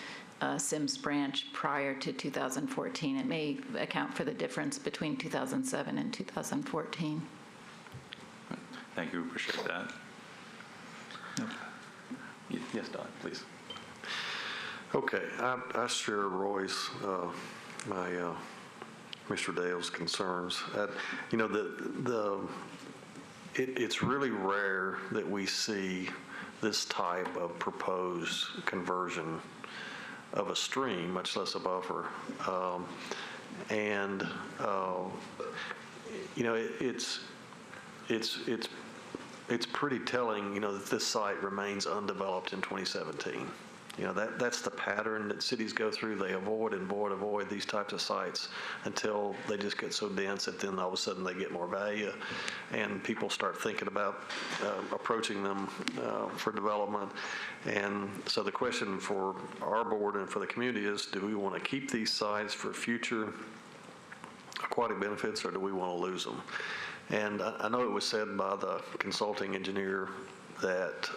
Sims Branch prior to 2014, it may account for the difference between 2007 and 2014. Thank you. Appreciate that. Yes, Don, please. Okay, I share Roy's, Mr. Dale's concerns. It's really rare that we see this type of proposed conversion of a stream, much less a buffer. It's pretty telling, that this site remains undeveloped in 2017. That's the pattern that cities go through. They avoid these types of sites until they just get so dense that then all of a sudden they get more value, and people start thinking about approaching them for development. And so the question for our board and for the community is, do we want to keep these sites for future aquatic benefits, or do we want to lose them? And I know it was said by the consulting engineer that,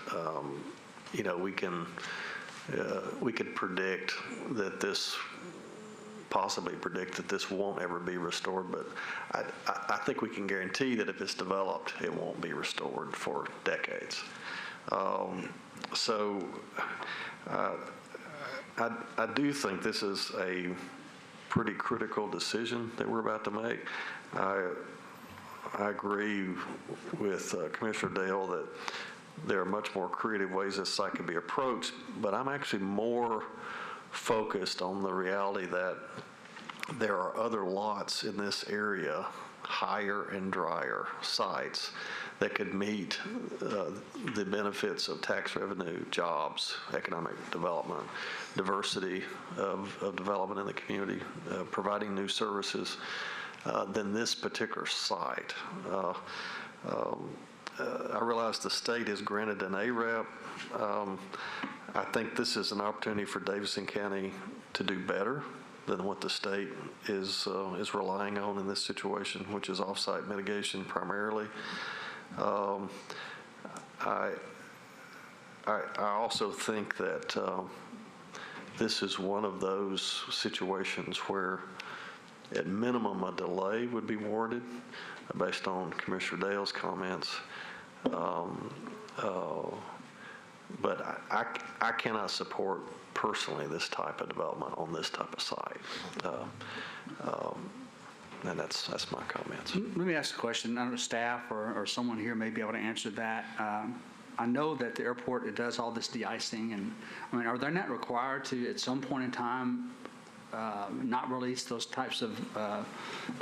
we could predict that this, possibly predict that this won't ever be restored, but I think we can guarantee that if it's developed, it won't be restored for decades. So I do think this is a pretty critical decision that we're about to make. I agree with Commissioner Dale that there are much more creative ways this site could be approached, but I'm actually more focused on the reality that there are other lots in this area, higher and drier sites, that could meet the benefits of tax revenue, jobs, economic development, diversity of development in the community, providing new services than this particular site. I realize the state has granted an AREP. I think this is an opportunity for Davidson County to do better than what the state is relying on in this situation, which is off-site mitigation primarily. I also think that this is one of those situations where, at minimum, a delay would be warranted based on Commissioner Dale's comments. But I cannot support personally this type of development on this type of site. And that's my comments. Let me ask a question. I don't know, staff or someone here may be able to answer that. I know that the airport, it does all this de-icing, and are they not required to, at some point in time, not release those types of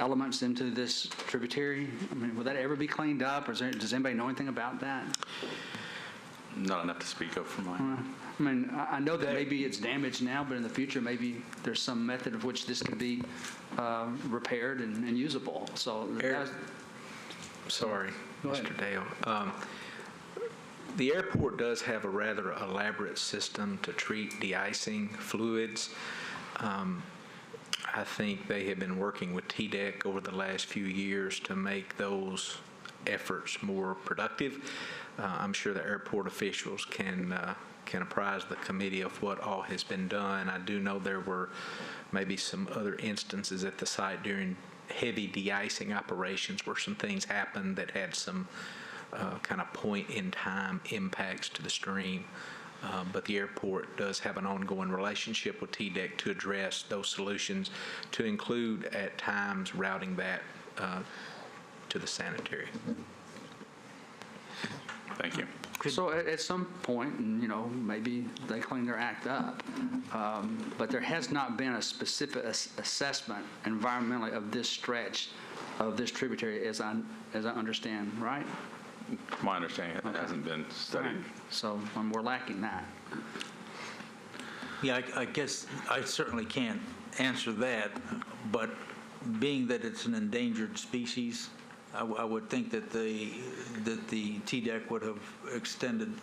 elements into this tributary? Will that ever be cleaned up, or does anybody know anything about that? Not enough to speak of for mine. I know that maybe it's damaged now, but in the future, maybe there's some method of which this could be repaired and usable. So, sorry, Mr. Dale. The airport does have a rather elaborate system to treat de-icing fluids. I think they have been working with TDEC over the last few years to make those efforts more productive. I'm sure the airport officials can apprise the committee of what all has been done. I do know there were maybe some other instances at the site during heavy de-icing operations where some things happened that had some kind of point-in-time impacts to the stream. But the airport does have an ongoing relationship with TDEC to address those solutions, to include at times routing that to the sanitary. Thank you. So at some point, maybe they clean their act up, but there has not been a specific assessment environmentally of this stretch of this tributary, as I understand, right? My understanding, it hasn't been studied. Right. So we're lacking that. Yeah, I guess I certainly can't answer that, but being that it's an endangered species, I would think that the TDEC would have extended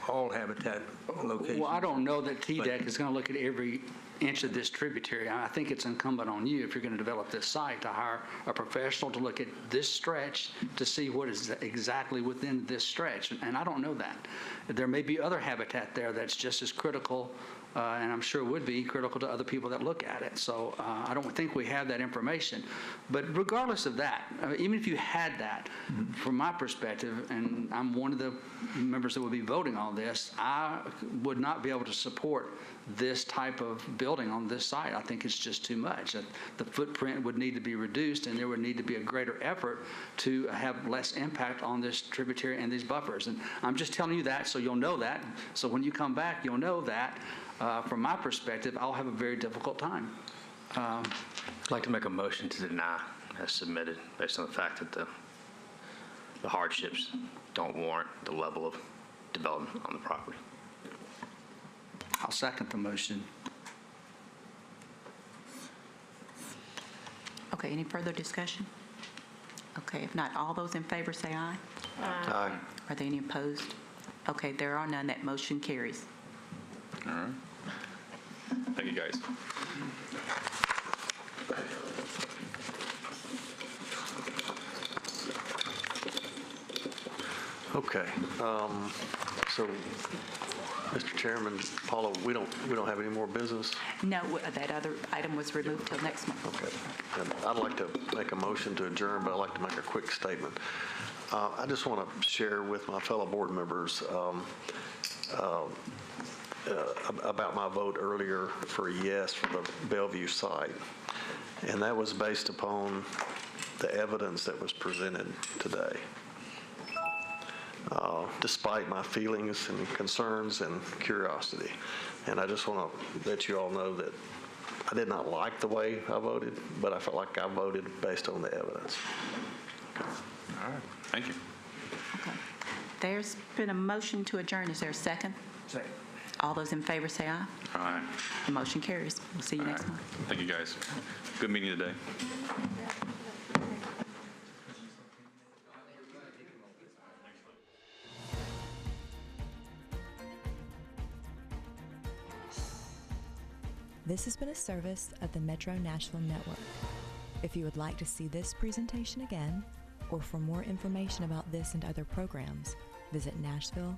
all habitat locations. Well, I don't know that TDEC is going to look at every inch of this tributary. I think it's incumbent on you, if you're going to develop this site, to hire a professional to look at this stretch to see what is exactly within this stretch. And I don't know that. There may be other habitat there that's just as critical, and I'm sure would be critical to other people that look at it. So I don't think we have that information. But regardless of that, even if you had that, from my perspective, and I'm one of the members that would be voting on this, I would not be able to support this type of building on this site. I think it's just too much. The footprint would need to be reduced, and there would need to be a greater effort to have less impact on this tributary and these buffers. And I'm just telling you that so you'll know that. So when you come back, you'll know that. From my perspective, I'll have a very difficult time. I'd like to make a motion to deny as submitted, based on the fact that the hardships don't warrant the level of development on the property. I'll second the motion. Okay, any further discussion? Okay, if not, all those in favor say aye. Aye. Are there any opposed? Okay, there are none. That motion carries. All right. Thank you, guys. Okay. So, Mr. Chairman, Paula, we don't have any more business? No, that other item was removed till next month. Okay. And I'd like to make a motion to adjourn, but I'd like to make a quick statement. I just want to share with my fellow board members about my vote earlier for yes for the Bellevue site. And that was based upon the evidence that was presented today. Despite my feelings and concerns and curiosity. And I just want to let you all know that I did not like the way I voted, but I felt like I voted based on the evidence. Okay. All right, thank you. Okay. There's been a motion to adjourn. Is there a second? Second. All those in favor say aye. All right. The motion carries. We'll see you next month. Thank you, guys. Good meeting today. This has been a service of the Metro Nashville Network. If you would like to see this presentation again, or for more information about this and other programs, visit nashville.org.